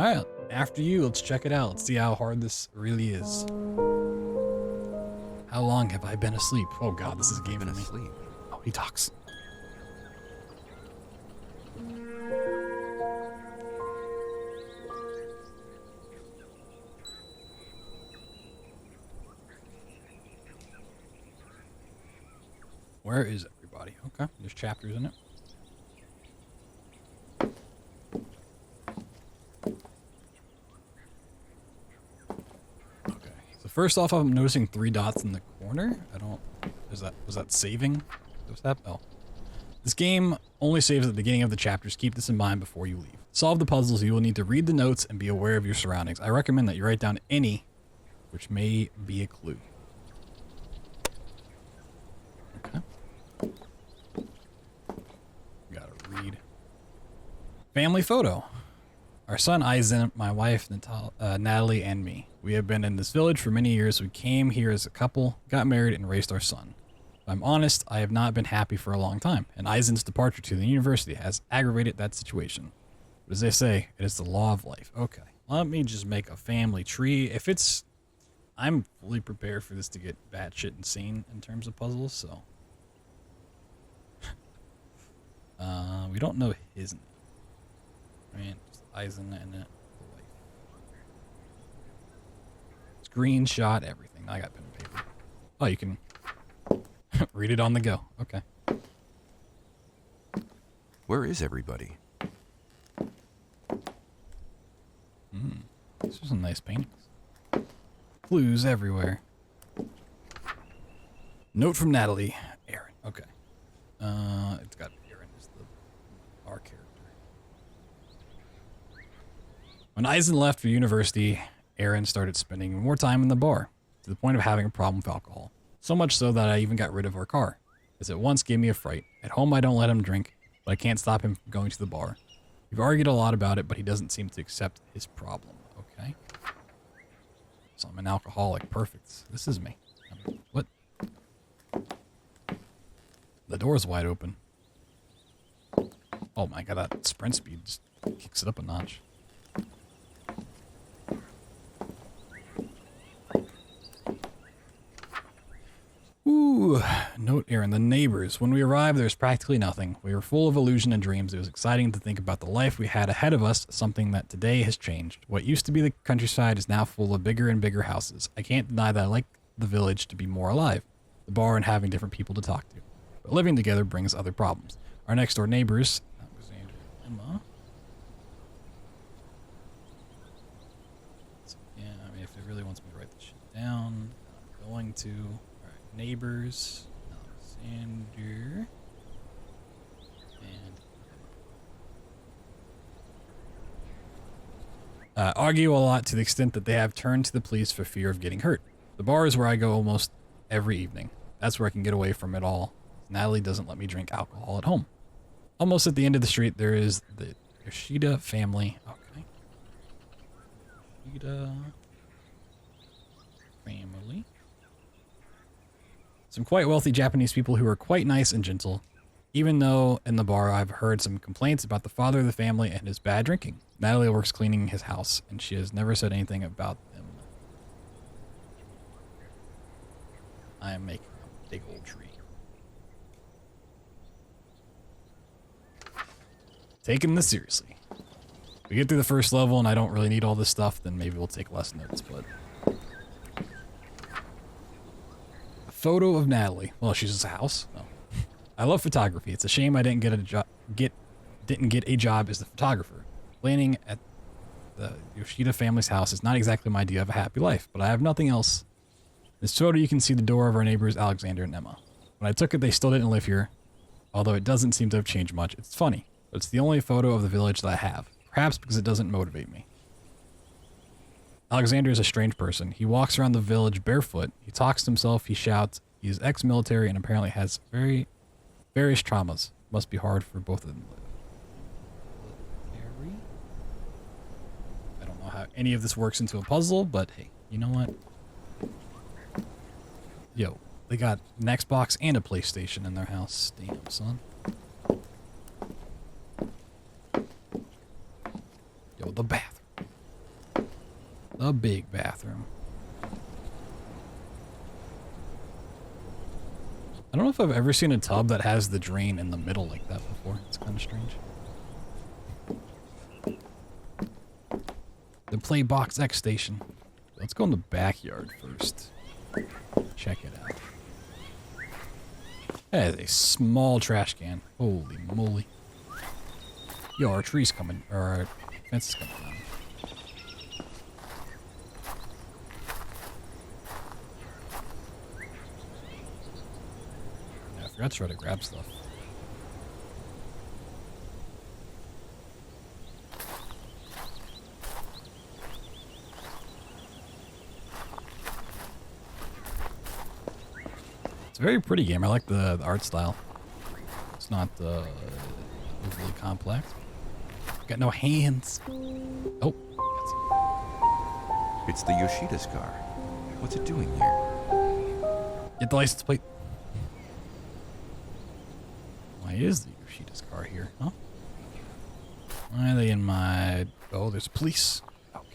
Alright, after you, let's check it out. Let's see how hard this really is. How long have I been asleep? Oh god, this is a game for me. Asleep. Oh, he talks. Where is everybody? Okay, there's chapters in it. Okay, so first off, I'm noticing 3 dots in the corner. Was that saving? Was that? Oh. This game only saves at the beginning of the chapters. Keep this in mind before you leave. Solve the puzzles. You will need to read the notes and be aware of your surroundings. I recommend that you write down any, which may be a clue. Okay. Gotta read. Family photo. Our son Eisen, my wife Natalie, and me. We have been in this village for many years. We came here as a couple, got married, and raised our son. If I'm honest, I have not been happy for a long time, and Eisen's departure to the university has aggravated that situation. But as they say, it is the law of life. Okay, let me just make a family tree. If it's... I'm fully prepared for this to get batshit insane in terms of puzzles, so... we don't know his name. Right, just Eisen and it. Screenshot everything. I got pen and paper. Oh, you can read it on the go. Okay. Where is everybody? These are some nice paintings. Clues everywhere. Note from Natalie. Aaron. Okay. It's got Aaron as our character. When Eisen left for university, Aaron started spending more time in the bar, to the point of having a problem with alcohol. So much so that I even got rid of our car, as it once gave me a fright. At home I don't let him drink, but I can't stop him from going to the bar. We've argued a lot about it, but he doesn't seem to accept his problem. Okay. So I'm an alcoholic. Perfect. This is me. What? The door's wide open. Oh my god, that sprint speed just kicks it up a notch. Ooh, note Aaron, the neighbors. When we arrived, there was practically nothing. We were full of illusion and dreams. It was exciting to think about the life we had ahead of us, something that today has changed. What used to be the countryside is now full of bigger and bigger houses. I can't deny that I like the village to be more alive, the bar and having different people to talk to. But living together brings other problems. Our next door neighbors, Alexander and Emma. So, yeah, I mean, if it really wants me to write this shit down, I'm going to. Neighbors, Alexander, and argue a lot to the extent that they have turned to the police for fear of getting hurt. The bar is where I go almost every evening. That's where I can get away from it all. Natalie doesn't let me drink alcohol at home. Almost at the end of the street, there is the Yoshida family. Okay. Yoshida family. Some quite wealthy Japanese people who are quite nice and gentle, even though in the bar I've heard some complaints about the father of the family and his bad drinking. Natalie works cleaning his house, and she has never said anything about them. I am making a big old tree. Taking this seriously. If we get through the first level and I don't really need all this stuff, then maybe we'll take less notes, but... Photo of Natalie. Well, she's just a house. Oh. I love photography. It's a shame I didn't get a job as a photographer. Planning at the Yoshida family's house is not exactly my idea of a happy life, but I have nothing else. In this photo, you can see the door of our neighbors, Alexander and Emma. When I took it, they still didn't live here, although it doesn't seem to have changed much. It's funny, but it's the only photo of the village that I have, perhaps because it doesn't motivate me. Alexander is a strange person. He walks around the village barefoot. He talks to himself. He shouts. He is ex-military and apparently has various traumas. Must be hard for both of them to live. I don't know how any of this works into a puzzle, but hey, you know what? Yo, they got an Xbox and a PlayStation in their house. Damn, son. Yo, the bathroom. The big bathroom. I don't know if I've ever seen a tub that has the drain in the middle like that before. It's kind of strange. The Play Box X station. Let's go in the backyard first. Check it out. That is a small trash can. Holy moly. Yo, our tree's coming, or our fence is coming down. Yeah, I forgot to try to grab stuff. It's a very pretty game. I like the art style. It's not overly complex. Got no hands. Oh. It's the Yoshida's car. What's it doing here? Get the license plate. Why is the Yoshida's car here, huh? Why are they in my... Oh, there's police. Okay.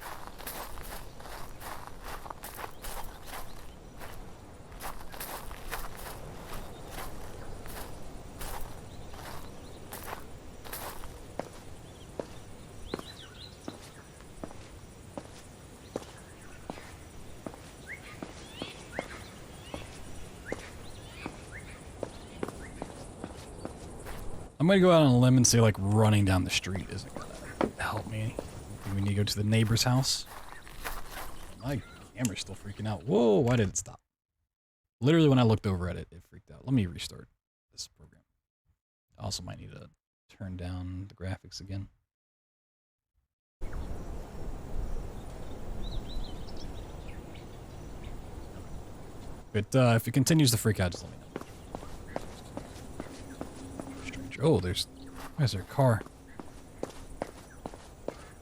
I'm gonna go out on a limb and say, like, running down the street isn't gonna help me. I think we need to go to the neighbor's house. My camera's still freaking out. Whoa, why did it stop? Literally, when I looked over at it, it freaked out. Let me restart this program. I also might need to turn down the graphics again. But if it continues to freak out, just let me know. Oh, where's their car?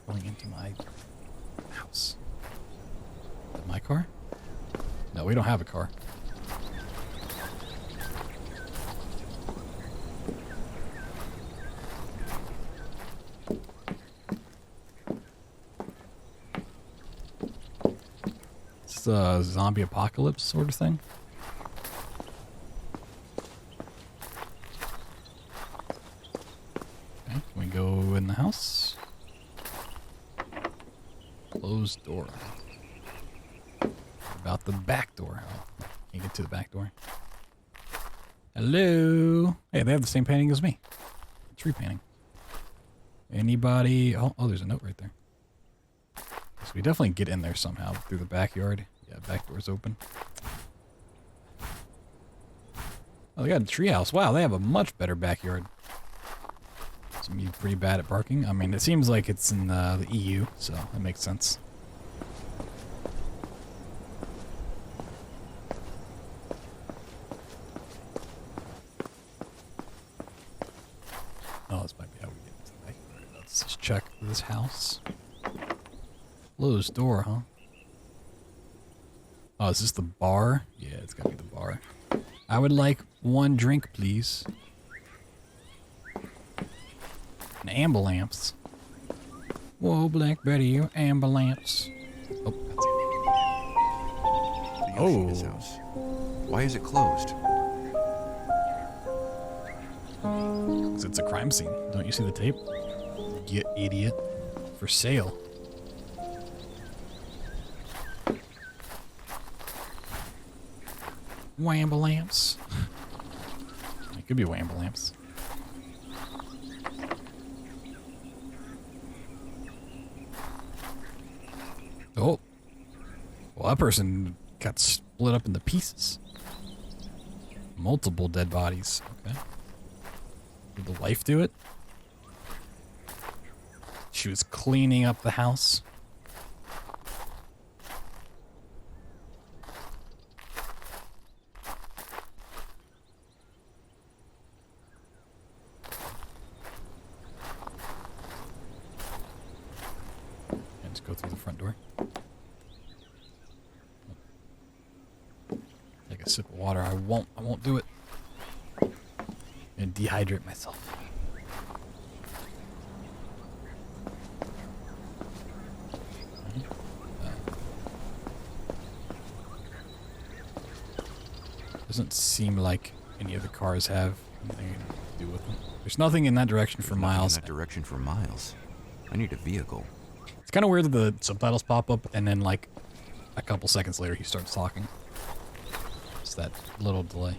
Going into my house. Is that my car? No, we don't have a car. It's a zombie apocalypse sort of thing. Go in the house. Closed door. What about the back door? Oh, can't get to the back door. Hello. Hey, they have the same painting as me. Tree painting. Anybody? Oh, there's a note right there. So we definitely get in there somehow through the backyard. Yeah, back door's open. Oh, they got a treehouse. Wow, they have a much better backyard. You're pretty bad at parking. I mean, it seems like it's in the EU, so that makes sense. Oh, this might be how we get into the backyard. Let's just check this house. Closed door, huh? Oh, is this the bar? Yeah, it's gotta be the bar. I would like one drink, please. Ambulance. Whoa, Black Betty, you ambulance. Oh, that's it. The Yoshida's house. Why is it closed? Because it's a crime scene. Don't you see the tape? You idiot. For sale. Wambulance. It could be Wambulance. Oh. Well, that person got split up into pieces. Multiple dead bodies. Okay. Did the wife do it? She was cleaning up the house. And just go through the front door. Take a sip of water. I won't do it. And dehydrate myself. Doesn't seem like any of the cars have anything to do with them. There's nothing in that direction for miles. In that direction for miles. I need a vehicle. It's kind of weird that the subtitles pop up and then like a couple seconds later he starts talking. It's that little delay.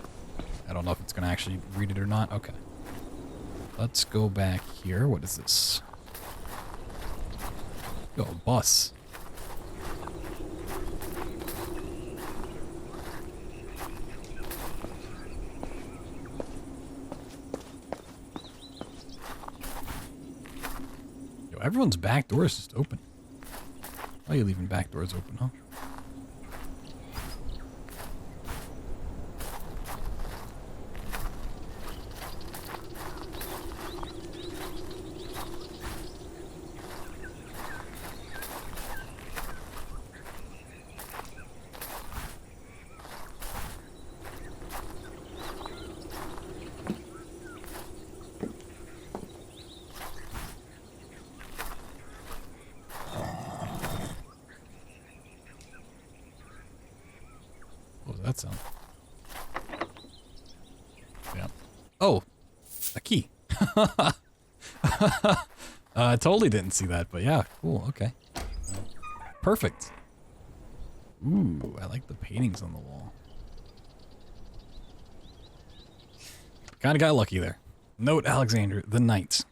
I don't know if it's going to actually read it or not. Okay. Let's go back here. What is this? Oh, bus. Yo, everyone's back door is just open. Why are you leaving back doors open, huh? What was that sound? Yeah. Oh, a key. I totally didn't see that, but yeah, cool. Okay. Perfect. Ooh, I like the paintings on the wall. Kind of got lucky there. Note Alexander, the knight.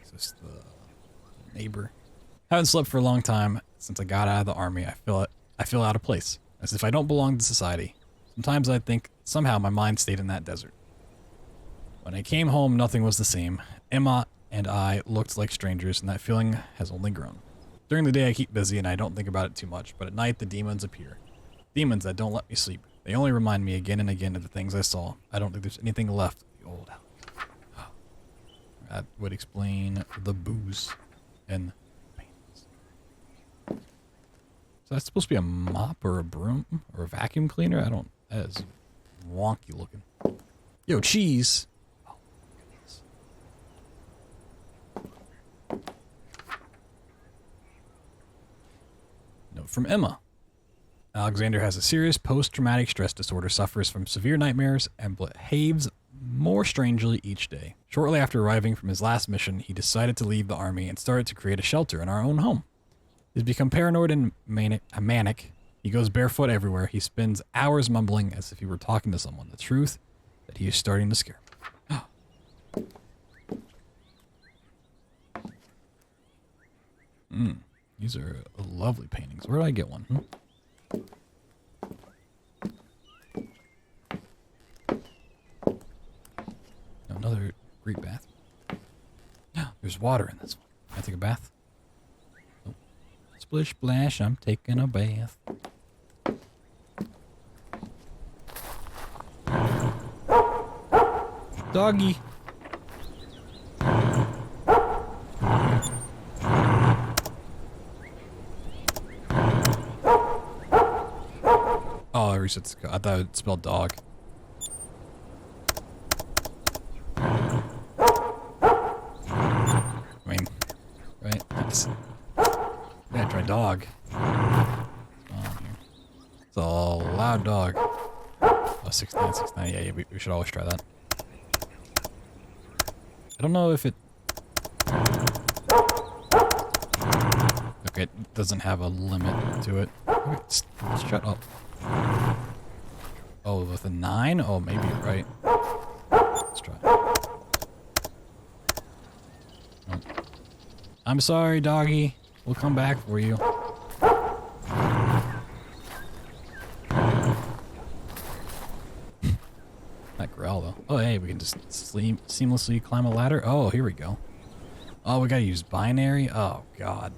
Is this the neighbor? Haven't slept for a long time since I got out of the army. I feel out of place, as if I don't belong to society. Sometimes I think somehow my mind stayed in that desert. When I came home, nothing was the same. Emma and I looked like strangers, and that feeling has only grown. During the day, I keep busy and I don't think about it too much, but at night, the demons appear. Demons that don't let me sleep. They only remind me again and again of the things I saw. I don't think there's anything left of the old house. That would explain the booze and paintings. So that's supposed to be a mop or a broom or a vacuum cleaner? That is wonky looking. Yo, cheese! Oh, goodness. Note from Emma. Alexander has a serious post-traumatic stress disorder, suffers from severe nightmares, and behaves more strangely each day. Shortly after arriving from his last mission, he decided to leave the army and started to create a shelter in our own home. He's become paranoid and manic. He goes barefoot everywhere. He spends hours mumbling as if he were talking to someone. The truth that he is starting to scare me. These are lovely paintings. Where did I get one? Another great bath. There's water in this one. Can I take a bath? Nope. Splish splash, I'm taking a bath. Doggy. Oh, I reset the code. I thought it spelled dog. I mean, right? Yeah, try dog. It's a loud dog. Oh, 6969. Yeah, we should always try that. I don't know if it... Okay, it doesn't have a limit to it. Okay, shut up. Oh, with a 9? Oh, maybe you're right. Let's try. Nope. I'm sorry, doggy. We'll come back for you. That growl, though. Oh, hey, we can just seamlessly climb a ladder. Oh, here we go. Oh, we gotta use binary? Oh, God.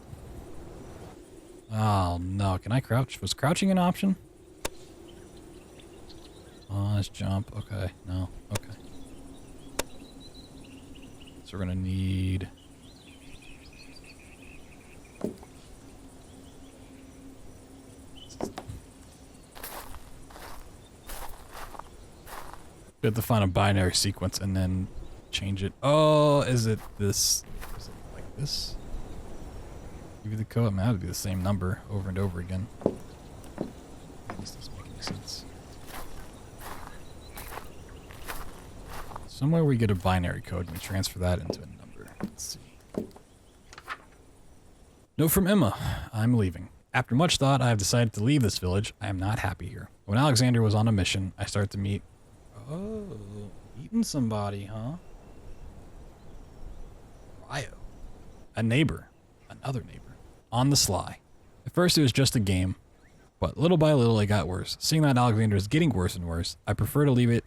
Oh, no. Can I crouch? Was crouching an option? Oh, let's jump. Okay. No. Okay. So we're gonna need... We have to find a binary sequence and then change it. Oh, is it this? Is it like this? Give you the code. I mean, that would be the same number over and over again. This doesn't make any sense. Somewhere we get a binary code and we transfer that into a number. Let's see. Note from Emma. I'm leaving. After much thought, I have decided to leave this village. I am not happy here. When Alexander was on a mission, I started to meet... Oh, eating somebody, huh? Ryo. A neighbor. Another neighbor. On the sly. At first it was just a game, but little by little it got worse. Seeing that Alexander is getting worse and worse, I prefer to leave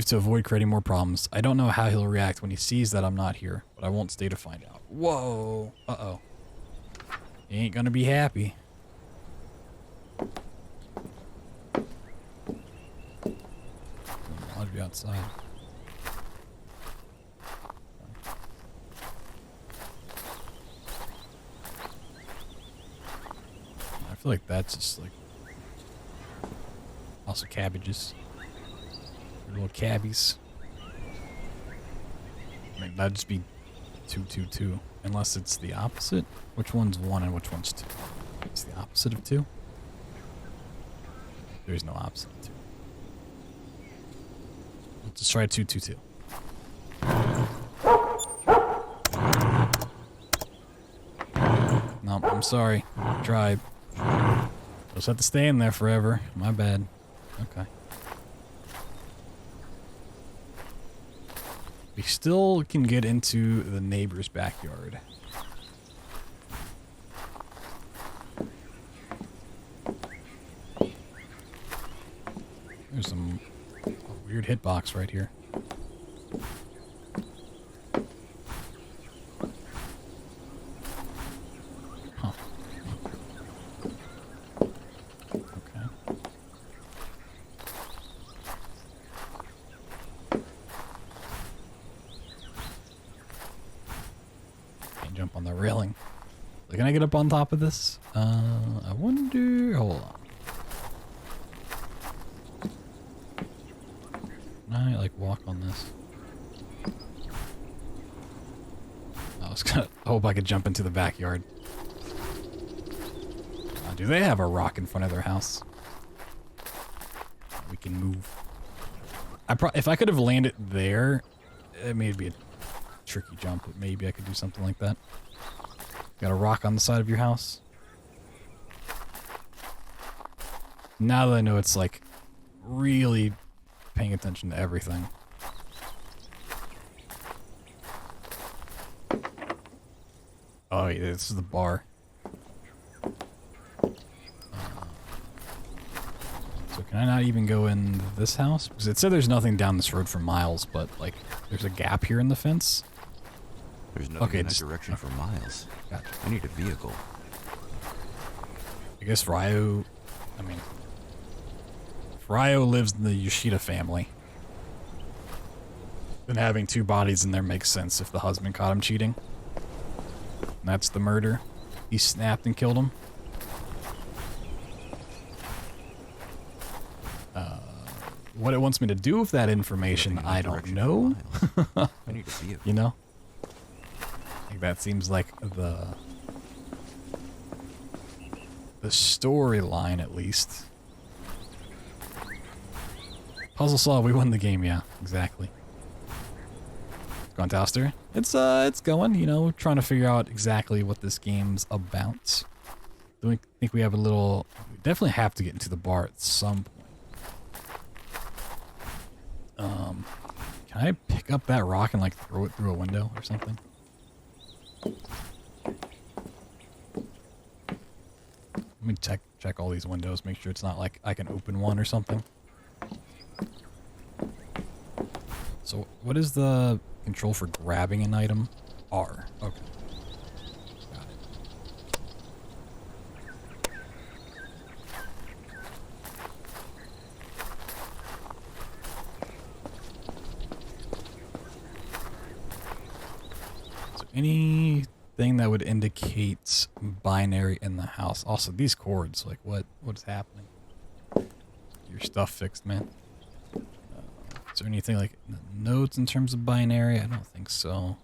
to avoid creating more problems. I don't know how he'll react when he sees that I'm not here, but I won't stay to find out. Whoa. Uh-oh. He ain't gonna be happy. I'll be outside. I feel like that's just like... Also cabbages. Little cabbies. I mean, that'd just be 2, 2, 2. Unless it's the opposite. Which one's 1 and which one's 2? It's the opposite of 2? There's no opposite of 2. Let's just try 2, 2, 2. No, I'm sorry. I tried. Just have to stay in there forever. My bad. Okay. We still can get into the neighbor's backyard. There's some weird hitbox right here. Huh. Okay. Can't jump on the railing. Can I get up on top of this? I wonder... Hold on. Can I, like, walk on this? I was gonna hope I could jump into the backyard. Do they have a rock in front of their house? We can move. If I could have landed there, it may be a tricky jump, but maybe I could do something like that. Got a rock on the side of your house? Now that I know it's like really paying attention to everything. Oh yeah, this is the bar. So can I not even go in this house? Because it said there's nothing down this road for miles, but like there's a gap here in the fence. There's nothing in that direction for miles. Gotcha. I need a vehicle. I guess Ryo... I mean... If Ryo lives in the Yoshida family, then having 2 bodies in there makes sense if the husband caught him cheating. And that's the murder. He snapped and killed him. What it wants me to do with that information, I don't know. I need a vehicle. You know? Like that seems like the storyline, at least. Puzzle solved, we won the game, yeah, exactly. Going Toaster? It's going, you know, trying to figure out exactly what this game's about. Do we think we have a little... We definitely have to get into the bar at some point. Can I pick up that rock and like throw it through a window or something? Let me check all these windows, make sure it's not like I can open one or something. So what is the control for grabbing an item? R. Okay. Got it. So anything that would indicate binary in the house. Also, these cords, like what is happening? Your stuff fixed, man. Is there anything like notes in terms of binary? I don't think so.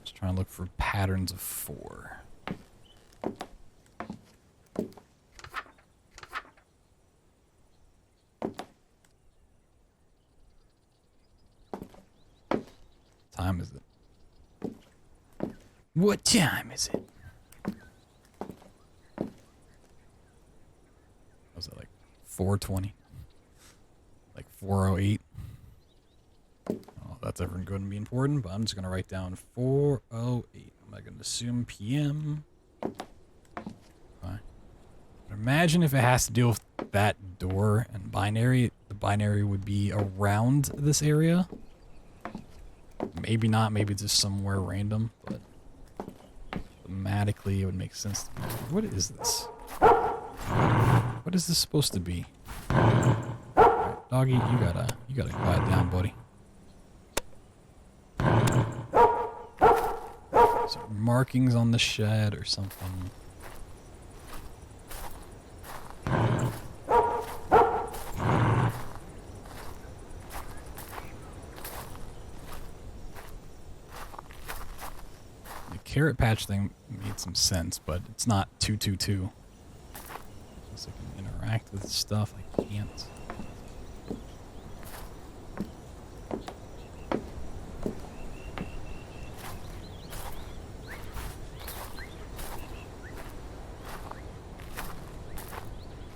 Just trying to look for patterns of 4. What time is it? Was it like 4:20? Like 4:08? Oh, that's ever going to be important, but I'm just going to write down 4:08. I'm not going to assume PM. Fine. Imagine if it has to deal with that door and binary. The binary would be around this area. Maybe not. Maybe just somewhere random, but thematically it would make sense to me. What is this? What is this supposed to be? Alright, doggy, you gotta quiet down, buddy. Some markings on the shed or something. The carrot patch thing made some sense, but it's not 222. Unless I can interact with stuff, I can't.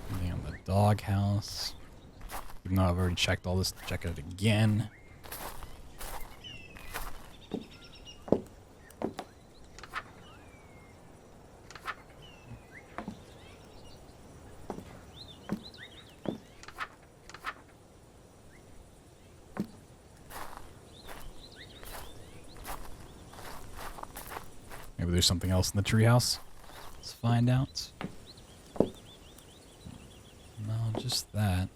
Anything on the doghouse. Even though I've already checked all this, check it again. Maybe there's something else in the treehouse. Let's find out. No, just that.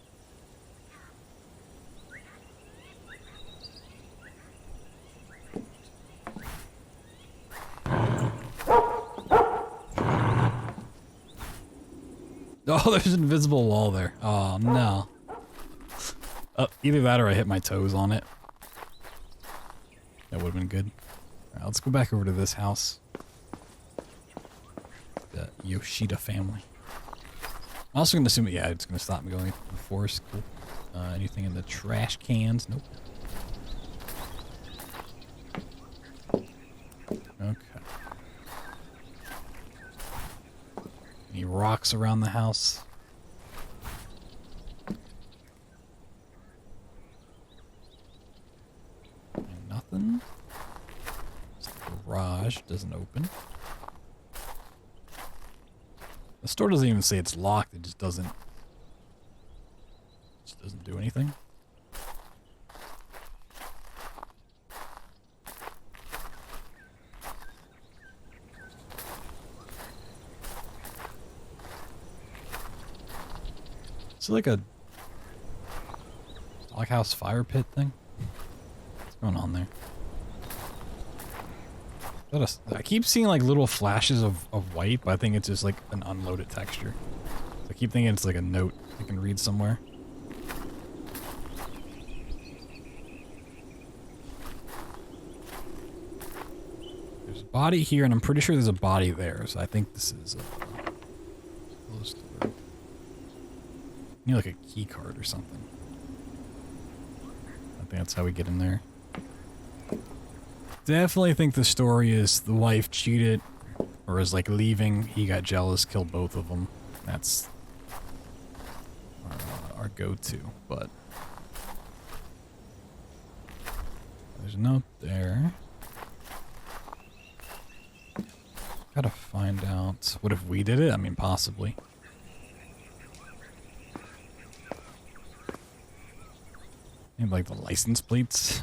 Oh, there's an invisible wall there. Oh, no. Either that or I hit my toes on it. That would have been good. Alright, let's go back over to this house. The Yoshida family. I'm also going to assume, yeah, it's going to stop me going through the forest. Cool. Anything in the trash cans? Nope. Okay. Any rocks around the house? Nothing. The garage doesn't open. The store doesn't even say it's locked. It just doesn't do anything. Is it like a doghouse fire pit thing? What's going on there? I keep seeing like little flashes of white, but I think it's just like an unloaded texture. So I keep thinking it's like a note I can read somewhere. There's a body here, and I'm pretty sure there's a body there, so I think this is close to where. I need like a key card or something. I think that's how we get in there. Definitely think the story is the wife cheated, or is like leaving, he got jealous, killed both of them. That's our go-to, but there's a note there. Gotta find out, what if we did it? I mean, possibly. Maybe like the license plates.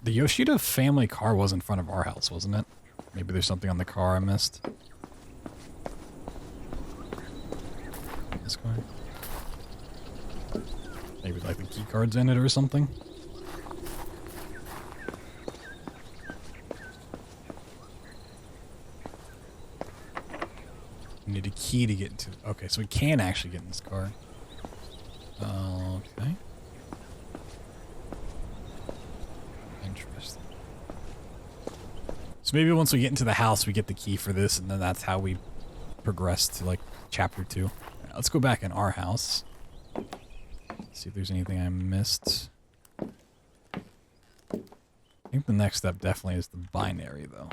The Yoshida family car was in front of our house, wasn't it? Maybe there's something on the car I missed. This way. Maybe like the key card's in it or something. We need a key to get into. Okay, so we can actually get in this car. Okay. Interesting. So maybe once we get into the house, we get the key for this, and then that's how we progress to like chapter 2. Right, let's go back in our house. See if there's anything I missed. I think think the next step definitely is the binary, though.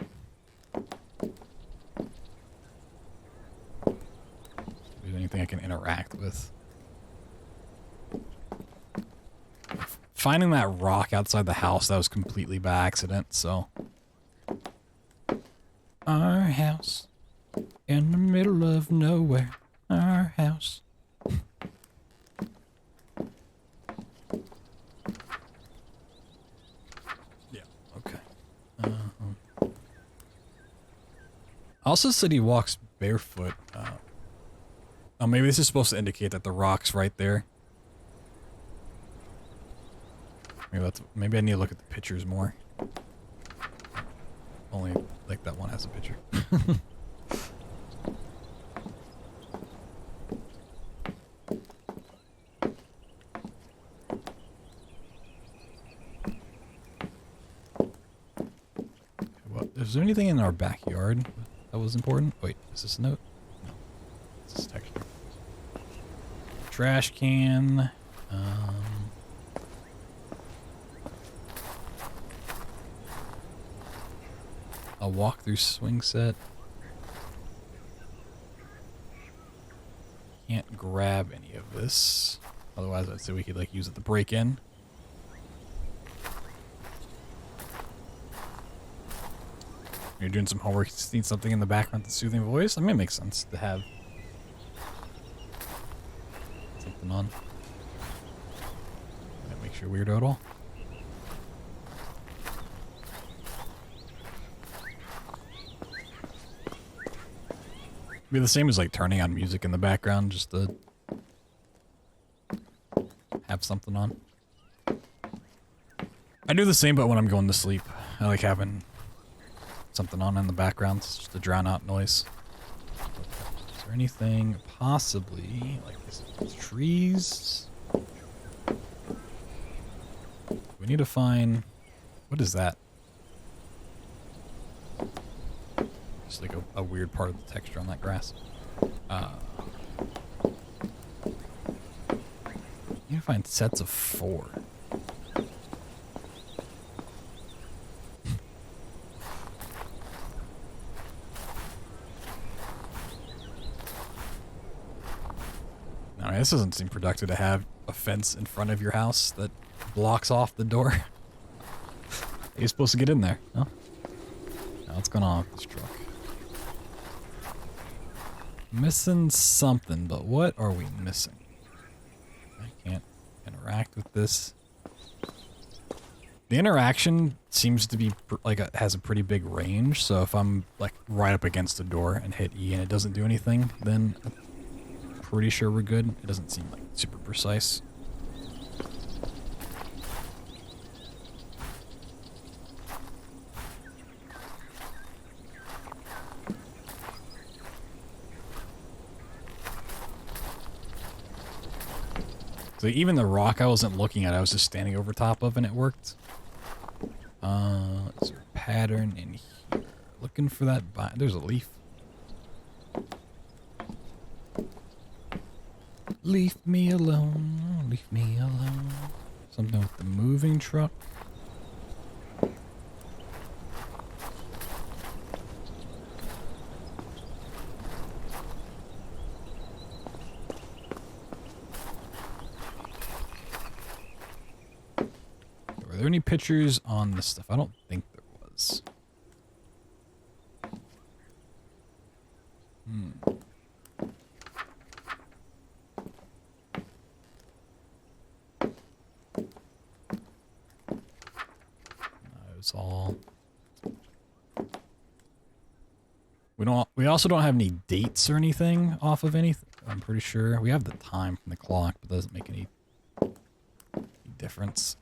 Is there anything I can interact with? Finding that rock outside the house, that was completely by accident, so. Our house in the middle of nowhere. Our house. Yeah, okay. Also said he walks barefoot. Oh, maybe this is supposed to indicate that the rock's right there. Maybe I need to look at the pictures more. Only, like, that one has a picture. Well, is there anything in our backyard that was important? Wait, is this a note? No. This is texture. Trash can. A walk-through swing set. Can't grab any of this. Otherwise, I'd say we could, like, use it to break in. You're doing some homework, you just need something in the background, the soothing voice. I mean, it makes sense to have something on. That makes you weirdo at all. Be the same as like turning on music in the background just to have something on. I do the same, but when I'm going to sleep, I like having something on in the background just to drown out noise. Is there anything possibly like this? Trees? We need to find. What is that? Just like a weird part of the texture on that grass. You need to find sets of 4. Now, this doesn't seem productive to have a fence in front of your house that blocks off the door. Are you supposed to get in there? No? Now, what's going on with this truck? Missing something, but what are we missing? I can't interact with this. The interaction seems to be like has a pretty big range, so if I'm like right up against the door and hit E and it doesn't do anything, then I'm pretty sure we're good. It doesn't seem like super precise. So even the rock I wasn't looking at, I was just standing over top of, and it worked. Is there a pattern in here? Looking for that. There's a leaf. Leave me alone. Leave me alone. Something with the moving truck. Were there any pictures on this stuff? I don't think there was. It's all. We also don't have any dates or anything off of anything. I'm pretty sure we have the time from the clock, but it doesn't make any difference.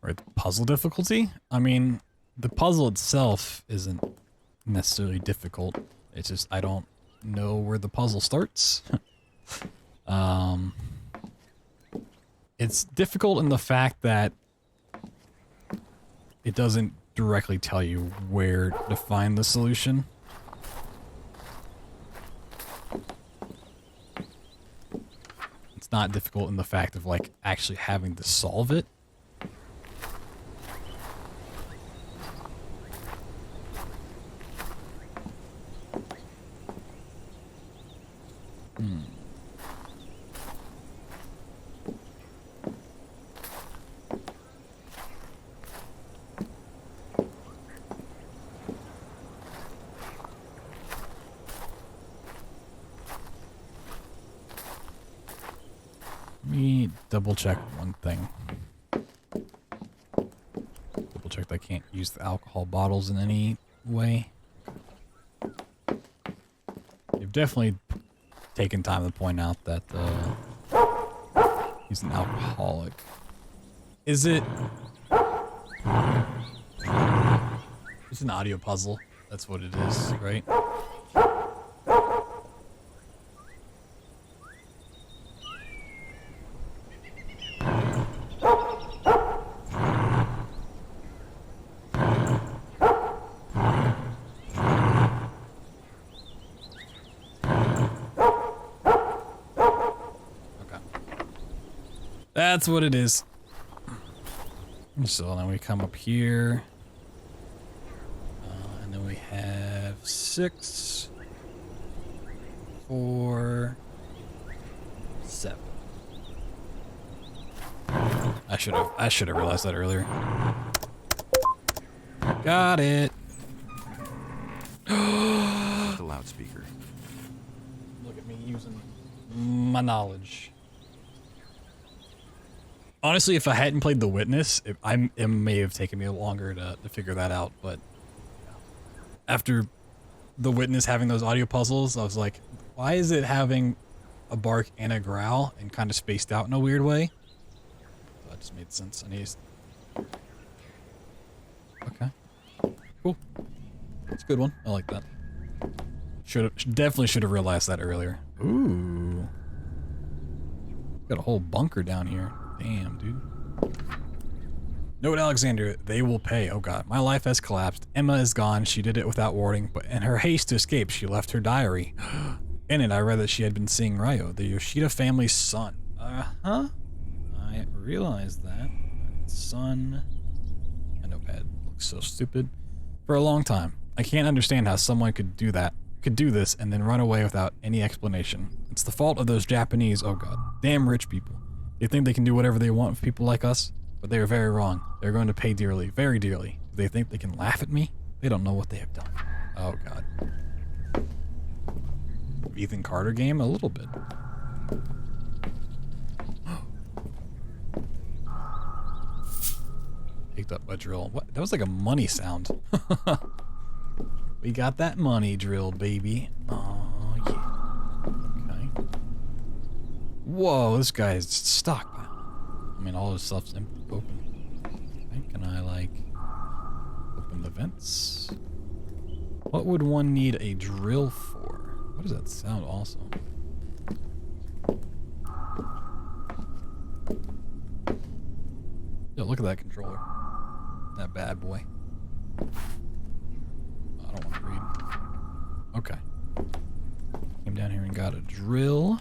Or the puzzle difficulty? I mean, the puzzle itself isn't necessarily difficult. It's just I don't know where the puzzle starts. It's difficult in the fact that it doesn't directly tell you where to find the solution. It's not difficult in the fact of like actually having to solve it. Let me double check one thing. Double check that I can't use the alcohol bottles in any way. You've definitely taken time to point out that he's an alcoholic. Is it? It's an audio puzzle. That's what it is, right? That's what it is. So then we come up here. And then we have 6, 4, 7. I should have realized that earlier. Got it. The loudspeaker. Look at me using my knowledge. Honestly, if I hadn't played The Witness, it may have taken me longer to figure that out, but after The Witness having those audio puzzles, I was like, why is it having a bark and a growl and kind of spaced out in a weird way? So that just made sense. Okay. Cool. It's a good one. I like that. Definitely should have realized that earlier. Ooh. Got a whole bunker down here. Damn, dude. Note, Alexander, they will pay. Oh god, my life has collapsed. Emma is gone. She did it without warning, but in her haste to escape, she left her diary. In it, I read that she had been seeing Ryo, the Yoshida family's son. Uh-huh. I realized that. Son. My notepad looks so stupid. For a long time. I can't understand how someone could do that. Could do this and then run away without any explanation. It's the fault of those Japanese, oh god, damn rich people. They think they can do whatever they want with people like us, but they are very wrong. They're going to pay dearly, very dearly. Do they think they can laugh at me? They don't know what they have done. Oh god. Ethan Carter game? A little bit. Picked up a drill. What? That was like a money sound. We got that money drill, baby. Oh yeah. Okay. Whoa, this guy is stockpile. I mean, all his stuff's open. Okay, can I, like, open the vents? What would one need a drill for? What does that sound also? Yo, look at that controller. That bad boy. I don't want to read. Okay. Came down here and got a drill.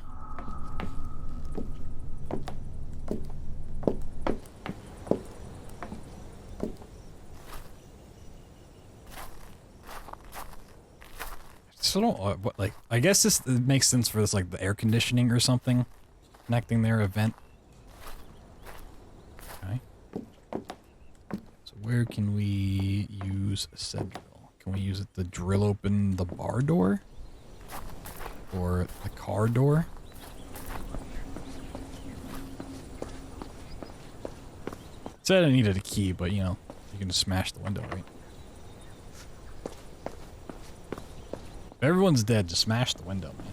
So don't what, like, I guess this makes sense for this, like the air conditioning or something connecting their event. Okay. So where can we use said drill? Can we use it to drill open the bar door or the car door? It said I needed a key, but you know, you can just smash the window, right? If everyone's dead, just smash the window, man.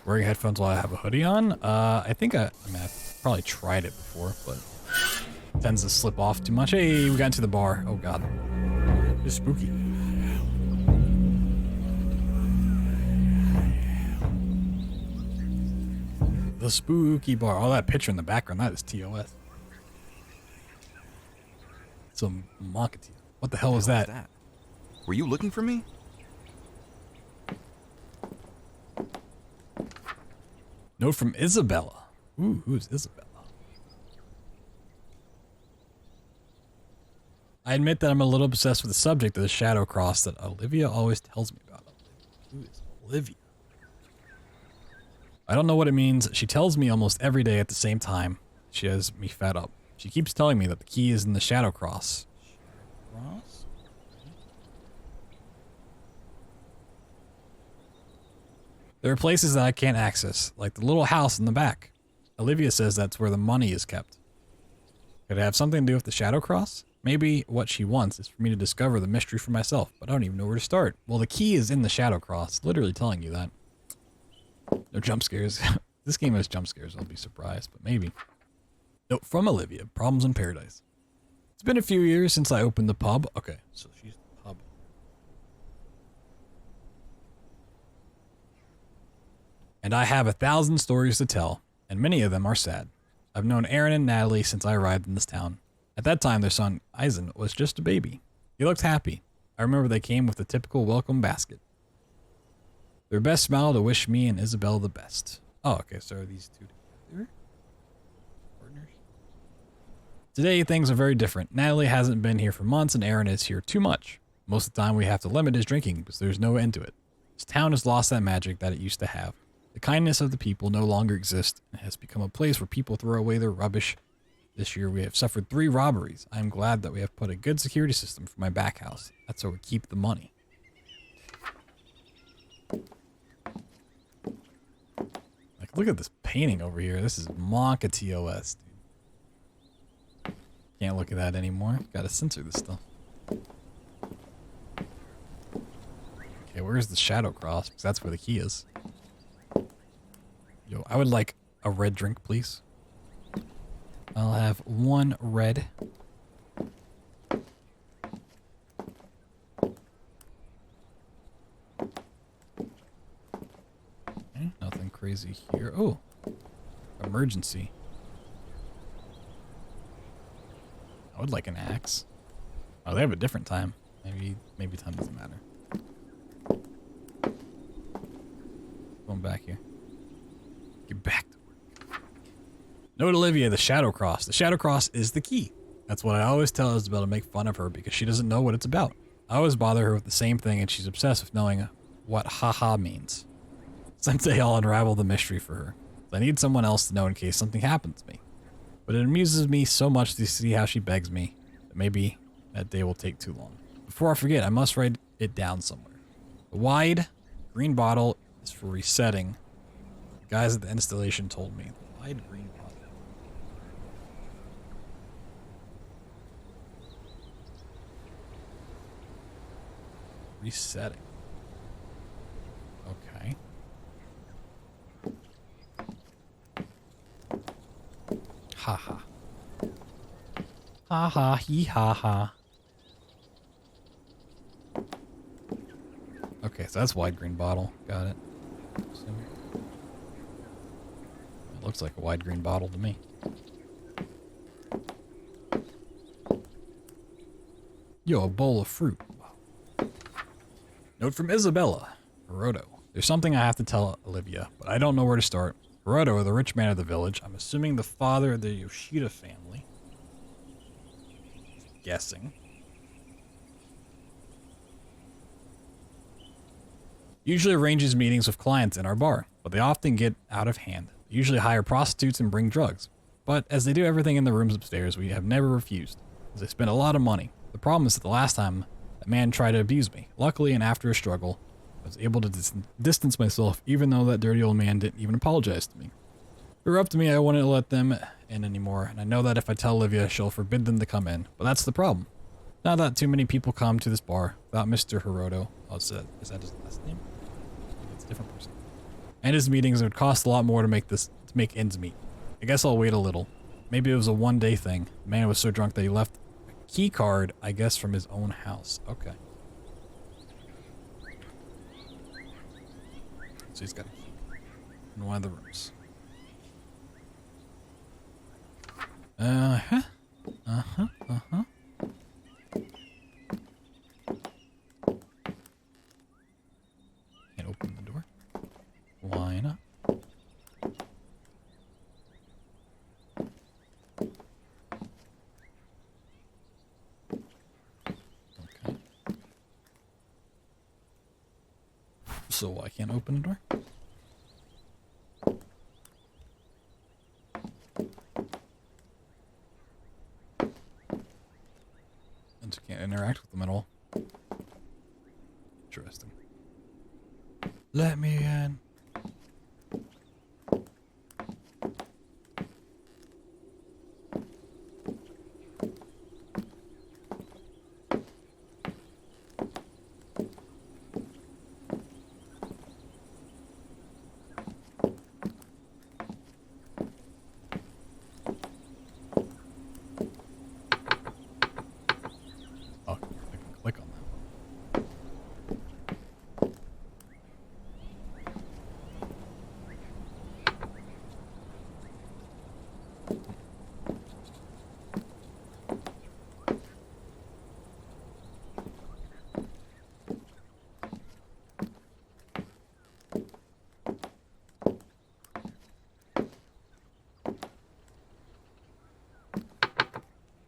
Wearing headphones while I have a hoodie on? I mean, I've probably tried it before, but it tends to slip off too much. Hey, we got into the bar. Oh god. It's spooky. The spooky bar. Oh, that picture in the background, that is TOS. Some Makatia. What the hell was that? Were you looking for me? Note from Isabella. Ooh, who's Isabella? I admit that I'm a little obsessed with the subject of the shadow cross that Olivia always tells me about. Who is Olivia? I don't know what it means. She tells me almost every day at the same time. She has me fed up. She keeps telling me that the key is in the shadow cross. Cross? There are places that I can't access, like the little house in the back. Olivia says that's where the money is kept. Could it have something to do with the shadow cross? Maybe what she wants is for me to discover the mystery for myself, but I don't even know where to start. Well, the key is in the shadow cross, literally telling you that. No jump scares. This game has jump scares, I'll be surprised, but maybe. Note from Olivia, Problems in Paradise. It's been a few years since I opened the pub. Okay, so she's the pub. And I have 1,000 stories to tell, and many of them are sad. I've known Aaron and Natalie since I arrived in this town. At that time, their son, Eisen, was just a baby. He looked happy. I remember they came with a typical welcome basket. Their best smile to wish me and Isabel the best. Oh, okay, so are these two together? Partners? Today, things are very different. Natalie hasn't been here for months, and Aaron is here too much. Most of the time, we have to limit his drinking because there's no end to it. This town has lost that magic that it used to have. The kindness of the people no longer exists and has become a place where people throw away their rubbish. This year we have suffered 3 robberies. I am glad that we have put a good security system for my back house. That's where we keep the money. Like, look at this painting over here. This is Monka TOS, dude. Can't look at that anymore. Gotta censor this stuff. Okay, where's the shadow cross? Because that's where the key is. Yo, I would like a red drink, please. I'll have 1 red. Okay, nothing crazy here. Oh, emergency. I would like an axe. Oh, they have a different time. Maybe time doesn't matter. Going back here. Get back to work. Note Olivia, the shadow cross. The shadow cross is the key. That's what I always tell Isabel to make fun of her because she doesn't know what it's about. I always bother her with the same thing and she's obsessed with knowing what haha means. Someday I'll unravel the mystery for her. I need someone else to know in case something happens to me. But it amuses me so much to see how she begs me that maybe that day will take too long. Before I forget, I must write it down somewhere. The wide green bottle is for resetting. The guys at the installation told me. The wide green bottle. Resetting. Okay. Ha ha. Ha ha, hee ha ha. Okay, so that's wide green bottle. Got it. It looks like a wide green bottle to me. Yo, a bowl of fruit. Wow. Note from Isabella. Hiroto. There's something I have to tell Olivia, but I don't know where to start. Hiroto, the rich man of the village, I'm assuming the father of the Yoshida family. Guessing. Usually arranges meetings with clients in our bar, but they often get out of hand. They usually hire prostitutes and bring drugs. But as they do everything in the rooms upstairs, we have never refused, as they spend a lot of money. The problem is that the last time, that man tried to abuse me. Luckily, and after a struggle, I was able to distance myself, even though that dirty old man didn't even apologize to me. If it were up to me, I wouldn't let them in anymore, and I know that if I tell Olivia, she'll forbid them to come in. But that's the problem. Not that too many people come to this bar without Mr. Hiroto. Oh, is that his last name? It's a different person. And his meetings, it would cost a lot more to make ends meet. I guess I'll wait a little. Maybe it was a one-day thing. The man was so drunk that he left a key card, I guess, from his own house. Okay. So he's got a key in one of the rooms. So I can't open the door? And just can't interact with them at all. Interesting. Let me in. Oh, I can click on that.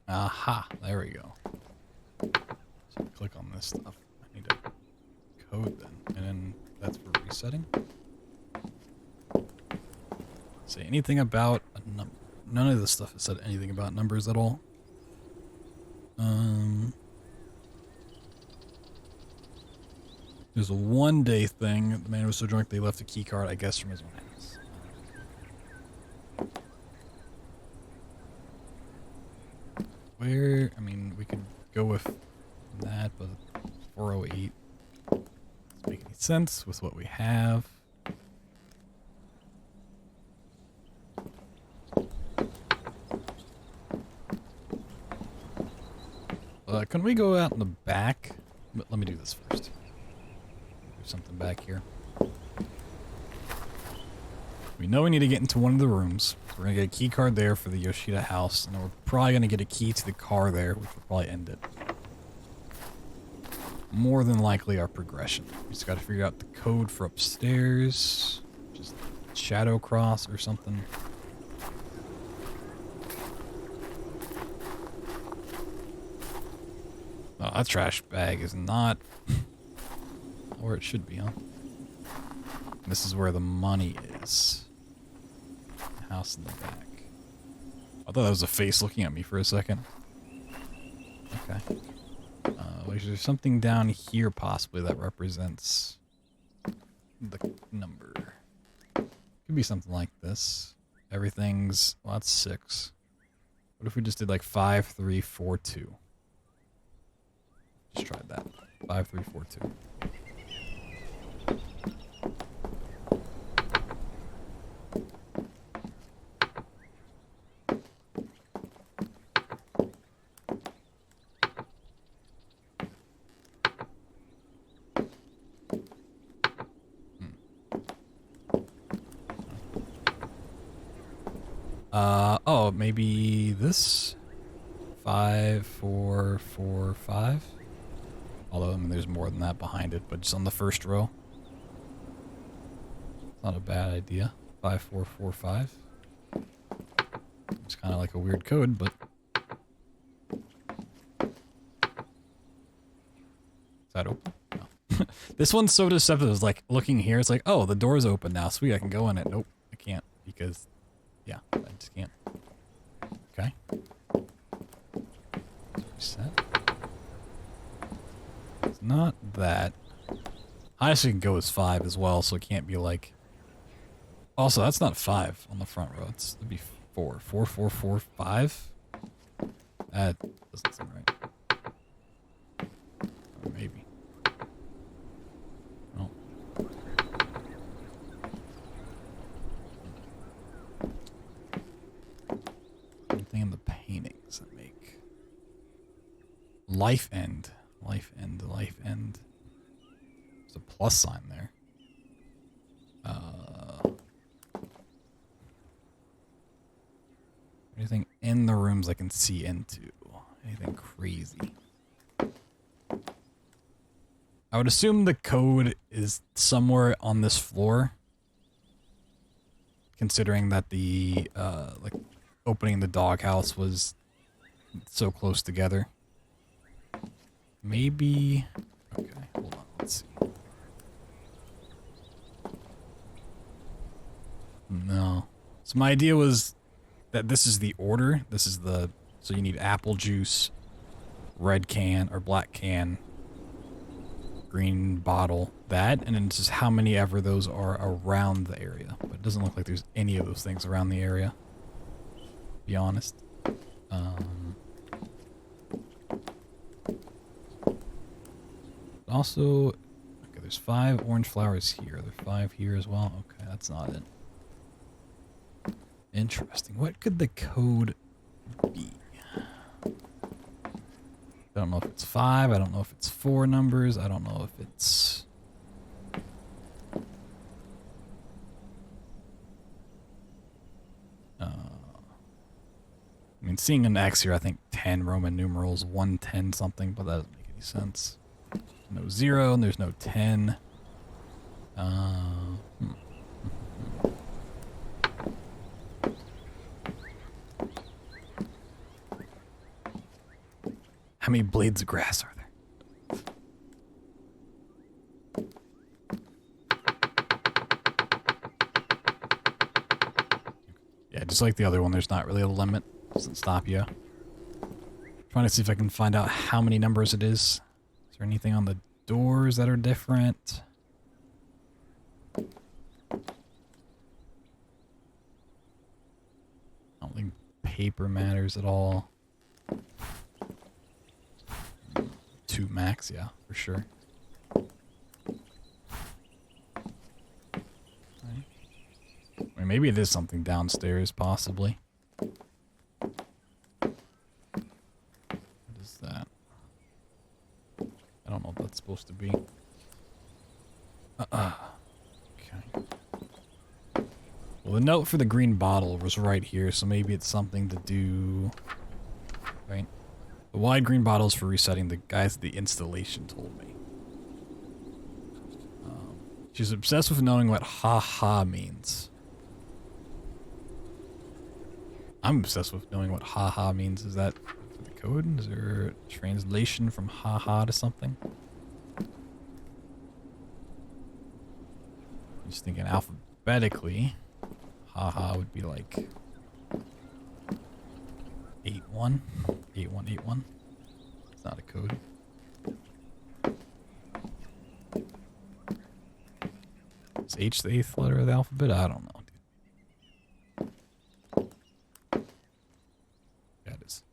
Aha, there we go. So click on this stuff. I need a code then. And then that's for resetting. Say anything about a number. None of this stuff has said anything about numbers at all. There's a 1-day thing. The man was so drunk they left a key card, I guess, from his own house. Where, I mean, we could go with that, but 408 doesn't make any sense with what we have. Can we go out in the back? But let me do this first. There's something back here. We know we need to get into one of the rooms. We're going to get a key card there for the Yoshida house, and then we're probably going to get a key to the car there, which will probably end it. More than likely our progression. We just got to figure out the code for upstairs. Just Shadow Cross or something. Oh, that trash bag is not where it should be, huh? This is where the money is. The house in the back. I thought that was a face looking at me for a second. Okay. Is there something down here possibly that represents the number? Could be something like this. Everything's, well, that's 6. What if we just did like 5, 3, 4, 2? Just tried that. 5, 3, 4, 2. Oh, maybe this? 5, 4, 4, 5? Although, I mean, there's more than that behind it, but just on the first row. Not a bad idea. 5, 4, 4, 5. It's kind of like a weird code, but... Is that open? No. This one's so deceptive. It's like, looking here, it's like, oh, the door's open now. Sweet, I can go in it. Nope, I can't, because... Yeah, I just can't. Okay. Reset. It's not that. Highest you can go is 5 as well, so it can't be like... Also, that's not 5 on the front row. It'd be 4. 4, 4, 4, 5? That doesn't seem right. Or maybe. No. Anything in the paintings that make... Life end. Life end. Life end. There's a plus sign there. Anything in the rooms I can see into? Anything crazy? I would assume the code is somewhere on this floor. Considering that the, like, opening the doghouse was so close together. Maybe... Okay, hold on, let's see. No. So my idea was that this is the order. This is the, so you need apple juice, red can or black can, green bottle, that, and then just how many ever those are around the area. But it doesn't look like there's any of those things around the area, to be honest. Also, okay, there's 5 orange flowers here. There are 5 here as well. Okay, that's not it. Interesting. What could the code be? I don't know if it's 5. I don't know if it's 4 numbers. I don't know if it's... I mean, seeing an X here, I think 10 Roman numerals, 110 something, but that doesn't make any sense. No 0, and there's no 10. How many blades of grass are there? Yeah, just like the other one, there's not really a limit. Doesn't stop you. Trying to see if I can find out how many numbers it is. Is there anything on the doors that are different? I don't think paper matters at all. 2 max, yeah, for sure. Right. I mean, maybe it is something downstairs, possibly. What is that? I don't know what that's supposed to be. Okay. Well, the note for the green bottle was right here, so maybe it's something to do... Right? The wide green bottles for resetting, the guys at the installation told me. She's obsessed with knowing what ha-ha means. I'm obsessed with knowing what ha-ha means. Is that for the code? Is there a translation from ha-ha to something? I'm just thinking alphabetically. Ha-ha would be like 81. 8181. It's not a code. Is H the 8th letter of the alphabet? I don't know, dude. Yeah, it is.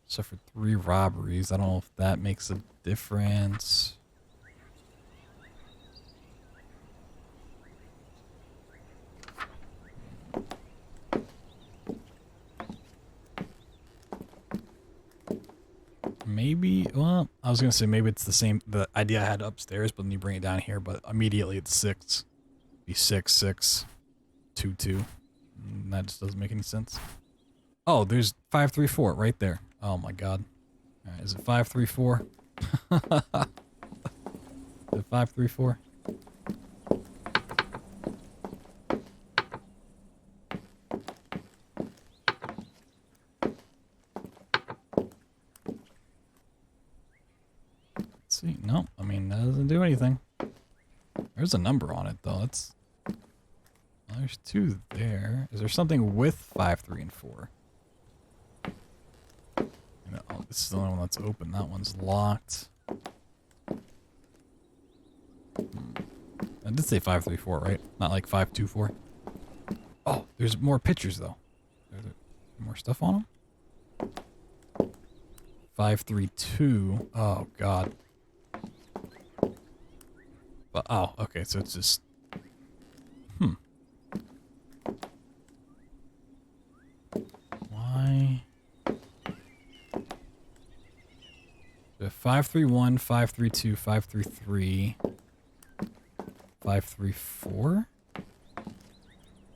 Suffered 3 robberies. I don't know if that makes a difference. Maybe, well, I was gonna say maybe it's the same, the idea I had upstairs, but then you bring it down here, but immediately it's 6. Be 6, 6, 2, 2. And that just doesn't make any sense. Oh, there's 534 right there. Oh my god. Alright, is it 534? Is it 534? Let's see. No, I mean, that doesn't do anything. There's a number on it, though. That's... Well, there's 2 there. Is there something with 5, 3, and 4? Oh, this is the only one that's open. That one's locked. I did say 534, right? Not like 524. Oh, there's more pictures, though. There's more stuff on them? 532. Oh, God. But, oh, okay, so it's just... Why? 531, 532, 533, 534?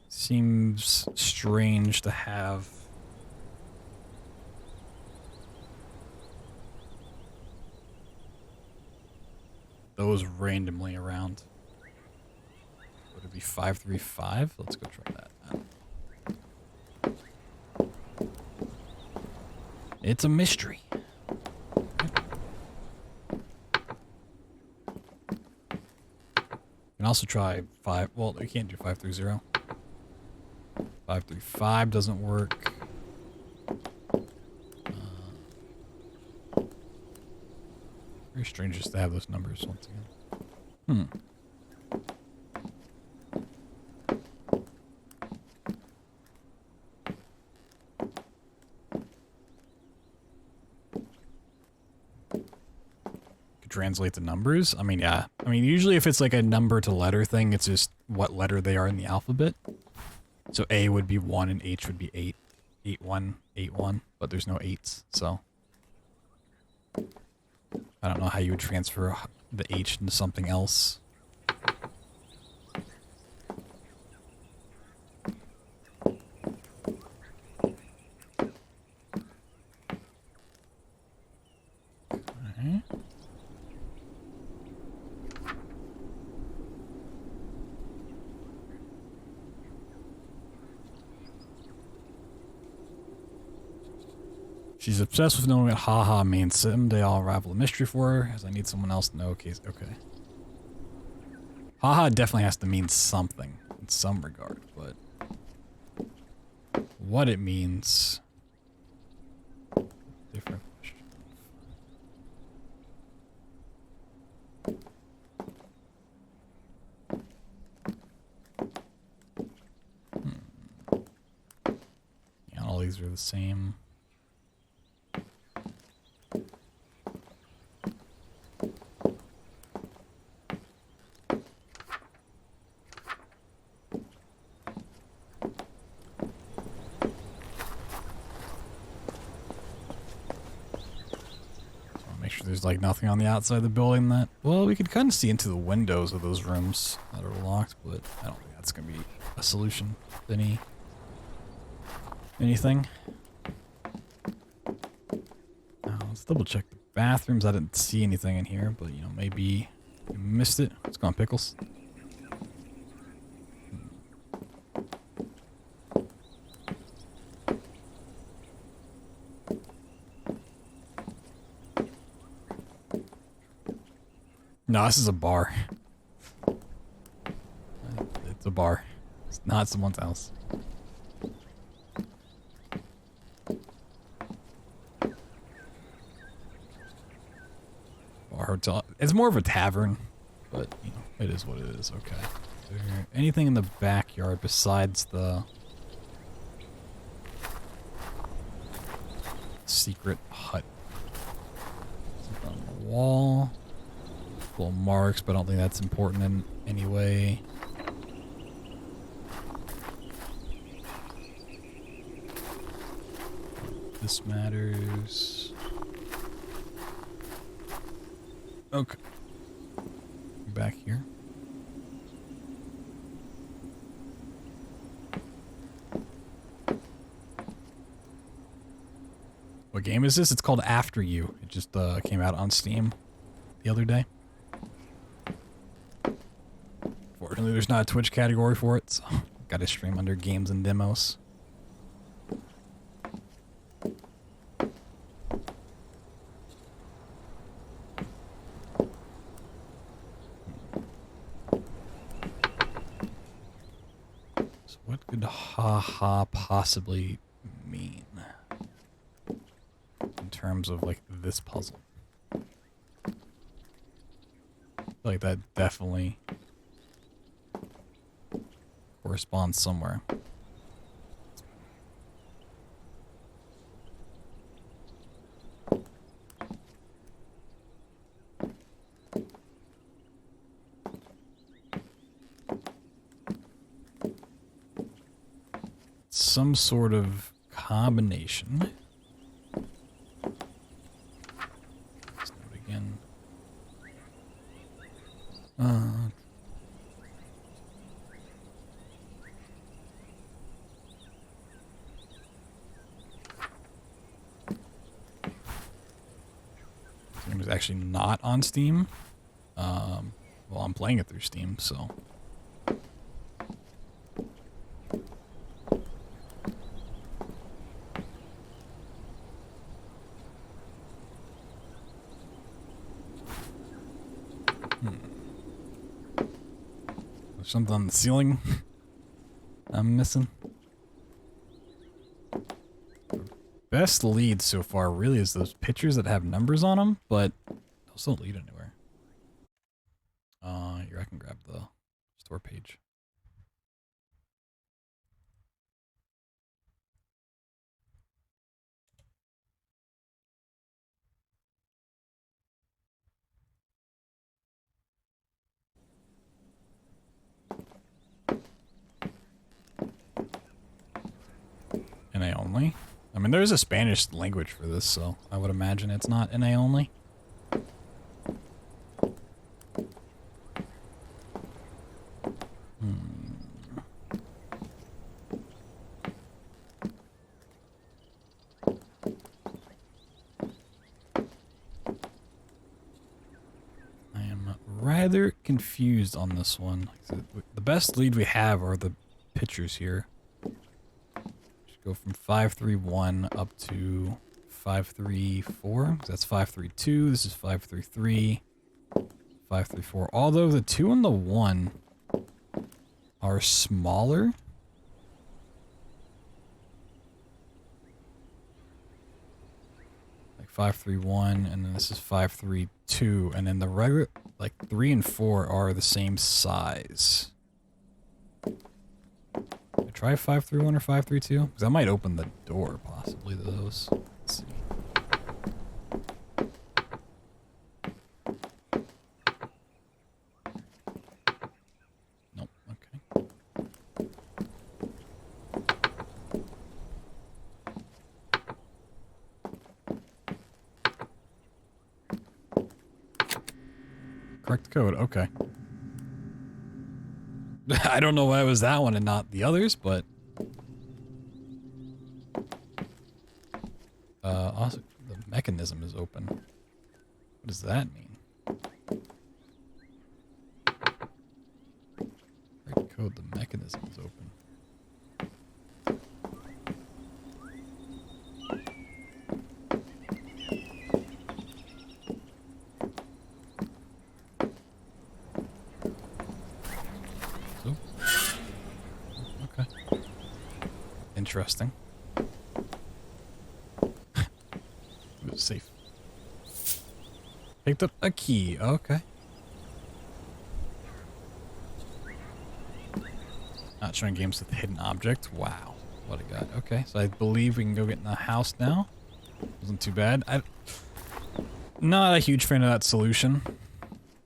Seems strange to have those randomly around. Would it be 535? Let's go try that. It's a mystery. You can also try 5. Well, you can't do 530. 535 doesn't work. Very strange just to have those numbers once again. Could translate the numbers. I mean, yeah. I mean, usually if it's like a number to letter thing, it's just what letter they are in the alphabet. So A would be 1 and H would be 8. 8 1, 8 1, but there's no 8s, so I don't know how you would transfer the H into something else. Okay. She's obsessed with knowing what haha means. Someday I'll unravel a mystery for her, as I need someone else to know. Okay. Haha definitely has to mean something in some regard, but what it means, different question. Yeah, all these are the same. Make sure there's like nothing on the outside of the building that, well, we could kind of see into the windows of those rooms that are locked, but I don't think that's gonna be a solution to anything. Now, let's double check the bathrooms. I didn't see anything in here, but you know, maybe you missed it. What's going on, Pickles? No, this is a bar. It's a bar. It's not someone's house. Bar, hotel. It's more of a tavern, but you know, it is what it is. Okay. Is there anything in the backyard besides the secret hut? Something on the wall. Little marks, but I don't think that's important in any way. This matters. Okay. Back here. What game is this? It's called After You. It just came out on Steam the other day. Fortunately, there's not a Twitch category for it, so got to stream under games and demos. So what could haha possibly mean in terms of like this puzzle? Like that definitely corresponds somewhere. Some sort of combination. Let's do it again. Game is actually not on Steam. Well, I'm playing it through Steam, so. There's something on the ceiling I'm missing. Best lead so far really is those pictures that have numbers on them, but those don't lead anywhere. Here, I can grab the store page. NA only? I mean, there's a Spanish language for this, so I would imagine it's not NA only. I am rather confused on this one. The best lead we have are the pictures here. Go from 531 up to 534. That's 532. This is 533. 534. Although the 2 and the 1 are smaller. Like 531, and then this is 532, and then the regular, like 3 and 4 are the same size. Try 531 or 532? Because that might open the door, possibly, to those. Let's see. Nope, okay. Correct code, okay. I don't know why it was that one and not the others, but also the mechanism is open. What does that mean? Correct code, the mechanism is open. Interesting. It was safe. Picked up a key. Okay. Not showing games with hidden object. Wow. What a god. Okay, so I believe we can go get in the house now. Wasn't too bad. Not a huge fan of that solution.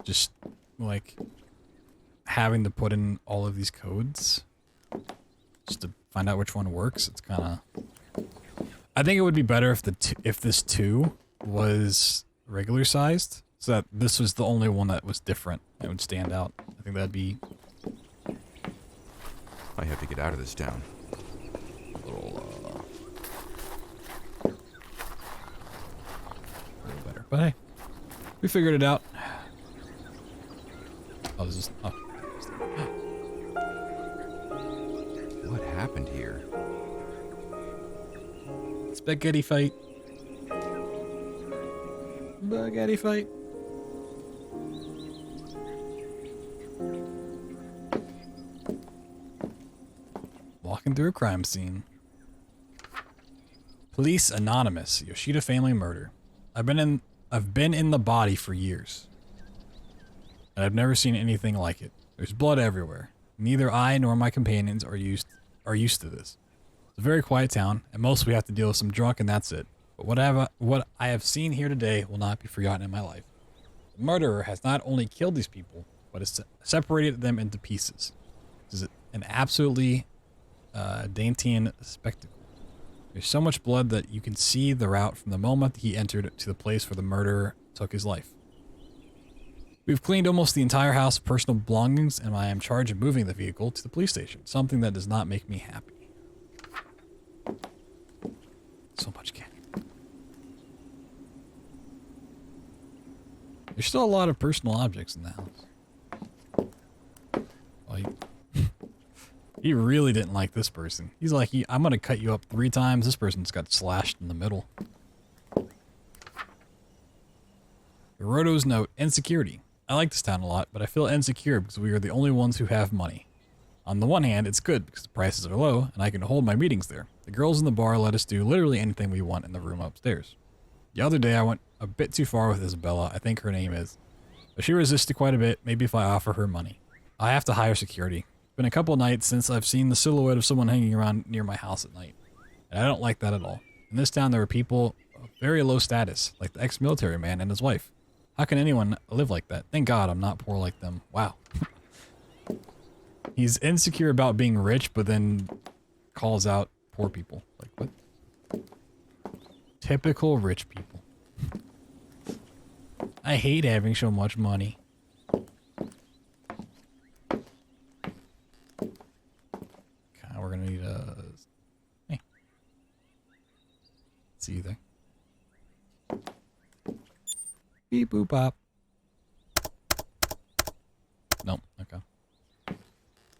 Just like having to put in all of these codes just to find out which one works. It's kind of. I think it would be better if if this 2 was regular sized, so that this was the only one that was different. It would stand out. I think that'd be. I have to get out of this town. A little better, but hey, we figured it out. Oh, this is. Oh. What happened here? Spaghetti fight. Spaghetti fight. Walking through a crime scene. Police anonymous. Yoshida family murder. I've been in the body for years. And I've never seen anything like it. There's blood everywhere. Neither I nor my companions are used to this. It's a very quiet town, and most we have to deal with some drunk, and that's it. But what I have seen here today will not be forgotten in my life. The murderer has not only killed these people, but has separated them into pieces. This is an absolutely Dantean spectacle. There's so much blood that you can see the route from the moment he entered to the place where the murderer took his life. We've cleaned almost the entire house of personal belongings, and I am charged of moving the vehicle to the police station, something that does not make me happy. So much candy. There's still a lot of personal objects in the house. Like, he really didn't like this person. He's like, I'm gonna cut you up 3 times. This person's got slashed in the middle. Hiroto's note, insecurity. I like this town a lot, but I feel insecure because we are the only ones who have money. On the one hand, it's good because the prices are low and I can hold my meetings there. The girls in the bar let us do literally anything we want in the room upstairs. The other day I went a bit too far with Isabella, I think her name is, but she resisted quite a bit, maybe if I offer her money. I have to hire security. It's been a couple nights since I've seen the silhouette of someone hanging around near my house at night, and I don't like that at all. In this town there are people of very low status, like the ex-military man and his wife. How can anyone live like that? Thank God I'm not poor like them. Wow. He's insecure about being rich, but then calls out poor people. Like, what? Typical rich people. I hate having so much money. Okay, we're gonna need a... Hey. See you there. Beep boop bop. Nope, okay.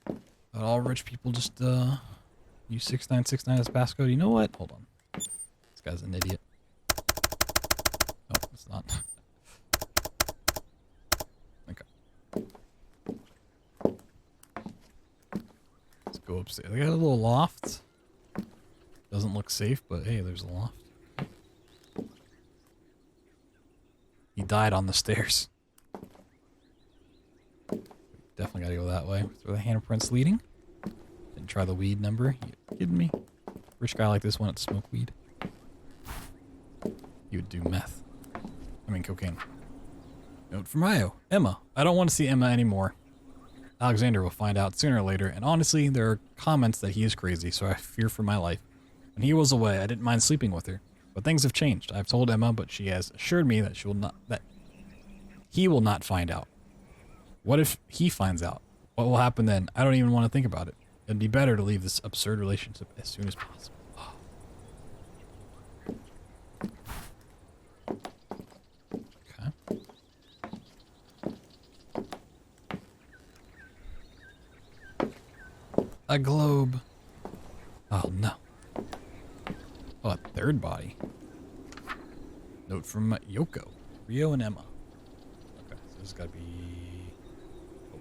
But all rich people just use 6969 as passcode. You know what? Hold on. This guy's an idiot. No, it's not. Okay. Let's go upstairs. They got a little loft. Doesn't look safe, but hey, there's a loft. He died on the stairs. Definitely gotta go that way. Throw the handprints leading. Didn't try the weed number. You kidding me? Rich guy like this wanted to smoke weed. You would do meth. I mean cocaine. Note from Io. Emma. I don't want to see Emma anymore. Alexander will find out sooner or later, and honestly, there are comments that he is crazy, so I fear for my life. When he was away, I didn't mind sleeping with her. But things have changed. I've told Emma, but she has assured me that he will not find out. What if he finds out? What will happen then? I don't even want to think about it. It'd be better to leave this absurd relationship as soon as possible. Okay. A globe. Oh no. Oh, a third body. Note from Yoko, Rio, and Emma. Okay, so this has got to be... Oh.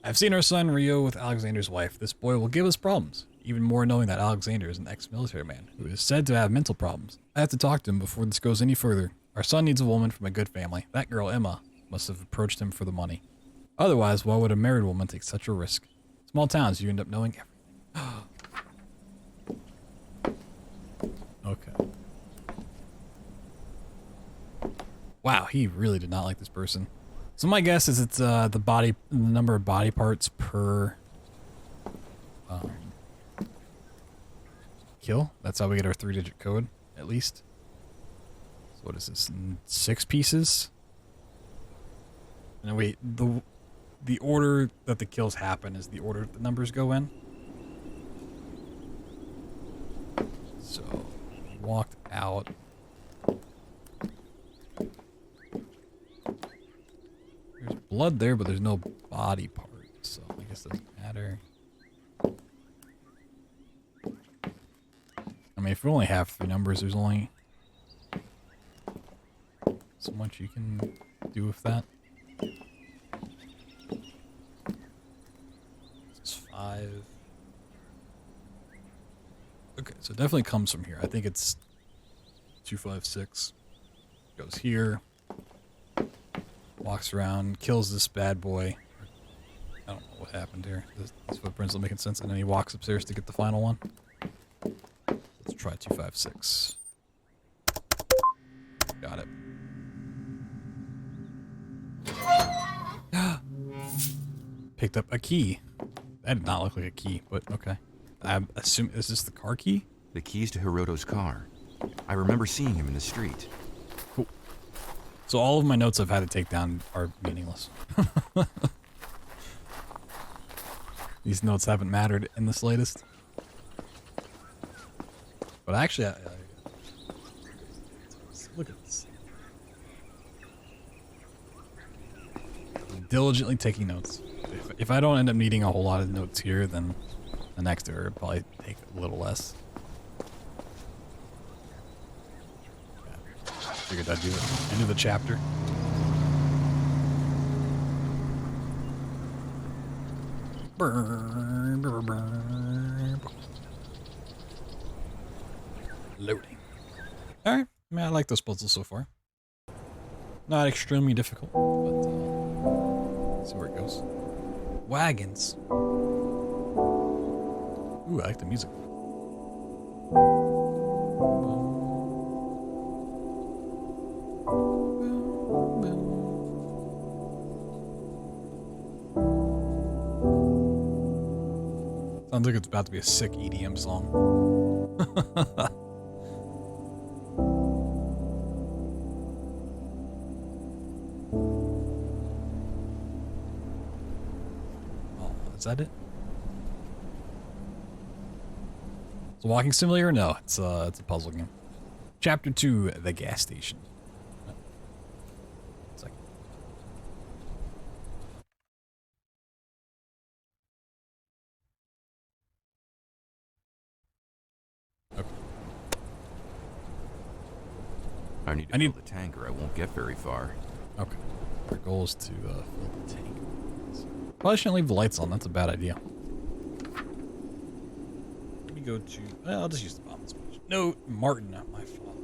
I've seen our son Rio with Alexander's wife. This boy will give us problems. Even more knowing that Alexander is an ex-military man who is said to have mental problems. I have to talk to him before this goes any further. Our son needs a woman from a good family. That girl, Emma, must have approached him for the money. Otherwise, why would a married woman take such a risk? Small towns, you end up knowing everything. Okay. Wow, he really did not like this person. So my guess is it's the number of body parts per kill. That's how we get our 3-digit code, at least. So what is this? 6 pieces? And wait, the order that the kills happen is the order the numbers go in. So he walked out. There's blood there, but there's no body part, so I guess it doesn't matter. I mean, if we only have 3 numbers, there's only so much you can do with that. 5. Okay, so it definitely comes from here. I think it's 256. Goes here. Walks around, kills this bad boy. I don't know what happened here. This footprints don't make sense. And then he walks upstairs to get the final one. Let's try 256. Got it. Picked up a key. That did not look like a key, but okay. I assume, is this the car key? The keys to Hiroto's car. I remember seeing him in the street. Cool. So all of my notes I've had to take down are meaningless. These notes haven't mattered in the slightest. But actually, look at this. I'm diligently taking notes. If I don't end up needing a whole lot of notes here, then the next error will probably take a little less. Figured I'd do it. End of the chapter. Loading. Alright. I mean, I like those puzzles so far. Not extremely difficult, but let's see where it goes. Wagons. Ooh, I like the music. Sounds like it's about to be a sick EDM song. Oh, is that it? It's a walking simulator? No, it's a puzzle game. Chapter 2, the gas station. Second. Okay. I need to build a tank or I won't get very far. Okay. Our goal is to fill the tank. Probably shouldn't leave the lights on. That's a bad idea. Let me go to... Well, I'll just use the bomb switch. No, Martin, not my father.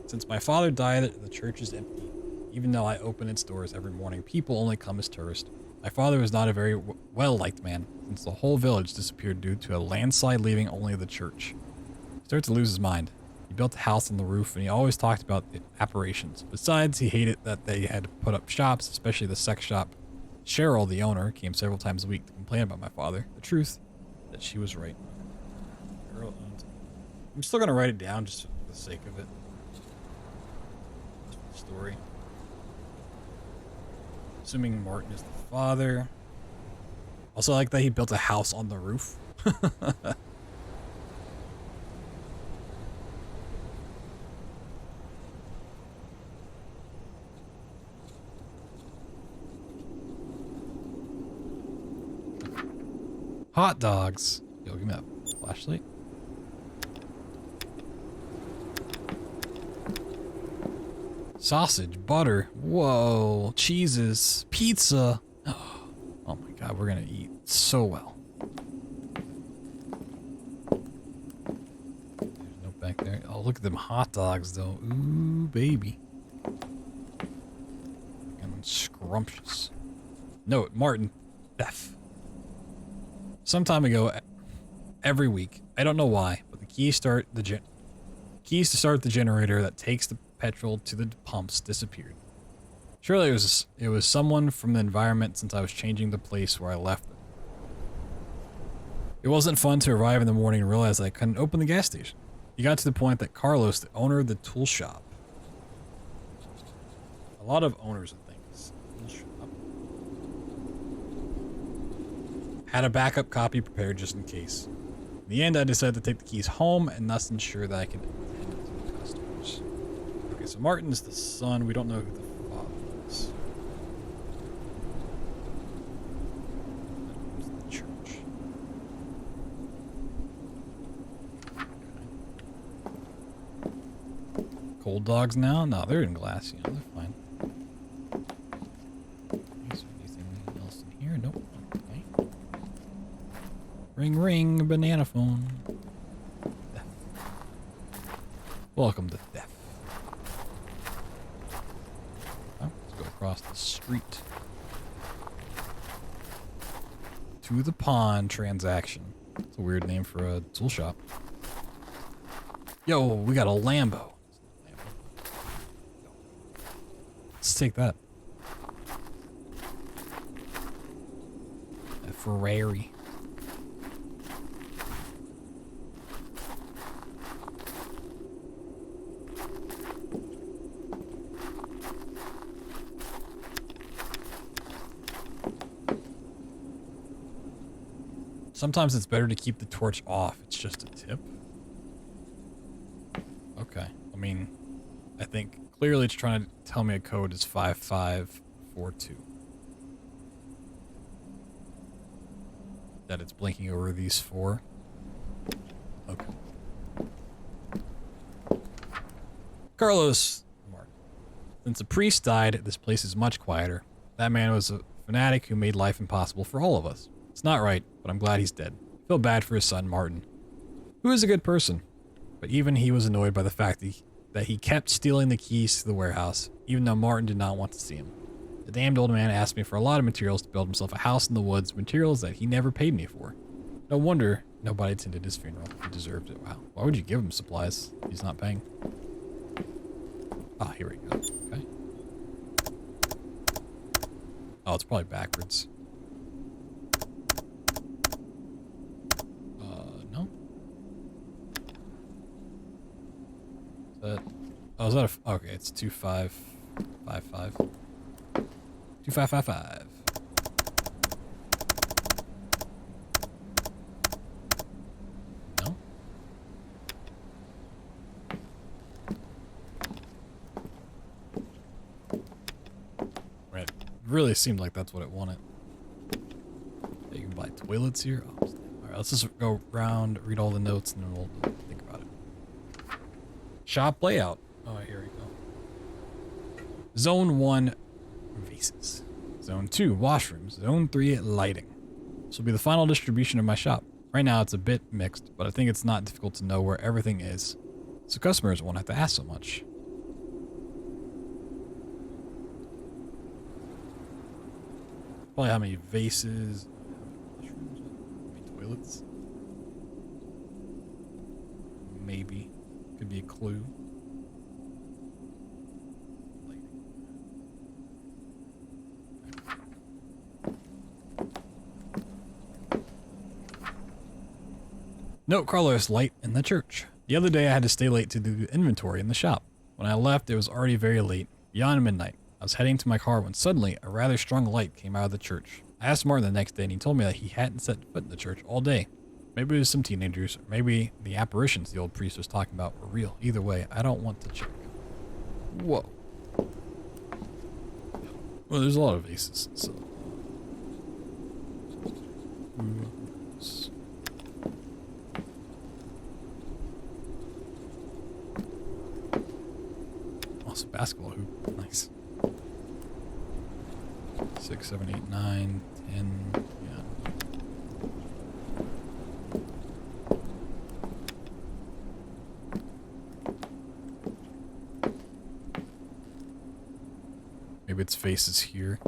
Since my father died, the church is empty. Even though I open its doors every morning, people only come as tourists. My father was not a very well-liked man, since the whole village disappeared due to a landslide leaving only the church. He started to lose his mind. He built a house on the roof, and he always talked about the apparitions. Besides, he hated that they had to put up shops, especially the sex shop. Cheryl, the owner, came several times a week to complain about my father. The truth, that she was right. I'm still going to write it down just for the sake of it. Just for the story. Assuming Martin is the father. Also, I like that he built a house on the roof. Hot dogs. Yo, give me that flashlight. Sausage, butter. Whoa. Cheeses. Pizza. Oh my god, we're gonna eat so well. There's no back there. Oh, look at them hot dogs though. Ooh, baby. Fucking scrumptious. No, Martin. Beth. Some time ago, every week, I don't know why, but the keys to start the generator that takes the petrol to the pumps disappeared. Surely it was someone from the environment, since I was changing the place where I left it. It wasn't fun to arrive in the morning and realize I couldn't open the gas station. It got to the point that Carlos, the owner of the tool shop, a lot of owners of things, tool shop, had a backup copy prepared just in case. In the end, I decided to take the keys home and thus ensure that I could attend to the customers. Okay, so Martin's the son. We don't know who the father is. The church. Okay. Cold dogs now? No, they're in glass. You know, they're fine. Is there anything else in here? Nope. Okay. Ring, ring, banana phone. Death. Welcome to death. Oh, let's go across the street. To the pawn transaction. That's a weird name for a tool shop. Yo, we got a Lambo. Let's take that. A Ferrari. Sometimes it's better to keep the torch off. It's just a tip. Okay. I mean, I think clearly it's trying to tell me a code is 5542. That it's blinking over these four. Okay. Carlos. Mark. Since the priest died, this place is much quieter. That man was a fanatic who made life impossible for all of us. It's not right, but I'm glad he's dead. I feel bad for his son, Martin, who is a good person. But even he was annoyed by the fact that he kept stealing the keys to the warehouse, even though Martin did not want to see him. The damned old man asked me for a lot of materials to build himself a house in the woods, materials that he never paid me for. No wonder nobody attended his funeral. He deserved it. Wow. Why would you give him supplies if he's not paying? Ah, here we go. Okay. Oh, it's probably backwards. No. Is that... Oh, is that a... Okay, it's 2555. 2555. No? Right. Really seemed like that's what it wanted. Yeah, you can buy toilets here. Oh, alright, let's just go around, read all the notes, and then we'll think about it. Shop layout. Oh, here we go. Zone 1, vases. Zone 2, washrooms. Zone 3, lighting. This will be the final distribution of my shop. Right now it's a bit mixed, but I think it's not difficult to know where everything is, so customers won't have to ask so much. Probably how many vases, how many toilets. Maybe. Could be a clue. Note Carlos light in the church. The other day I had to stay late to do the inventory in the shop. When I left, it was already very late, beyond midnight. I was heading to my car when suddenly a rather strong light came out of the church. I asked Martin the next day and he told me that he hadn't set foot in the church all day. Maybe it was some teenagers, or maybe the apparitions the old priest was talking about were real. Either way, I don't want to check. Whoa. Well, there's a lot of vases, so... Also, basketball hoop. Nice. 6, 7, 8, 9, 10. Yeah. Maybe its face is here.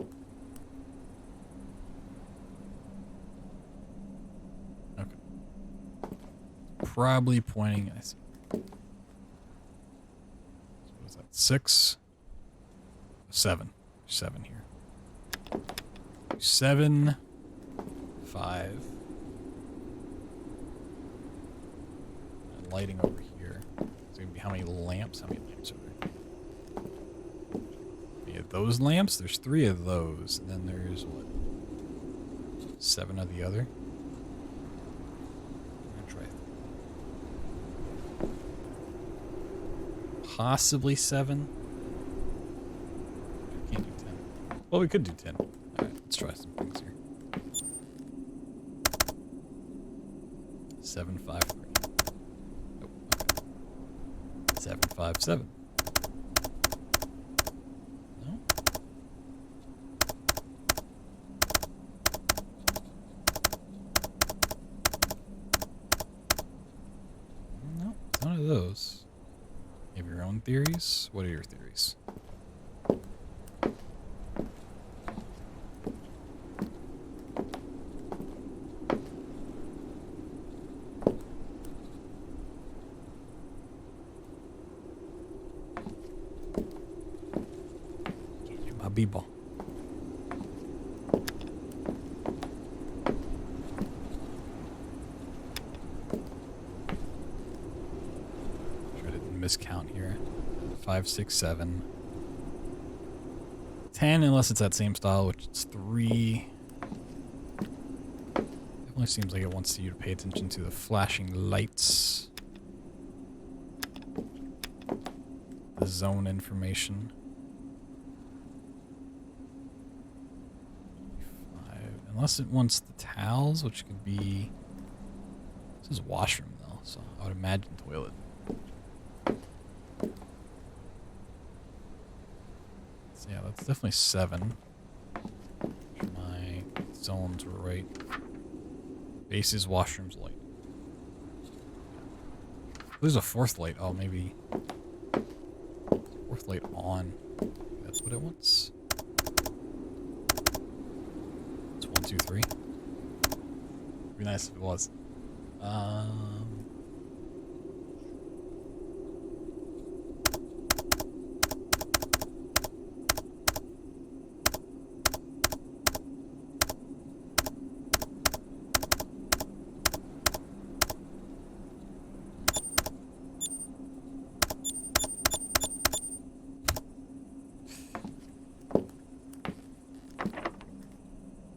Okay. Probably pointing. I see. 6, 7, 7 here. 7, 5. And lighting over here. It's gonna be how many lamps? How many lamps are there? Yeah, those lamps. There's 3 of those, and then there's what? 7 of the other. I'm gonna try. Possibly 7. Can't do 10. Well, we could do 10. Alright, let's try some things here. 7, 5, 3. Nope. Okay. 7, 5, 7. No? No, it's none of those. You have your own theories? What are your theories? Give you my b-ball. Miscount here. 5, 6, 7. 10, unless it's that same style, which it's 3. Definitely seems like it wants you to pay attention to the flashing lights. The zone information. 5. Unless it wants the towels, which could be... This is washroom though, so I would imagine toilet. So yeah, that's definitely 7. My zones were right. Bases, washrooms, light. There's a 4th light. Oh, maybe 4th light on. That's what it wants. It's 1, 2, 3. Be nice if it was.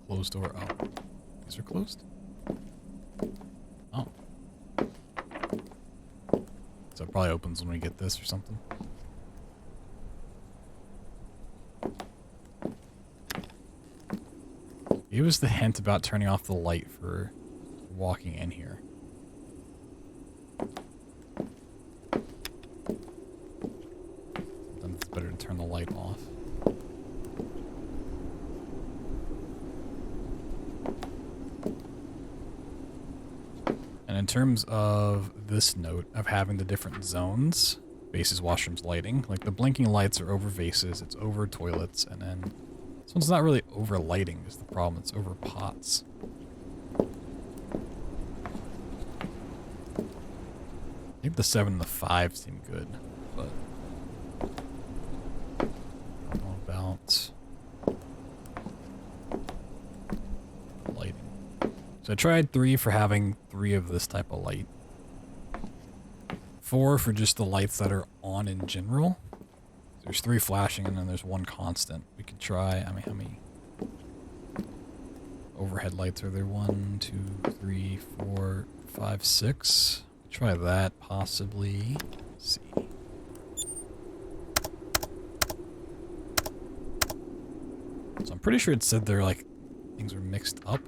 Closed door. Oh, these are closed. Oh, so it probably opens when we get this or something. Give us the hint about turning off the light for walking in here. Then it's better to turn the light off. And in terms of this note of having the different zones, vases, washrooms, lighting, like the blinking lights are over vases, it's over toilets, and then this one's not really over lighting is the problem, it's over pots. I think the 7 and the 5 seem good, but I don't know about lighting. So I tried 3 for having 3 of this type of light. 4 for just the lights that are on in general. There's 3 flashing and then there's 1 constant. We could try, I mean, how many overhead lights are there? 1, 2, 3, 4, 5, 6. Try that, possibly. Let's see. So I'm pretty sure it said they're like, things are mixed up.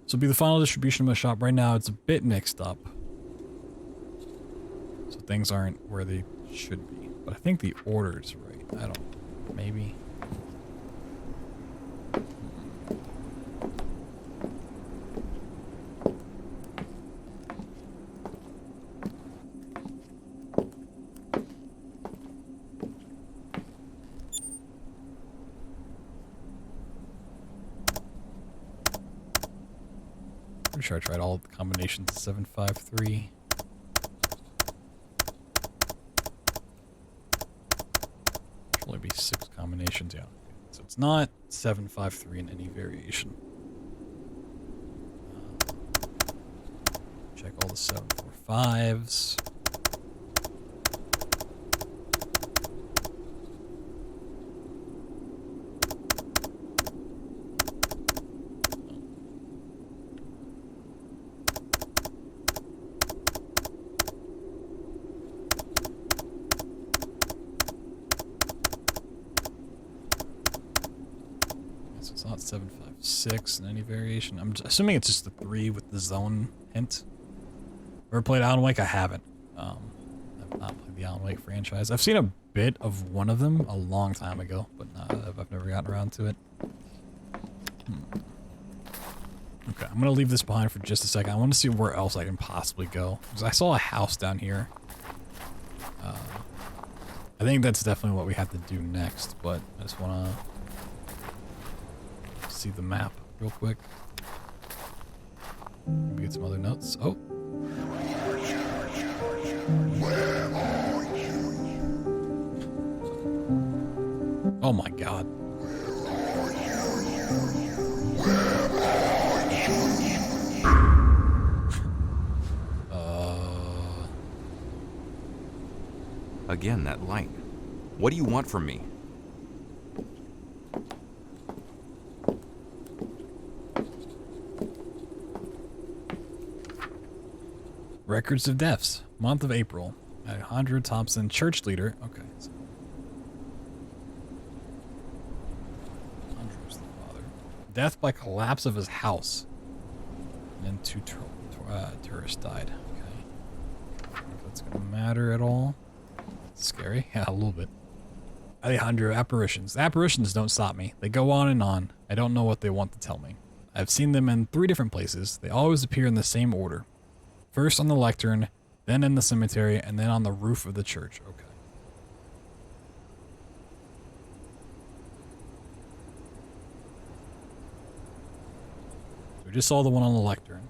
So it'll be the final distribution of my shop. Right now, it's a bit mixed up. So things aren't where they should be. But I think the order's right. I don't know. Maybe. Pretty sure I tried all the combinations of 753. Should only be 6 combinations, yeah. So it's not 753 in any variation. Check all the 745s. It's not 756 in any variation. I'm assuming it's just the 3 with the zone hint. Ever played Alan Wake? I haven't. I've not played the Alan Wake franchise. I've seen a bit of one of them a long time ago, but I've never gotten around to it. Okay, I'm gonna leave this behind for just a second. I want to see where else I can possibly go. Because I saw a house down here. I think that's definitely what we have to do next, but I just want to see the map real quick. Maybe get some other notes. Oh. Oh my god. Again, that light. What do you want from me? Records of deaths. Month of April. Alejandro Thompson, church leader. Okay. So Alejandro's the father. Death by collapse of his house. And then 2 tourists died. Okay. I don't know if that's going to matter at all. It's scary. Yeah, a little bit. Alejandro, apparitions. Apparitions don't stop me. They go on and on. I don't know what they want to tell me. I've seen them in 3 different places. They always appear in the same order. First on the lectern, then in the cemetery, and then on the roof of the church. Okay. We just saw the one on the lectern.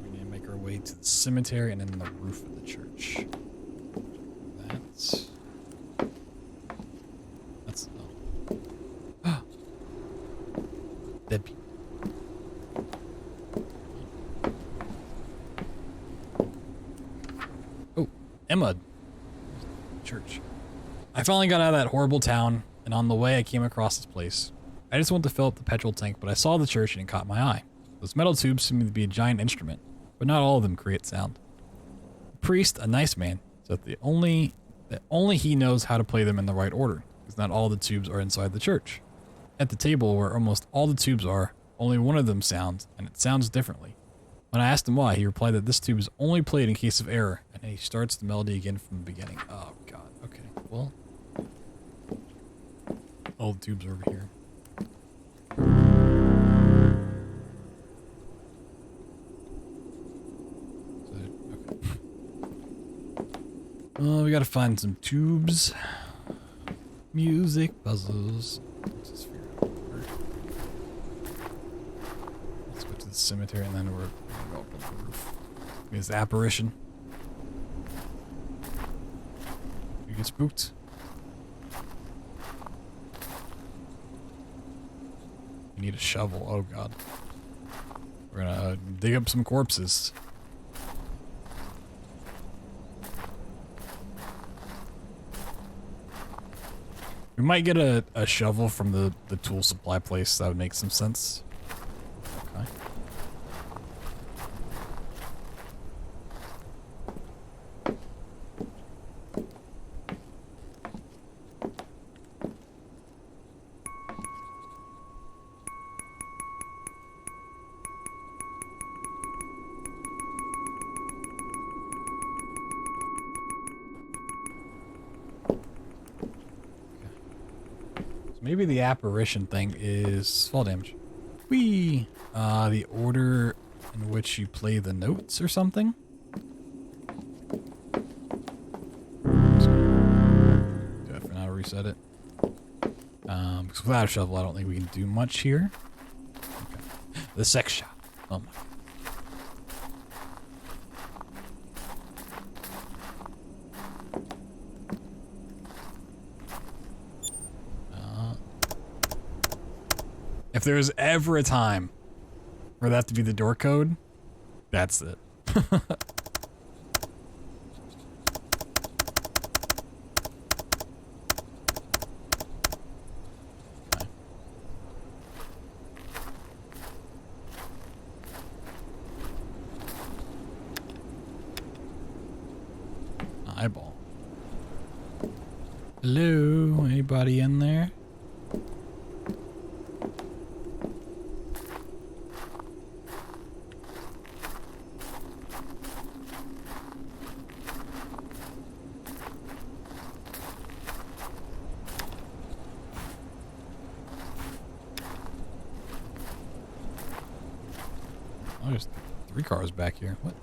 We need to make our way to the cemetery and then the roof of the church. That's no. Dead people. Oh, Emma. Church. I finally got out of that horrible town, and on the way I came across this place. I just went to fill up the petrol tank, but I saw the church and it caught my eye. Those metal tubes seem to be a giant instrument, but not all of them create sound. The priest, a nice man, said that only he knows how to play them in the right order, because not all the tubes are inside the church. At the table where almost all the tubes are, only one of them sounds, and it sounds differently. When I asked him why, he replied that this tube is only played in case of error, and he starts the melody again from the beginning. Oh god, okay, well. All the tubes are over here. We gotta find some tubes. Music puzzles. Let's just figure it out. Let's go to the cemetery and then we're gonna go up on the roof. Is the apparition. You get spooked? You need a shovel. Oh god. We're gonna dig up some corpses. We might get a shovel from the tool supply place. That would make some sense. Okay. Maybe the apparition thing is fall damage. Whee! The order in which you play the notes or something? Do that for now, reset it. Because without a shovel, I don't think we can do much here. Okay. The sex shop. Oh my god. If there's ever a time for that to be the door code, that's it. Okay. Eyeball. Hello, anybody in there? Oh, there's 3 cars back here. What?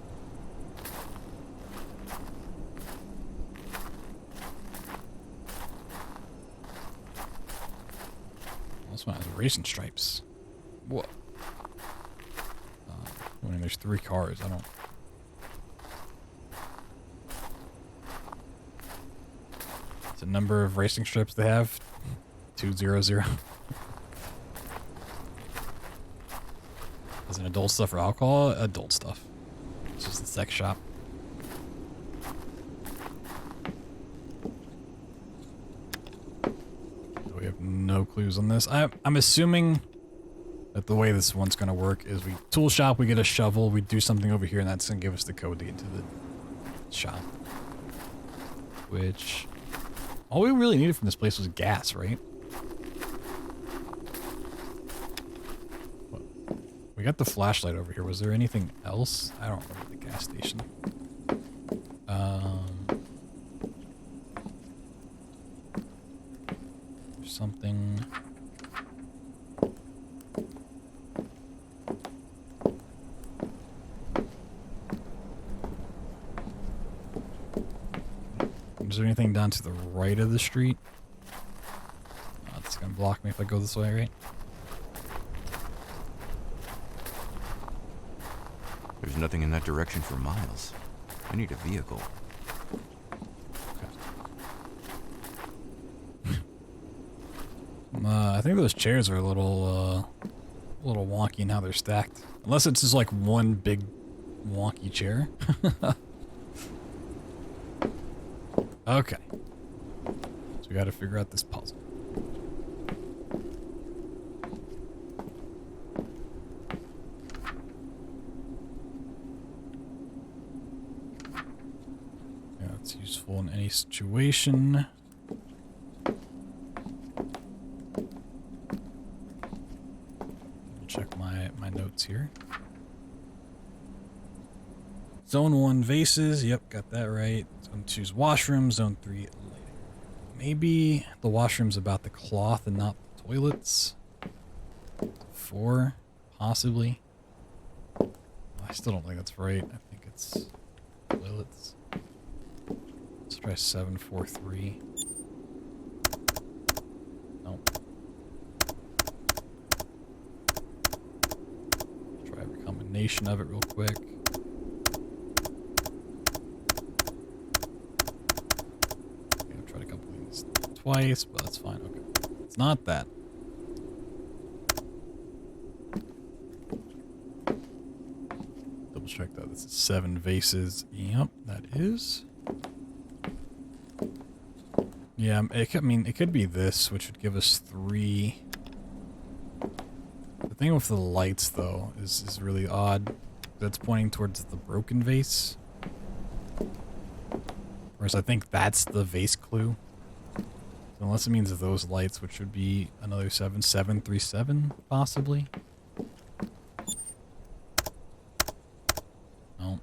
This one has racing stripes. What? I mean, there's 3 cars. I don't. It's a number of racing strips they have. 200. Is it adult stuff or alcohol? Adult stuff. It's just a sex shop. We have no clues on this. I'm assuming that the way this one's gonna work is we tool shop, we get a shovel, we do something over here, and that's gonna give us the code to get to the shop. Which all we really needed from this place was gas, right? We got the flashlight over here. Was there anything else? I don't remember the gas station. something. Is there anything down to the right of the street? Oh, it's gonna block me if I go this way, right? There's nothing in that direction for miles. I need a vehicle. I think those chairs are a little wonky in how they're stacked. Unless it's just like one big wonky chair. Okay. So we gotta figure out this puzzle. Yeah, it's useful in any situation. Check my notes here. Zone 1 vases. Yep, got that right. Zone 2 is washroom. Zone 3 lighting. Maybe the washroom's about the cloth and not the toilets. 4, possibly. I still don't think that's right. I think it's toilets. Let's try 743. Nope. Try every combination of it real quick. Okay, I've tried a couple of these twice, but that's fine. Okay. It's not that. Double check that. This is 7 vases. Yep, that is. Yeah, I mean, it could be this, which would give us 3. The thing with the lights, though, is really odd. That's pointing towards the broken vase. Whereas I think that's the vase clue. So unless it means those lights, which would be another 737, possibly. No.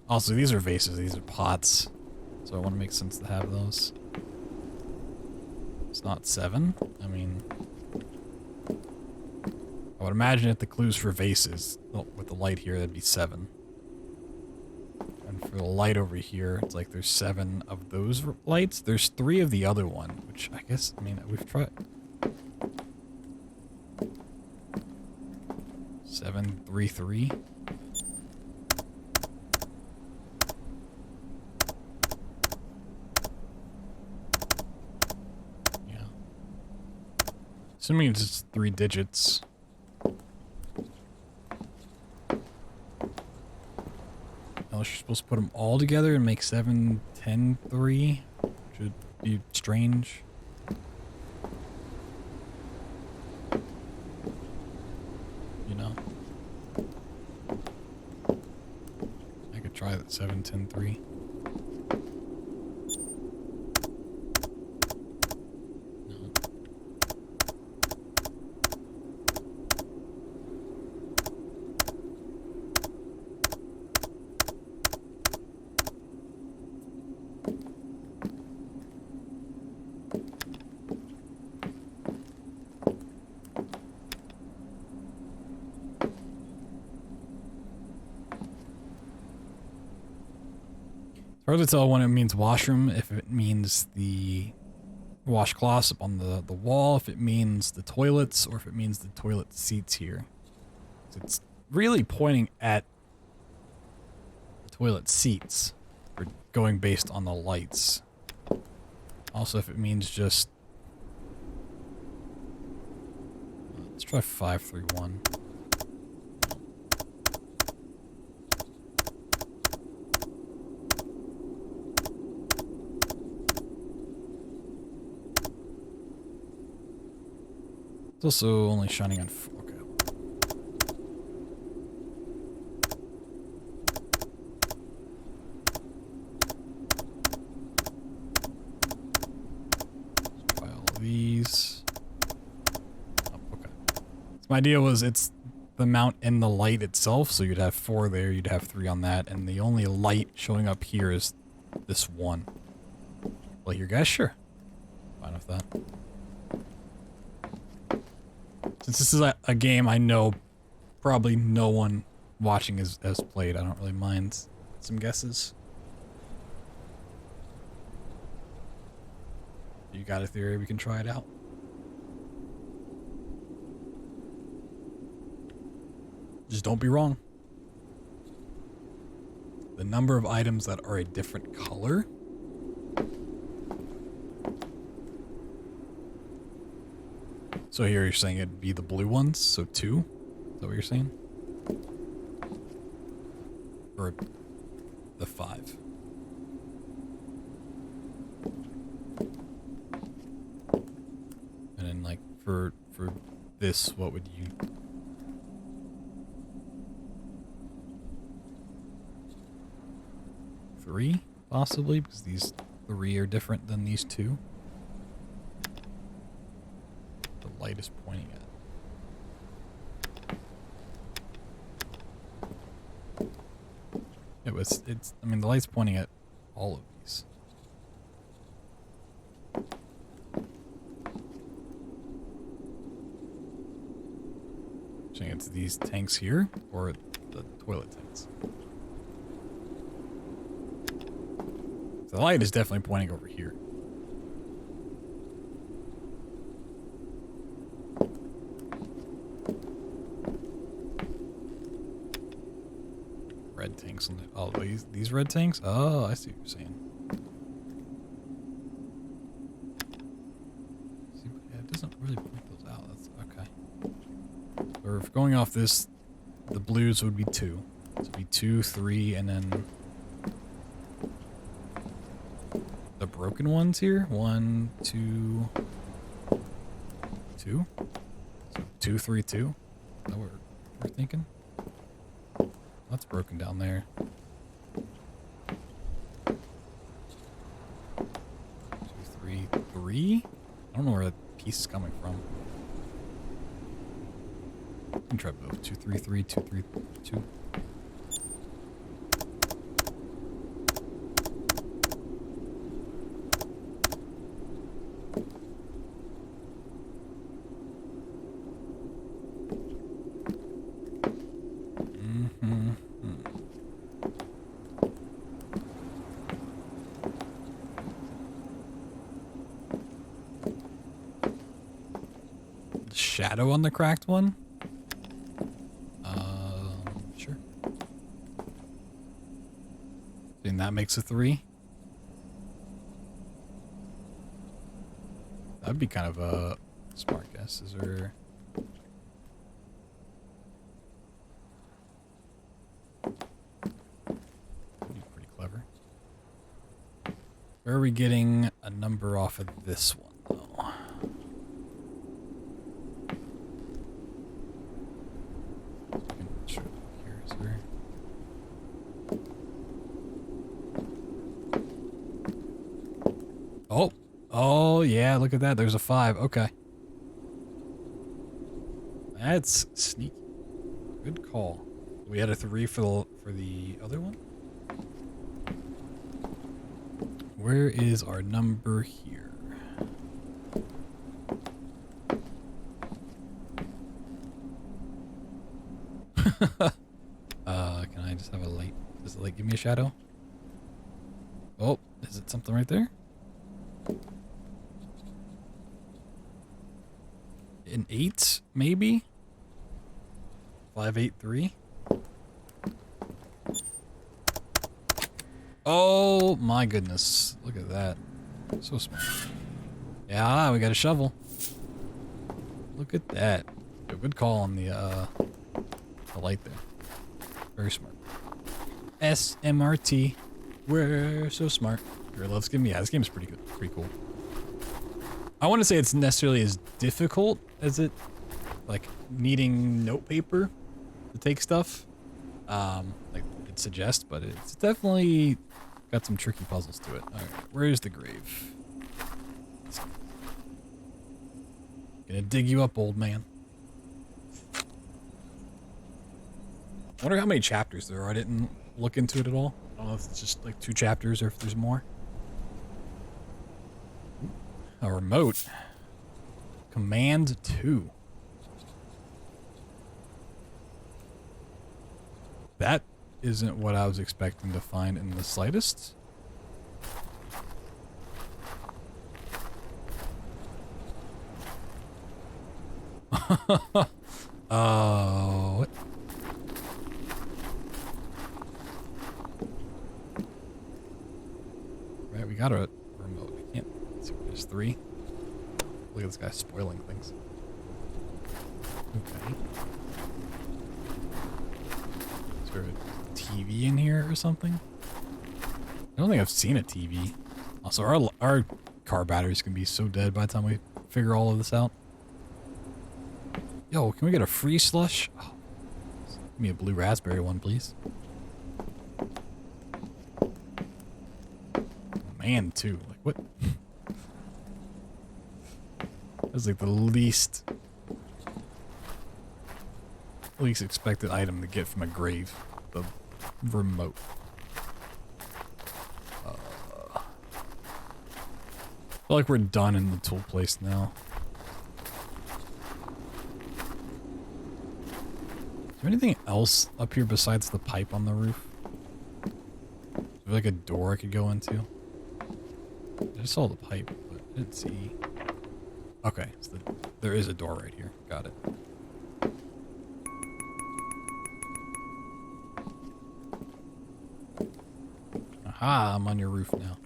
Also, these are vases, these are pots. So I want to make sense to have those. It's not 7. I mean, I would imagine if the clues for vases, well, with the light here, that'd be 7. And for the light over here, it's like there's 7 of those lights. There's 3 of the other one, which I guess, I mean, we've tried. 733. Assuming it's just 3 digits. Unless you're supposed to put them all together and make 7, 10, 3. Which would be strange. You know? I could try that 7, 10, 3. Hard to tell when it means washroom, if it means the washcloths up on the wall, if it means the toilets, or if it means the toilet seats here. So it's really pointing at the toilet seats, or going based on the lights. Also, if it means just... Let's try 531. It's also only shining on... Okay. Let's try all of these. Oh, okay. So my idea was it's the mount in the light itself. So you'd have 4 there, you'd have 3 on that, and the only light showing up here is this one. Well, here, guys, sure. Fine with that. Since this is a game I know probably no one watching has played, I don't really mind some guesses. You got a theory? We can try it out. Just don't be wrong. The number of items that are a different color. So here you're saying it'd be the blue ones, so 2? Is that what you're saying? Or the 5? And then like for this, what would you... Three, possibly, because these 3 are different than these 2. The light is pointing at. I mean, the light's pointing at all of these. Saying it's these tanks here, or the toilet tanks. The light is definitely pointing over here. Red tanks on the... Oh, these red tanks? Oh, I see what you're saying. See, yeah, it doesn't really point those out. That's okay. Or if going off this, the blues would be 2. So it'd be 2, 3, and then... the broken ones here. 1, 2, 2. So 2, 3, 2. Is that what we're thinking? That's broken down there. 2, 3, 3. I don't know where that piece is coming from. I can try both. 2, 3, 3, 2, 3, 2. Shadow on the cracked one? Sure. And that makes a 3. That'd be kind of a smart guess. Is there... That'd be pretty clever. Where are we getting a number off of this one, though? Oh, oh yeah, look at that. There's a 5. Okay. That's sneaky. Good call. We had a 3 for the other one. Where is our number here? Can I just have a light? Does the light give me a shadow? Oh, is it something right there? An 8, maybe? 5, 8, 3. Oh my goodness. Look at that. So smart. Yeah, we got a shovel. Look at that. Good call on the light there. Very smart. SMRT. We're so smart. Here, let's give me... Yeah, this game is pretty good. Pretty cool. I want to say it's necessarily as difficult as it... Like, needing note paper to take stuff. Like it suggests, but it's definitely got some tricky puzzles to it. Alright, where's the grave? Gonna dig you up, old man. I wonder how many chapters there are. I didn't look into it at all. I don't know if it's just like 2 chapters or if there's more. A remote. Command 2. That isn't what I was expecting to find in the slightest. What? Right, we got a remote. I can't see. There's 3. Look at this guy spoiling things. Okay. Is there a TV in here or something? I don't think I've seen a TV. Also, our car batteries can be so dead by the time we figure all of this out. Yo, can we get a free slush? Oh, give me a blue raspberry one, please. Man, too. Like, what? That's like the least expected item to get from a grave. The remote. I feel like we're done in the tool place now. Is there anything else up here besides the pipe on the roof? Is there like a door I could go into? I just saw the pipe, but I didn't see. Okay, so there is a door right here. Got it. Aha, I'm on your roof now.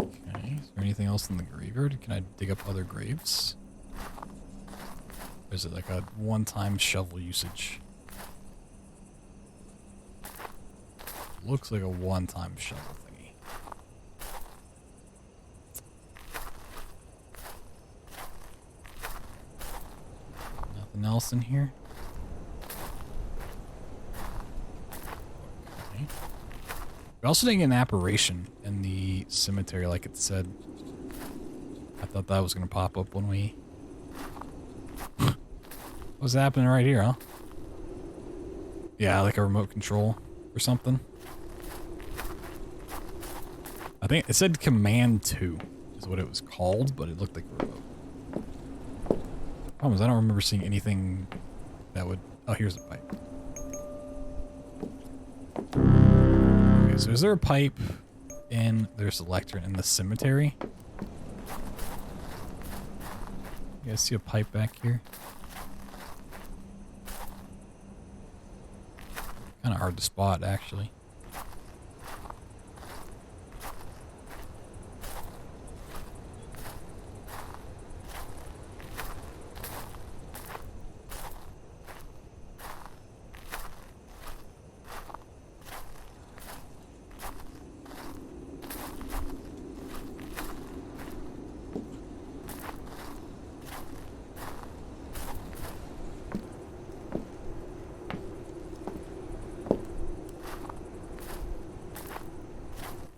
Okay, is there anything else in the graveyard? Can I dig up other graves? Or is it like a one-time shovel usage? Looks like a one-time shovel thingy. Nothing else in here? Okay. We also didn't get an apparition in the cemetery like it said. I thought that was going to pop up when we... What's happening right here, huh? Yeah, like a remote control or something. I think it said Command 2 is what it was called, but it looked like a remote. Problem is, I don't remember seeing anything that would... Oh, here's a pipe. Okay, so is there a pipe in... There's a lectern in the cemetery? You guys see a pipe back here? Kind of hard to spot, actually.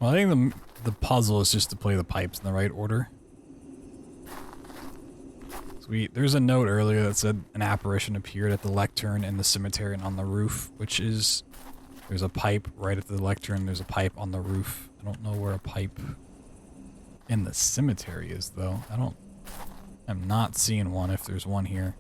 Well, I think the puzzle is just to play the pipes in the right order. Sweet. There's a note earlier that said an apparition appeared at the lectern in the cemetery and on the roof, which is... There's a pipe right at the lectern. There's a pipe on the roof. I don't know where a pipe in the cemetery is, though. I'm not seeing one if there's one here.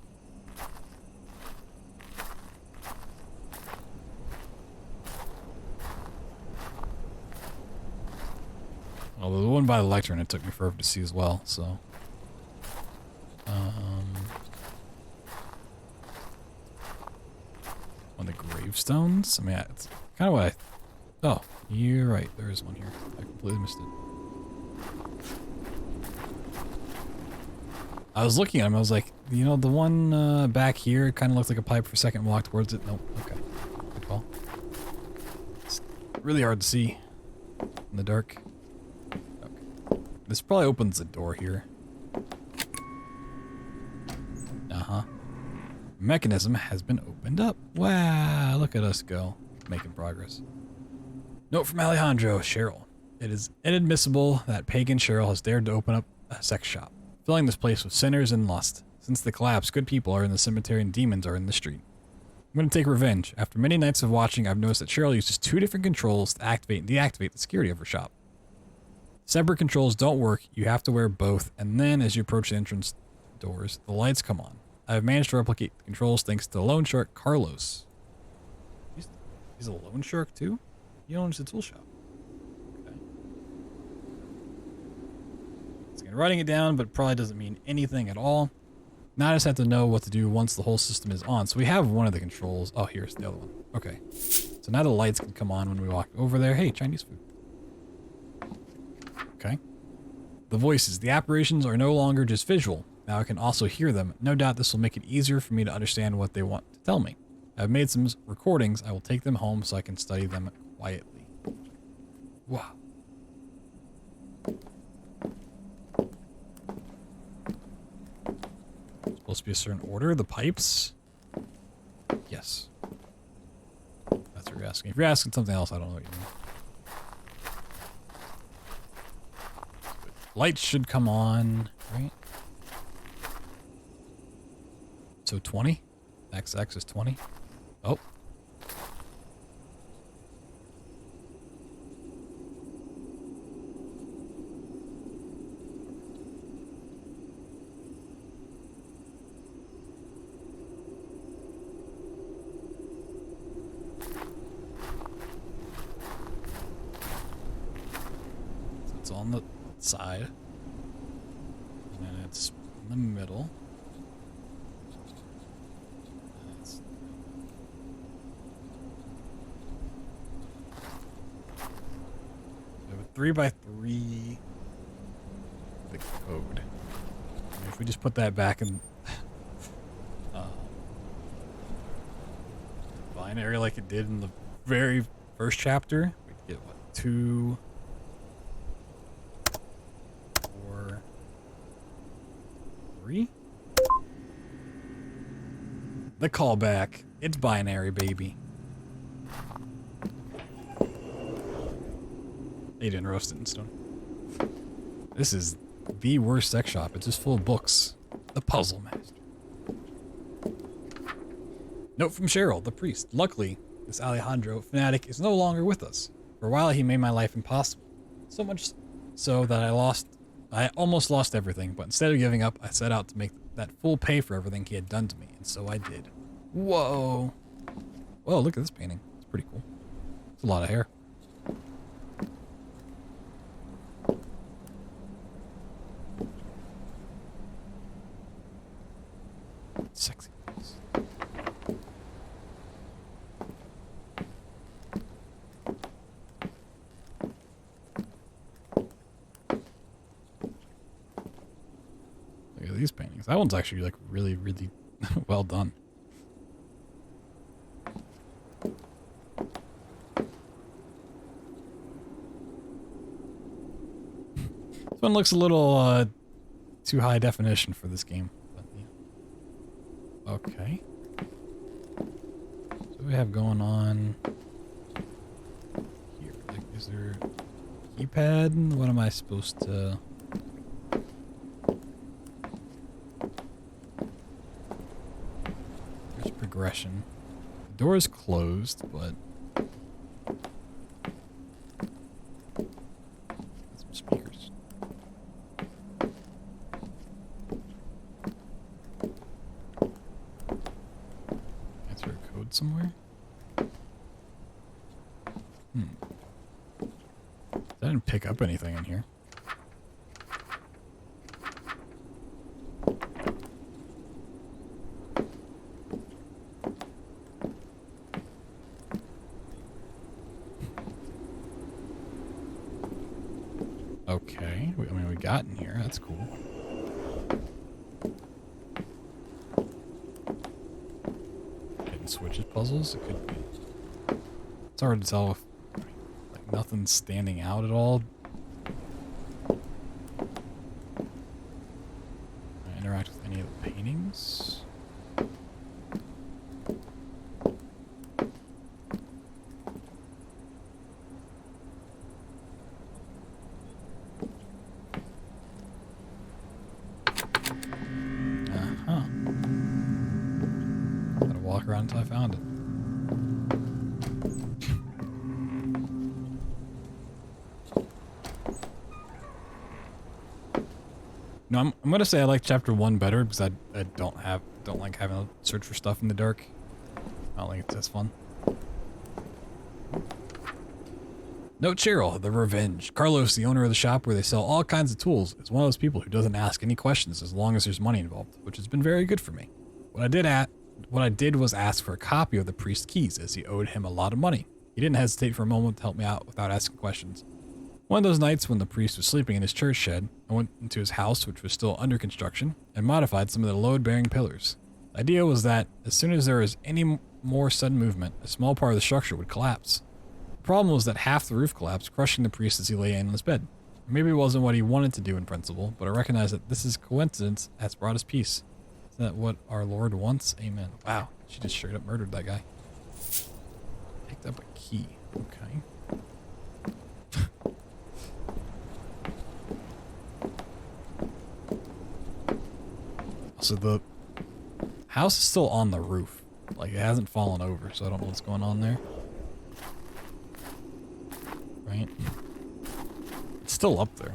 Although the one by the lectern it took me forever to see as well, so... On the gravestones? I mean, it's kind of what I... Oh, you're right. There is one here. I completely missed it. I was looking at him. I was like, you know, the one back here kind of looks like a pipe for a second. Walk towards it. Nope. Okay. Good call. It's really hard to see in the dark. This probably opens the door here. Uh-huh. Mechanism has been opened up. Wow, look at us go. Making progress. Note from Alejandro, Cheryl. It is inadmissible that pagan Cheryl has dared to open up a sex shop. filling this place with sinners and lust. Since the collapse, good people are in the cemetery and demons are in the street. I'm going to take revenge. After many nights of watching, I've noticed that Cheryl uses 2 different controls to activate and deactivate the security of her shop. Separate controls don't work. You have to wear both, and then as you approach the entrance doors, the lights come on. I have managed to replicate the controls thanks to the loan shark, Carlos. He's a loan shark, too? He owns the tool shop. Okay. So writing it down, but it probably doesn't mean anything at all. Now I just have to know what to do once the whole system is on. So we have one of the controls. Oh, here's the other one. Okay. So now the lights can come on when we walk over there. Hey, Chinese food. Okay. The voices. The apparitions are no longer just visual. Now I can also hear them. No doubt this will make it easier for me to understand what they want to tell me. I've made some recordings. I will take them home so I can study them quietly. Wow. Supposed to be a certain order. The pipes? Yes. That's what you're asking. If you're asking something else, I don't know what you mean. Lights should come on, right? So 20? XX is 20? Oh. So it's on the side. And then it's in the middle. We have a 3x3 the code. And if we just put that back in binary like it did in the very first chapter, we'd get what, 2, 4, 3? The callback. It's binary, baby. They didn't roast it in stone. This is the worst sex shop. It's just full of books. The Puzzle Master. Note from Cheryl, the priest. Luckily, this Alejandro fanatic is no longer with us. For a while, he made my life impossible. So much so that I almost lost everything, but instead of giving up, I set out to make that full pay for everything he had done to me, and so I did. Whoa. Whoa, look at this painting. It's pretty cool. It's a lot of hair. Sexy. Look at these paintings. That one's actually like really, really well done. This one looks a little too high definition for this game. But, yeah. Okay. So what do we have going on here? Like, is there a keypad? What am I supposed to... There's progression. The door is closed, but... some speakers. Is there a code somewhere? I didn't pick up anything in here. Okay, I mean, we got in here. That's cool. Hidden switches puzzles? It could be. It's hard to tell if like nothing's standing out at all. I interact with any of the paintings. walk around until I found it. No, I'm gonna say I like chapter 1 better because I don't like having to search for stuff in the dark. I don't think it's as fun. Note Cheryl, the Revenge. Carlos, the owner of the shop where they sell all kinds of tools, is one of those people who doesn't ask any questions as long as there's money involved, which has been very good for me. What I did was ask for a copy of the priest's keys as he owed him a lot of money. He didn't hesitate for a moment to help me out without asking questions. One of those nights when the priest was sleeping in his church shed, I went into his house, which was still under construction, and modified some of the load-bearing pillars. The idea was that as soon as there was any more sudden movement, a small part of the structure would collapse. The problem was that half the roof collapsed, crushing the priest as he lay in his bed. Maybe it wasn't what he wanted to do in principle, but I recognize that this is coincidence that's brought us peace. Is that what our Lord wants? Amen. Wow, she just straight up murdered that guy. Picked up a key. Okay. So the house is still on the roof. Like, it hasn't fallen over, so I don't know what's going on there. Right? It's still up there.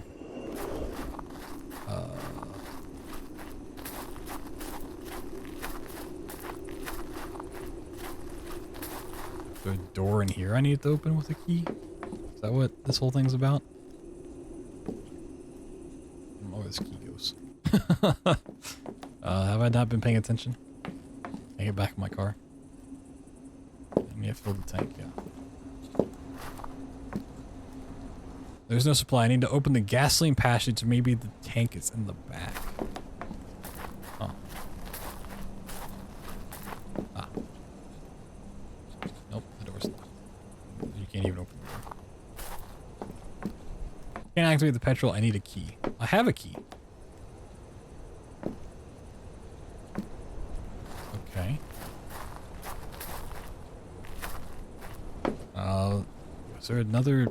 Is there a door in here I need to open with a key? Is that what this whole thing's about? I don't know where this key goes. Have I not been paying attention? Can I get back in my car? Let me fill the tank, yeah. There's no supply. I need to open the gasoline passage. Maybe the tank is in the back. Oh. Ah. Nope, the door's locked. You can't even open the door. Can't activate the petrol. I need a key. I have a key. Okay. Is there another?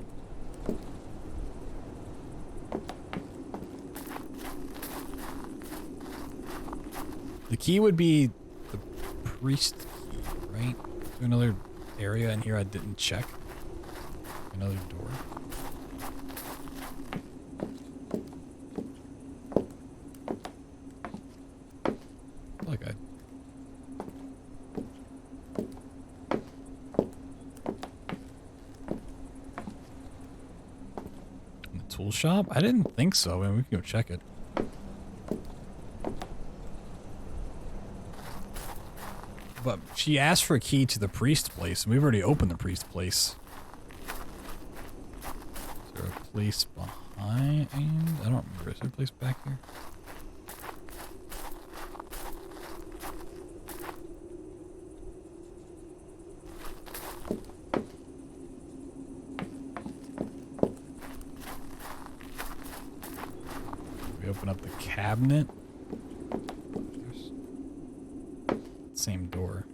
The key would be the priest key, right? Is there another area in here I didn't check? Another door. Like I. In the tool shop? I didn't think so. I mean, we can go check it. But she asked for a key to the priest place, and we've already opened the priest place. Is there a place behind? I don't remember. Is there a place back here? We open up the cabinet. Same door.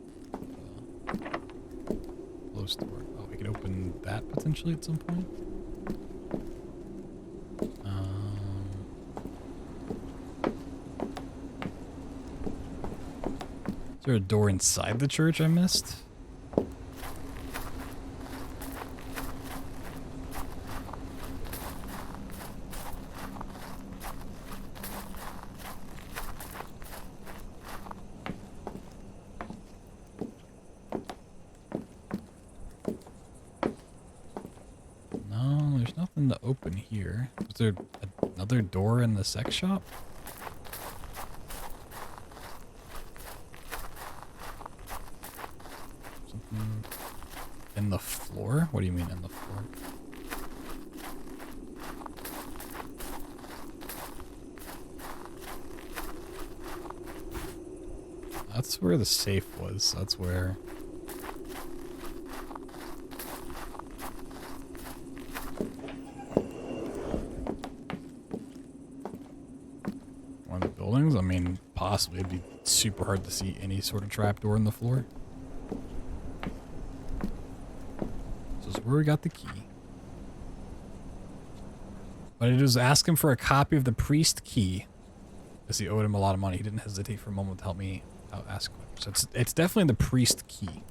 Close door. Oh, we could open that potentially at some point. Is there a door inside the church I missed? To open here. Was there another door in the sex shop? Something in the floor? What do you mean in the floor? That's where the safe was. That's where... buildings? I mean, possibly. It'd be super hard to see any sort of trapdoor in the floor. So this is where we got the key. What I did was ask him for a copy of the priest key, because he owed him a lot of money. He didn't hesitate for a moment to help me without asking. So it's definitely the priest key.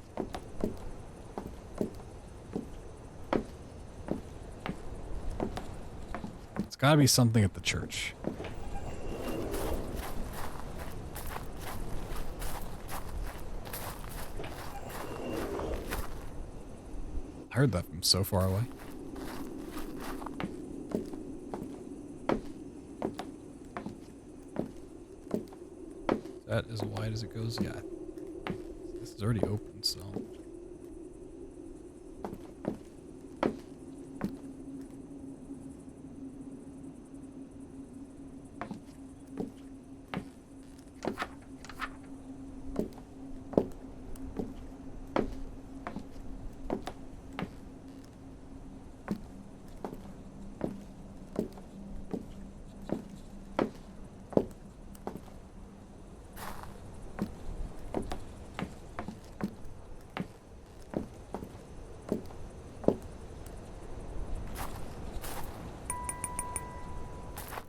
It's got to be something at the church. I heard that from so far away. Is that as wide as it goes? Yeah. This is already open, so.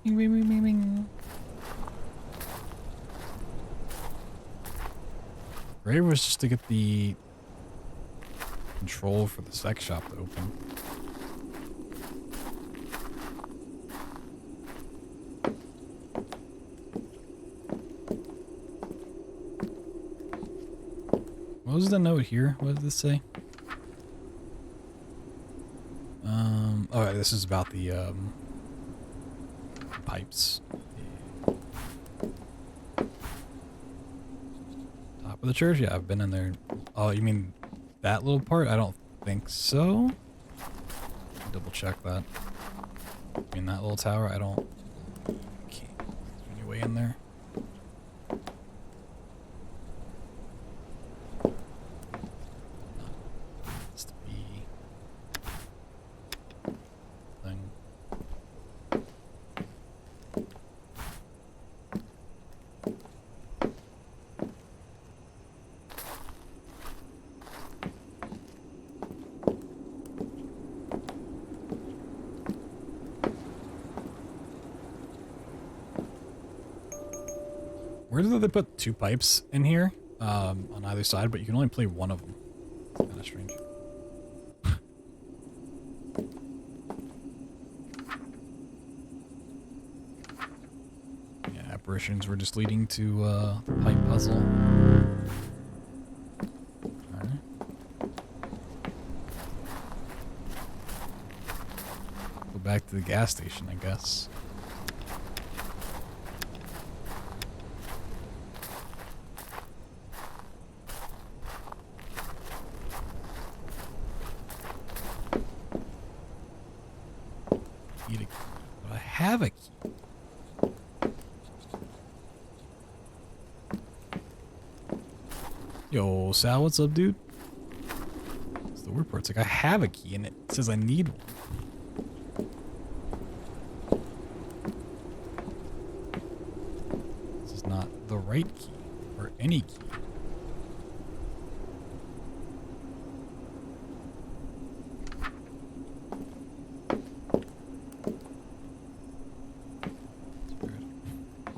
Bing, bing, bing, bing, bing. Grave was just to get the control for the sex shop to open. What was the note here? What did this say? Oh, this is about the pipes. Top of the church? Yeah, I've been in there. Oh, you mean that little part? I don't think so. Double check that. I mean that little tower? I don't. Can't. Is there any way in there? It's the B thing. Where did they put two pipes in here on either side, but you can only play one of them? It's kind of strange. Yeah, apparitions were just leading to the pipe puzzle. Alright. Go back to the gas station, I guess. Need a key. But I have a key. Yo, Sal, what's up, dude? It's the weird part. It's like I have a key and it says I need one. This is not the right key or any key.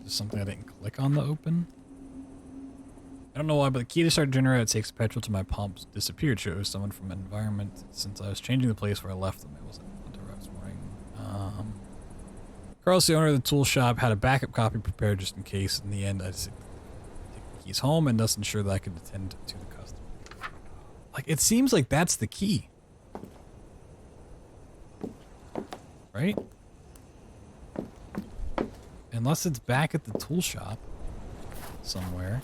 Something I didn't click on to open. I don't know why, but the key to start generator takes petrol to my pumps disappeared. Shows someone from environment. Since I was changing the place where I left them, it wasn't until this morning. Carlos, the owner of the tool shop, had a backup copy prepared just in case. In the end, I just take the keys home and thus ensure that I could attend to the customer. Like, it seems like that's the key, right? Unless it's back at the tool shop somewhere.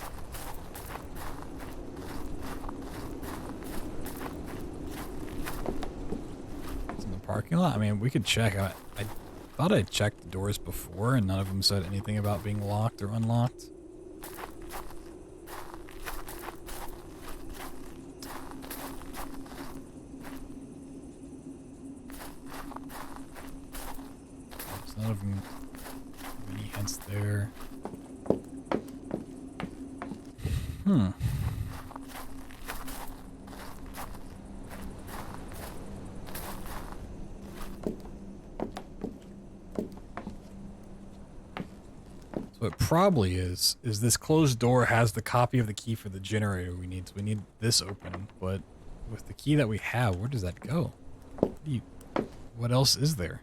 It's in the parking lot. I mean, we could check. I thought I checked the doors before and none of them said anything about being locked or unlocked. None of them. Any hints there? What probably is this closed door has the copy of the key for the generator we need. So we need this open, but with the key that we have, where does that go? What else is there?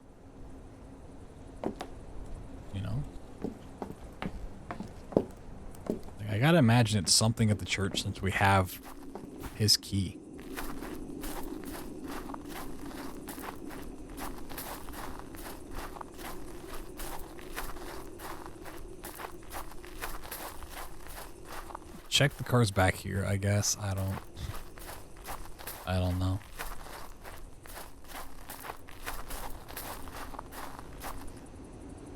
You know? Like, I gotta imagine it's something at the church since we have his key. Check the cars back here, I guess. I don't know.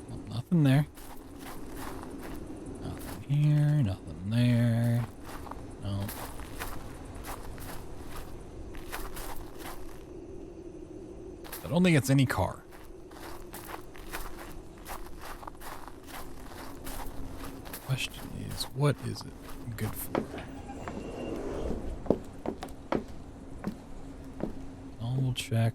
Well, nothing there. Nothing here, nothing there. No. I don't think it's any car. Question is, what is it good for? Double check.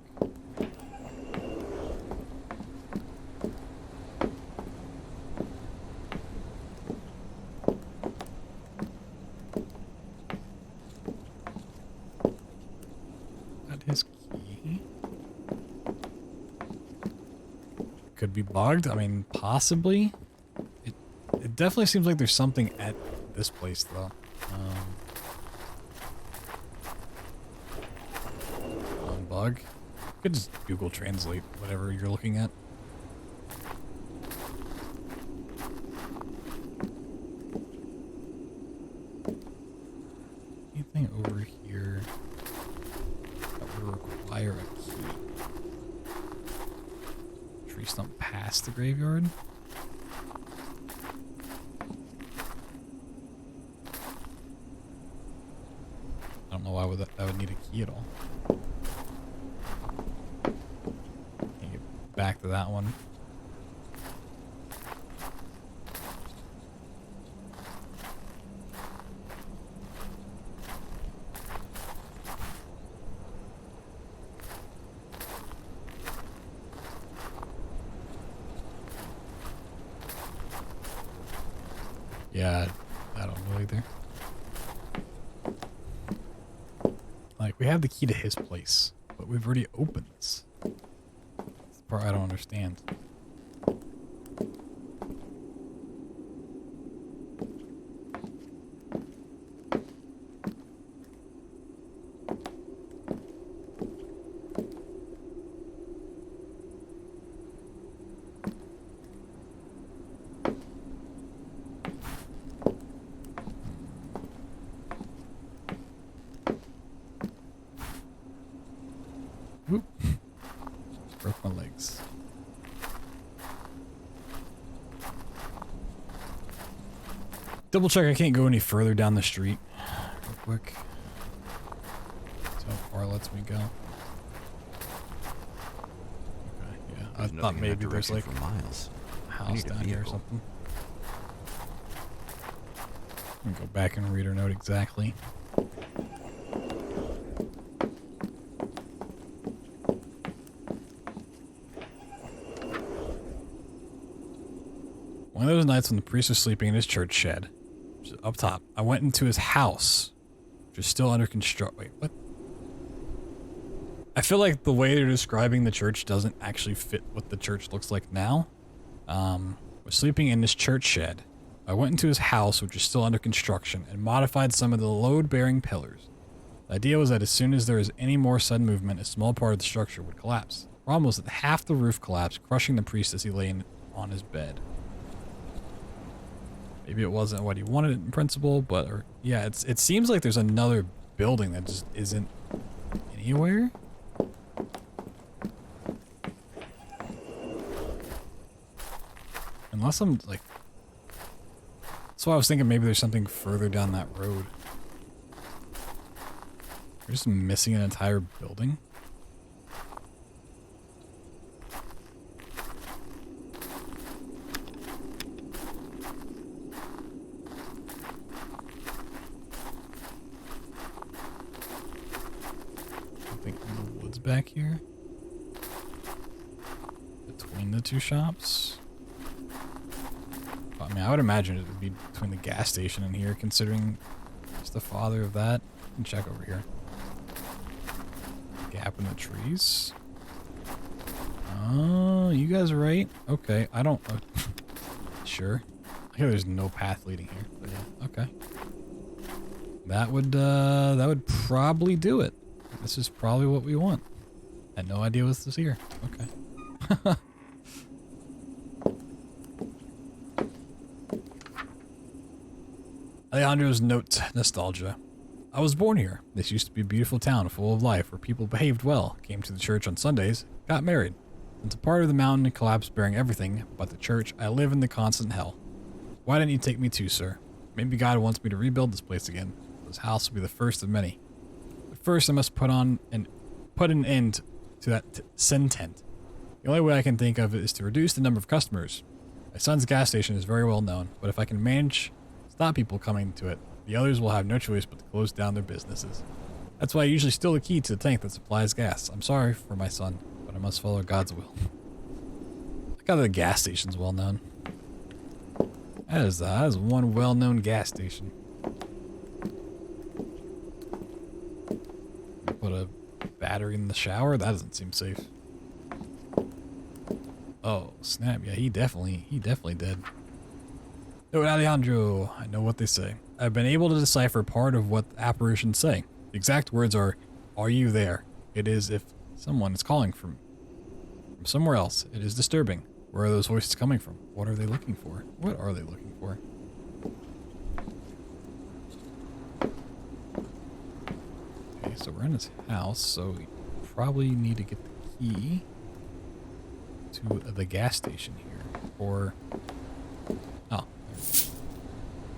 Got his key. Could be bugged. I mean, possibly. It definitely seems like there's something at this place, though. Bug. You could just Google Translate whatever you're looking at. Anything over here that would require a key? Tree stump past the graveyard? I don't know why would that would need a key at all. Can't get back to that one. Yeah, I don't know either. Like, we have the key to his place, but we've already opened this. That's the part I don't understand. Oop. Broke my legs. Double check I can't go any further down the street real quick. See how far it lets me go. Okay, yeah. I thought maybe there's like for miles. a house down here or something. I'm gonna go back and read her note exactly. One of those nights when the priest was sleeping in his church shed, which is up top, I went into his house, which is still under construction. Wait, what? I feel like the way they're describing the church doesn't actually fit what the church looks like now. Was sleeping in his church shed. I went into his house, which is still under construction, and modified some of the load-bearing pillars. The idea was that as soon as there was any more sudden movement, a small part of the structure would collapse. The problem was that half the roof collapsed, crushing the priest as he lay on his bed. Maybe it wasn't what he wanted in principle, but yeah, it seems like there's another building that just isn't anywhere. Unless I'm like, that's why I was thinking maybe there's something further down that road. We're just missing an entire building. Back here between the two shops. I mean, I would imagine it would be between the gas station and here, considering it's the father of that. You can check over here. Gap in the trees. Oh, you guys are right. Okay, I don't... sure. I hear there's no path leading here, but yeah, okay. That would probably do it. This is probably what we want. Had no idea what's this here. Okay. Alejandro's note, nostalgia. I was born here. This used to be a beautiful town full of life where people behaved well, came to the church on Sundays, got married. Since a part of the mountain collapsed bearing everything but the church, I live in the constant hell. Why didn't you take me too, sir? Maybe God wants me to rebuild this place again. This house will be the first of many. But first I must put an end to that sin tent. The only way I can think of it is to reduce the number of customers. My son's gas station is very well known, but if I can manage to stop people coming to it, the others will have no choice but to close down their businesses. That's why I usually steal the key to the tank that supplies gas. I'm sorry for my son, but I must follow God's will. Look how the gas station's well known. That is one well-known gas station. Put a battery in the shower? That doesn't seem safe. Oh, snap. Yeah, he definitely did. No, Alejandro, I know what they say. I've been able to decipher part of what the apparitions say. The exact words are you there? It is if someone is calling from somewhere else. It is disturbing. Where are those voices coming from? What are they looking for? What are they looking for? Okay, so we're in his house, so we probably need to get the key to the gas station here. Or... oh.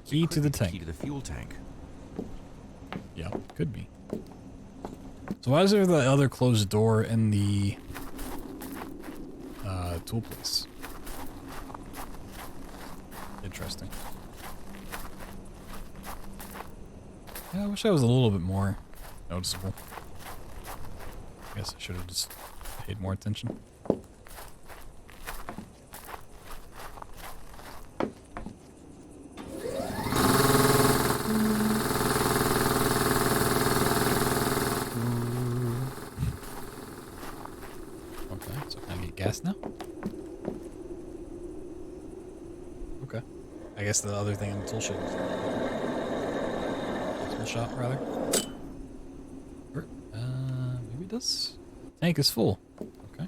Key to the tank. Key to the fuel tank. Yeah, could be. So why is there the other closed door in the tool place? Interesting. Yeah, I wish I was a little bit more noticeable. I guess I should have just paid more attention. Gas now? Okay. I guess the other thing in the tool shop. Tool shop, rather. Or, maybe this tank is full. Okay.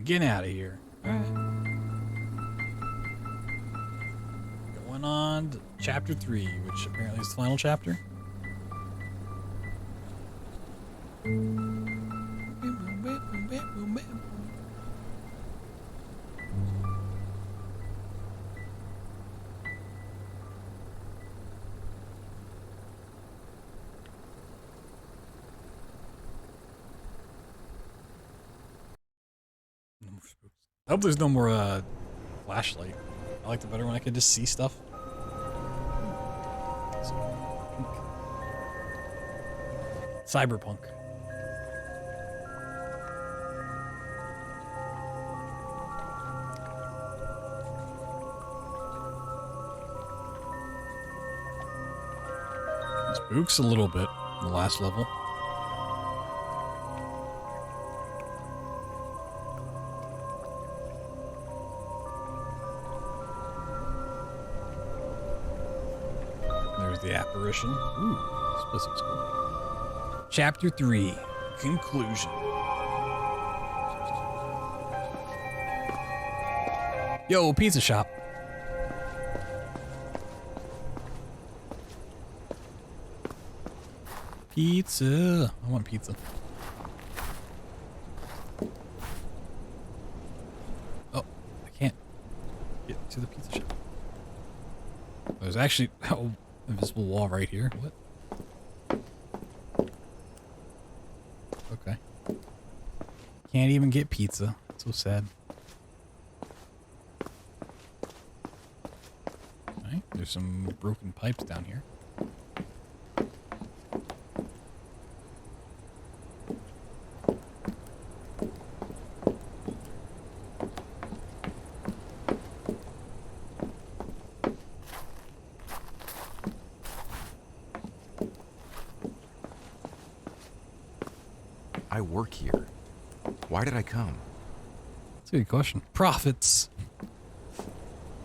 Get out of here. Alright. Going on to chapter 3, which apparently is the final chapter. I hope there's no more flashlight. I liked it better when I could just see stuff. Cyberpunk. Spooks a little bit in the last level. There's the apparition. Ooh, this looks cool. Chapter 3, Conclusion. Yo, pizza shop. Pizza. I want pizza. Oh, I can't get to the pizza shop. There's actually an invisible wall right here. What? Okay. Can't even get pizza. So sad. Alright, there's some broken pipes down here. work here? Why did I come? That's a good question. Profits.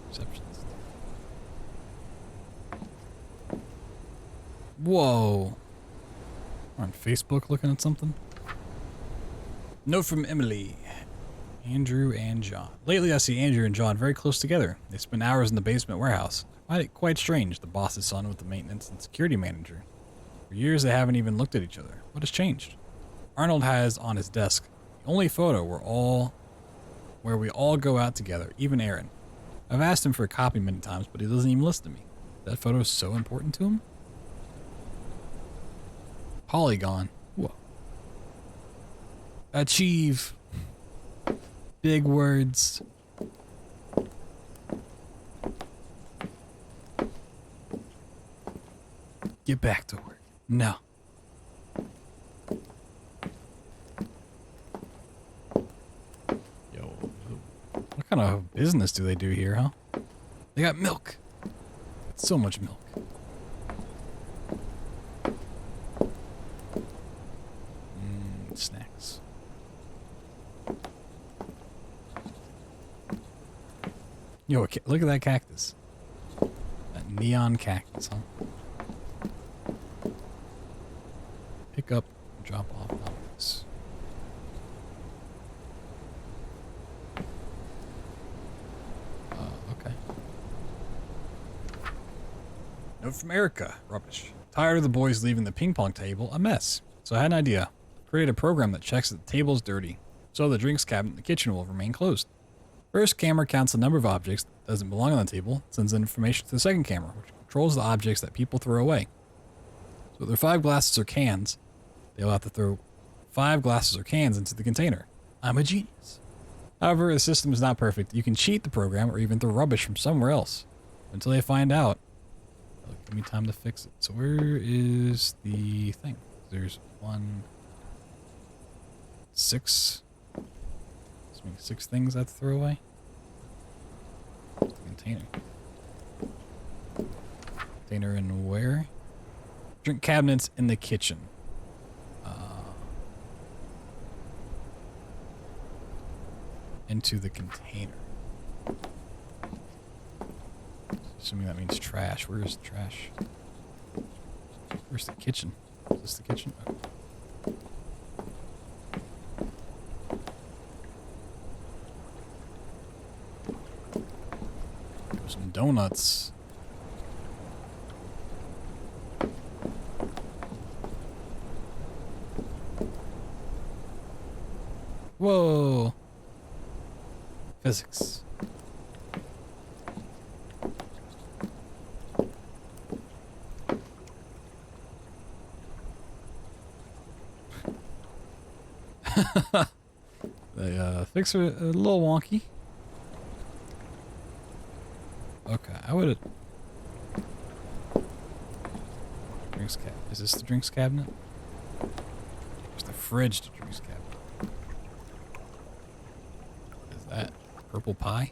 Receptionist. Whoa. We're on Facebook looking at something. Note from Emily. Andrew and John. Lately, I see Andrew and John very close together. They spend hours in the basement warehouse. I find it quite strange, the boss's son with the maintenance and security manager. For years, they haven't even looked at each other. What has changed? Arnold has on his desk the only photo where we all go out together, even Aaron. I've asked him for a copy many times, but he doesn't even listen to me. That photo is so important to him? Polygon. Whoa. Achieve. Big words. Get back to work. No. Yo, what kind of business do they do here, huh? They got milk. So much milk. Snacks. Yo, look at that cactus. That neon cactus, huh? Pick up, drop off objects. Okay. Note from Erica. Rubbish. Tired of the boys leaving the ping pong table a mess. So I had an idea. Create a program that checks that the table is dirty, so the drinks cabinet in the kitchen will remain closed. First camera counts the number of objects that doesn't belong on the table, sends information to the second camera, which controls the objects that people throw away. So if there are 5 glasses or cans, they'll have to throw 5 glasses or cans into the container. I'm a genius. However, the system is not perfect. You can cheat the program or even throw rubbish from somewhere else. Until they find out, they'll give me time to fix it. So where is the thing? There's 6. This means 6 things I have to throw away. Where's the container? Container in where? Drink cabinets in the kitchen. Into the container. Assuming that means trash. Where is the trash? Where's the kitchen? Is this the kitchen? Okay. Some donuts. Whoa. Physics. The fix are a little wonky. Okay, I would have. Drinks cabinet. Is this the drinks cabinet? There's the fridge to drinks cabinet. What is that? Purple pie?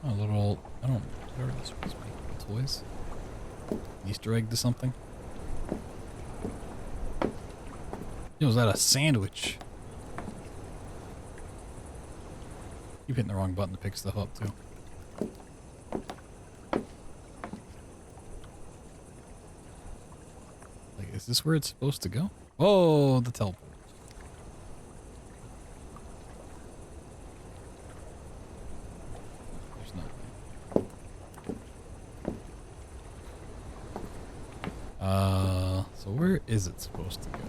Oh, a little. I don't. Whatever this was. Toys? Easter egg to something? Yo, is that a sandwich? Keep hitting the wrong button to pick stuff up, too. Like, is this where it's supposed to go? Oh, the teleport. There's nothing. So where is it supposed to go?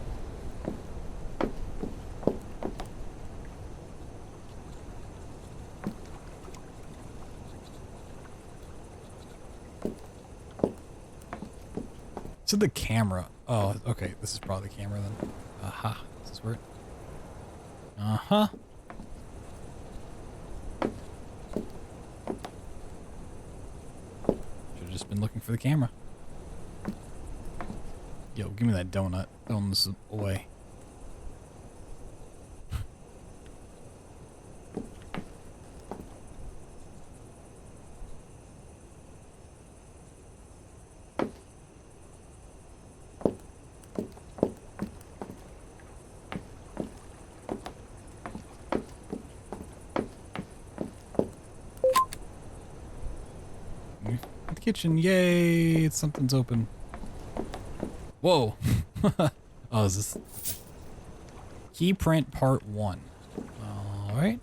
To the camera. Oh, okay. This is probably the camera then. Aha. This is where it... Uh-huh. Should've just been looking for the camera. Yo, give me that donut. Throwing this away. kitchen. Yay, something's open. Whoa. Oh, is this? Key print part 1. All right.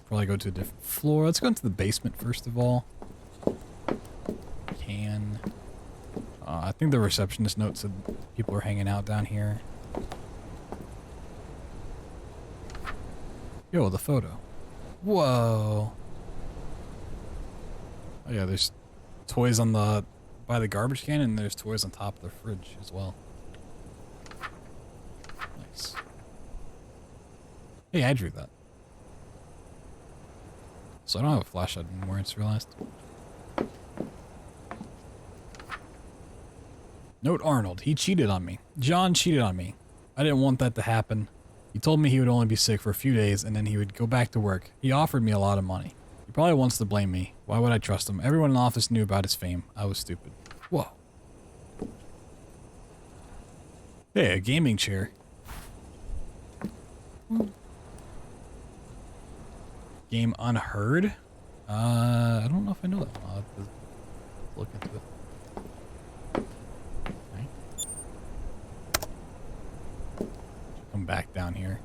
Probably go to a different floor. Let's go into the basement first of all. I think the receptionist note said people are hanging out down here. Yo, the photo. Whoa. Oh yeah, there's toys on the by the garbage can, and there's toys on top of the fridge as well. Nice. Hey, I drew that. So I don't have a flashlight anymore, I just realized. Note Arnold. He cheated on me. John cheated on me. I didn't want that to happen. He told me he would only be sick for a few days and then he would go back to work. He offered me a lot of money. He probably wants to blame me. Why would I trust him? Everyone in the office knew about his fame. I was stupid. Whoa. Hey, a gaming chair. Game Unheard? I don't know if I know that. I'll have to look into it. Come back down here.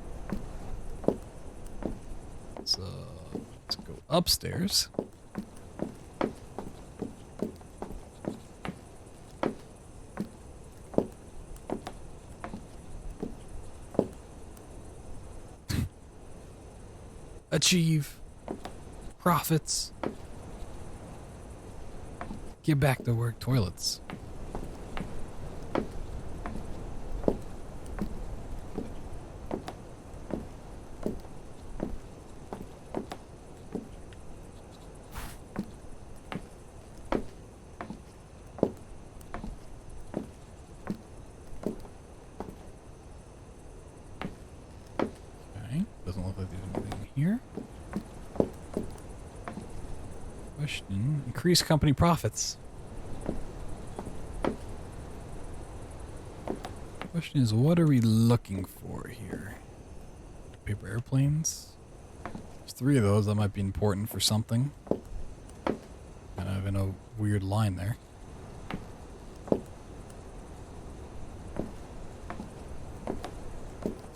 So let's go upstairs. Achieve profits. Get back to work. Toilets. Doesn't look like there's anything here. Question. Increase company profits. Question is, what are we looking for here? Paper airplanes? There's 3 of those. That might be important for something. Kind of in a weird line there.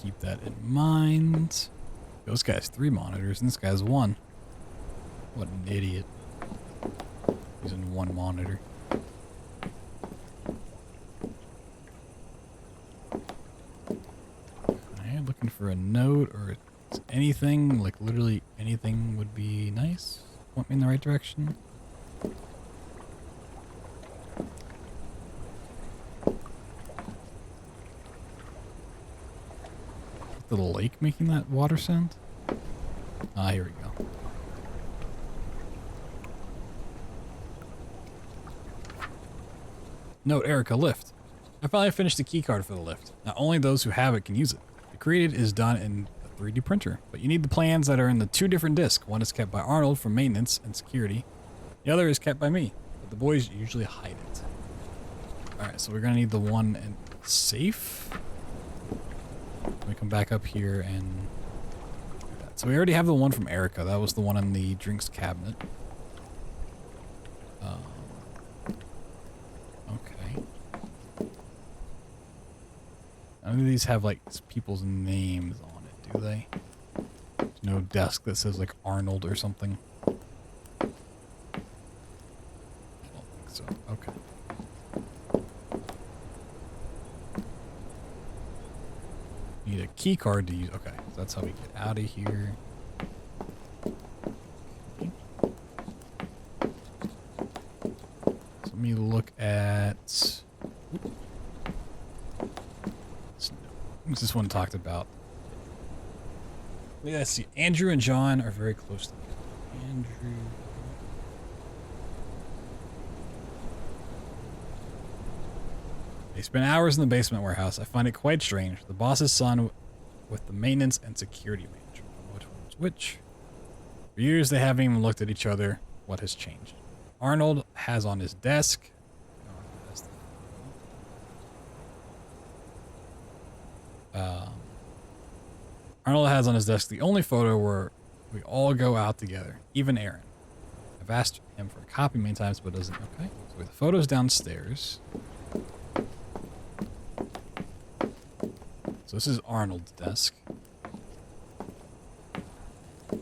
Keep that in mind. This guy has 3 monitors and this guy has 1. What an idiot. Using 1 monitor. Okay, looking for a note or anything, like literally anything would be nice. Point me in the right direction. The lake making that water sound? Ah, here we go. Note, Erica, lift. I finally finished the key card for the lift. Now only those who have it can use it. The created is done in a 3D printer, but you need the plans that are in the 2 different discs. One is kept by Arnold for maintenance and security. The other is kept by me, but the boys usually hide it. Alright, so we're gonna need the one in safe. Let me come back up here and do that. So we already have the one from Erica. That was the one in the drinks cabinet. Okay. None of these have like people's names on it, do they? There's no desk that says like Arnold or something. I don't think so. Okay. Need a key card to use. Okay, so that's how we get out of here. Okay. So let me look at. What's this one talked about? Let's see. Andrew and John are very close together. Andrew. They spent hours in the basement warehouse. I find it quite strange. The boss's son with the maintenance and security manager. Which one's which? For years they haven't even looked at each other. What has changed? Arnold has on his desk. Arnold has on his desk the only photo where we all go out together. Even Aaron. I've asked him for a copy many times, but doesn't. Okay. So the photo's downstairs. So this is Arnold's desk. Okay.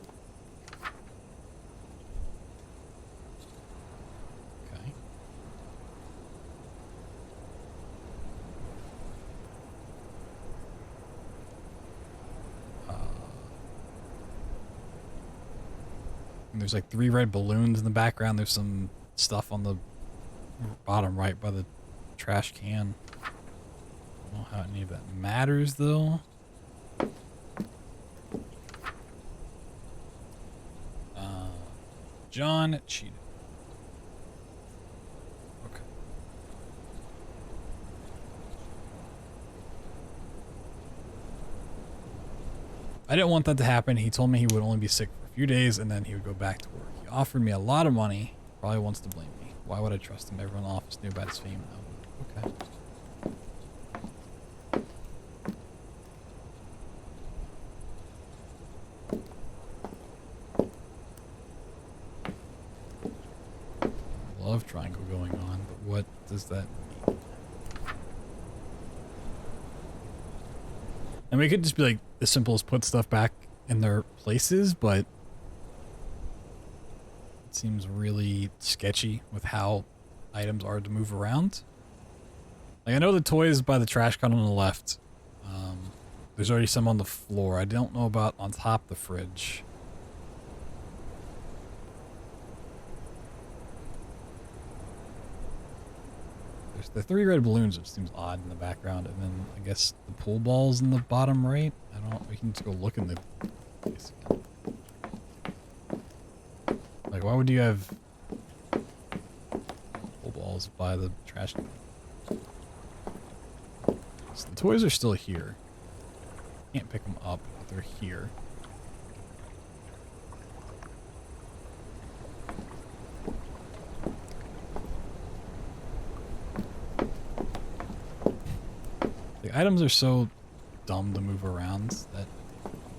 And there's like 3 red balloons in the background. There's some stuff on the bottom right by the trash can. I don't know how any of that matters though. John cheated. Okay. I didn't want that to happen. He told me he would only be sick for a few days and then he would go back to work. He offered me a lot of money. Probably wants to blame me. Why would I trust him? Everyone in the office knew about his fame. Okay. Love triangle going on, but what does that mean? And we could just be like as simple as put stuff back in their places, but it seems really sketchy with how items are to move around. Like I know the toys by the trash can on the left. There's already some on the floor. I don't know about on top of the fridge. There's the 3 red balloons, which seems odd in the background, and then I guess the pool balls in the bottom right. I don't. We can just go look in the place again. Like, why would you have pool balls by the trash can? So the toys are still here. Can't pick them up, but they're here. The items are so dumb to move around that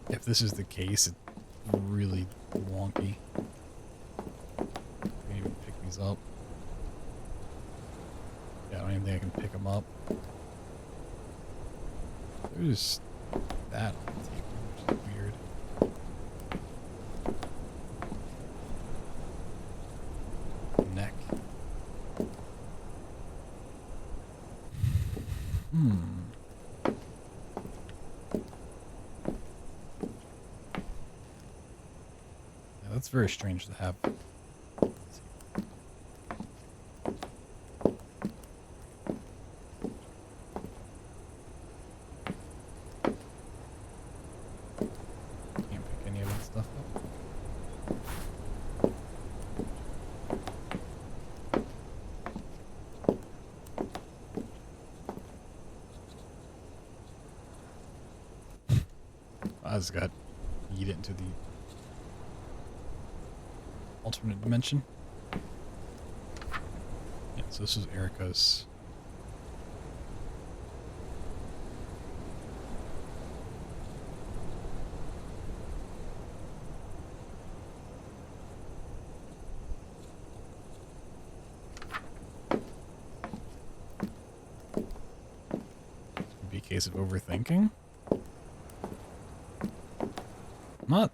if this is the case, it's really wonky. I can't even pick these up. Yeah, I don't even think I can pick them up. There's that on the table, which is weird. Neck. Yeah, that's very strange to have. I just got yeet into the alternate dimension. Yeah, so this is Erica's. Could be a case of overthinking. I'm not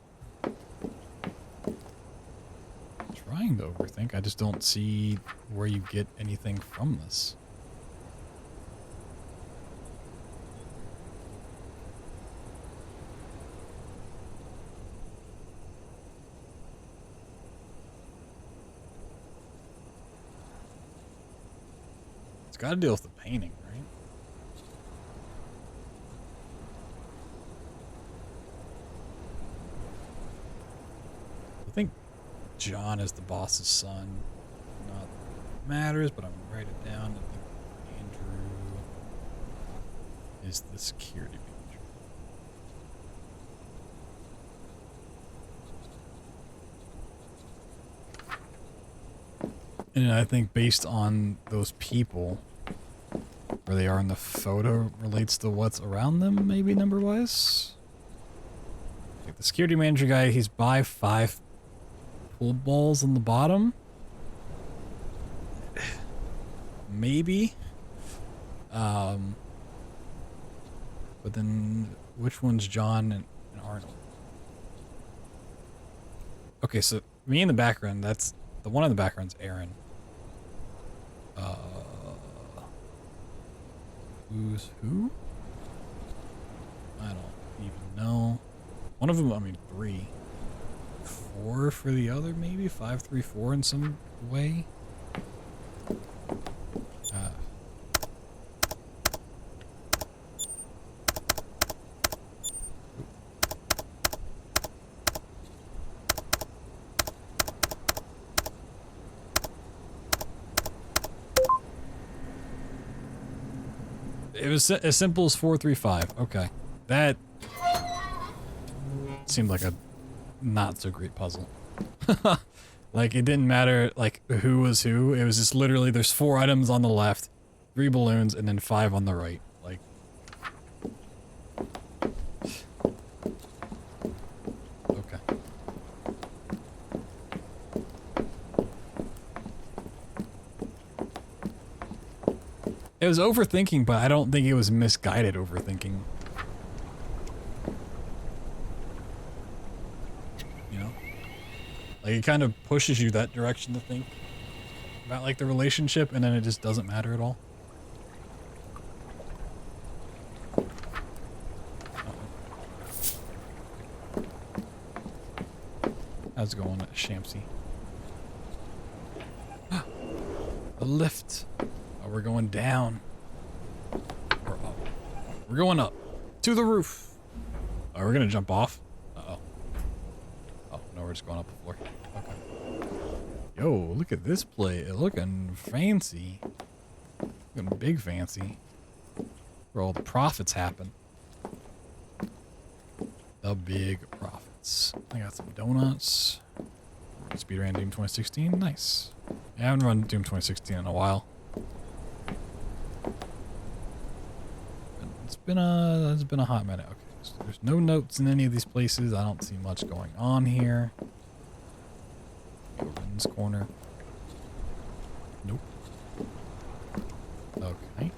trying to overthink. I just don't see where you get anything from this. It's got to deal with the painting, right? I think John is the boss's son. Not matters, but I'm gonna write it down. I think Andrew is the security manager. And I think based on those people, where they are in the photo, relates to what's around them, maybe number-wise. Like the security manager guy, he's by 5'4", pool balls on the bottom? Maybe. But then which one's John and Arnold? Okay, so me in the background, that's the one in the background's Aaron. Who's who? I don't even know. One of them, I mean, 3. 4 for the other, maybe? 5, 3, 4 in some way? It was as simple as 435. Okay. That seemed like a not so great puzzle. Like, it didn't matter, like, who was who. It was just literally, there's 4 items on the left, 3 balloons, and then 5 on the right. Like... Okay. It was overthinking, but I don't think it was misguided overthinking. You know? Like, it kind of pushes you that direction to think about, like, the relationship, and then it just doesn't matter at all. How's it going at Shamsi? The lift. Oh, we're going down. Or up. We're going up. To the roof. Oh, we're gonna jump off. Uh-oh. Oh, no, we're just going up the floor. Okay. Yo, look at this plate. Looking fancy. Looking big fancy. Where all the profits happen. The big profits. I got some donuts. Speedrun Doom 2016. Nice. I haven't run Doom 2016 in a while. It's been a hot minute. Okay, so there's no notes in any of these places. I don't see much going on here. Over in this corner. Nope. Okay.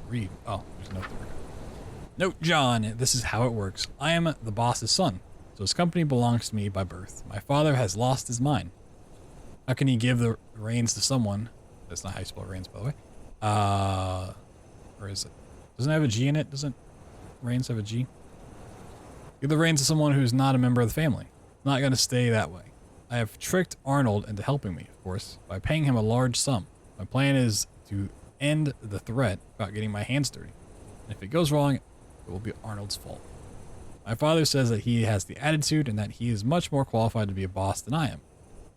Read. Oh, there's a note there. Note, John, this is how it works. I am the boss's son, so his company belongs to me by birth. My father has lost his mind. How can he give the reins to someone? That's not how you spell reins, by the way. Or is it? Doesn't it have a G in it? Doesn't reins have a G? Give the reins to someone who's not a member of the family. Not gonna stay that way. I have tricked Arnold into helping me, of course, by paying him a large sum. My plan is to end the threat without getting my hands dirty. And if it goes wrong, it will be Arnold's fault. My father says that he has the attitude and that he is much more qualified to be a boss than I am.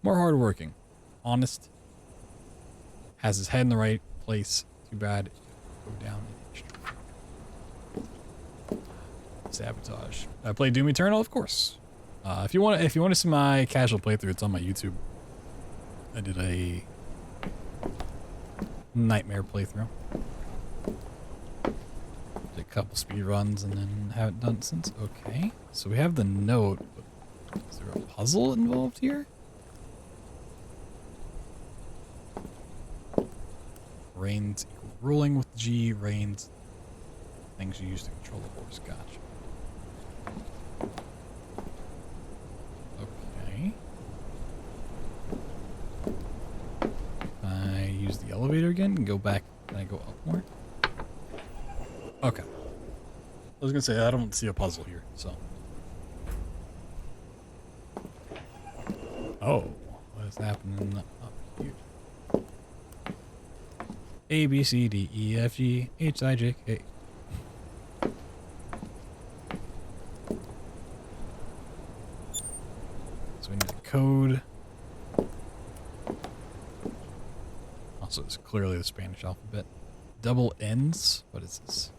More hardworking, honest, has his head in the right place. Too bad it could go down in history. Sabotage. I play Doom Eternal, of course. If you want to see my casual playthrough, it's on my YouTube. I did a nightmare playthrough. Did a couple speed runs and then haven't done it since. Okay, so we have the note. But is there a puzzle involved here? Reins equal ruling with G. Reins, things you use to control the horse. Gotcha. Okay. I use the elevator again and go back. Can I go up more? Okay. I was gonna say I don't see a puzzle here, so. Oh, what is happening up here? A, B, C, D, E, F, G, H, I, J, K. So we need a code. Also, it's clearly the Spanish alphabet. Double N's? What is this?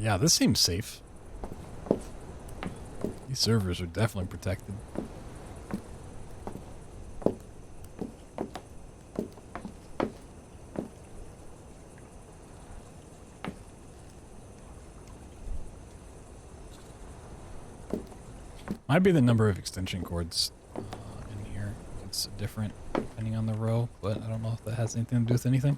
Yeah, this seems safe. These servers are definitely protected. Might be the number of extension cords in here. It's different depending on the row, but I don't know if that has anything to do with anything.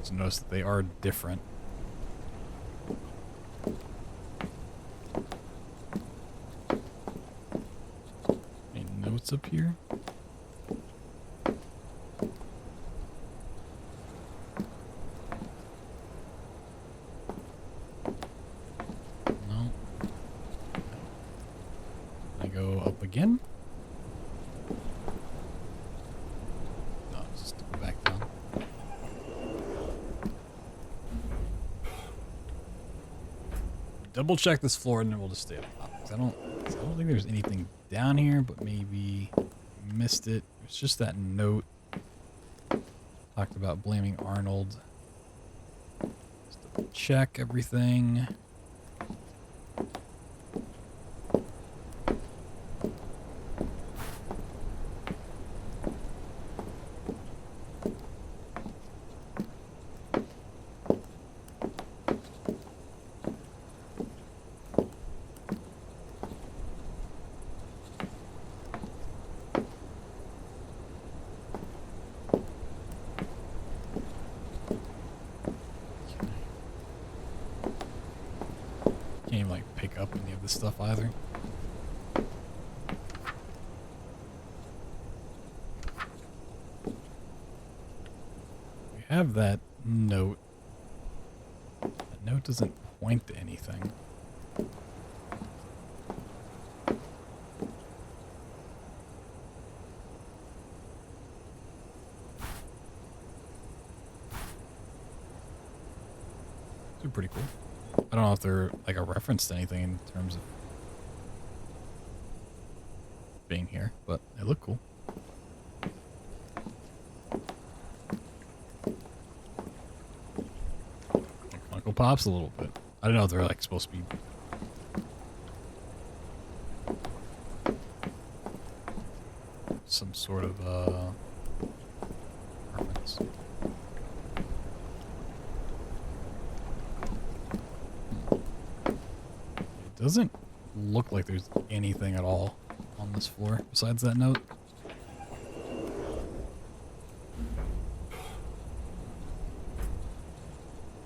So notice that they are different. Any notes up here? No. I go up again? No, just go back down. Double check this floor and then we'll just stay up top. 'Cause I don't think there's anything down here, but maybe missed it. It's just that note. Talked about blaming Arnold. Just double check everything. Can't even like pick up any of this stuff either. We have that note. That note doesn't point to anything. They're pretty cool. I don't know if they're like a reference to anything in terms of being here, but they look cool. Like Funko Pops a little bit. I don't know if they're like supposed to be some sort of reference. It doesn't look like there's anything at all on this floor besides that note.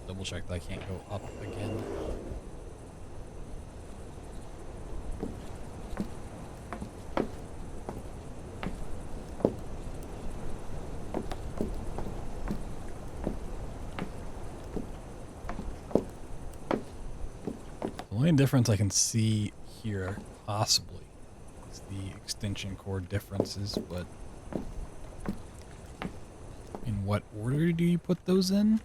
Double check that I can't go up again. The only difference I can see here, possibly, is the extension cord differences, but in what order do you put those in?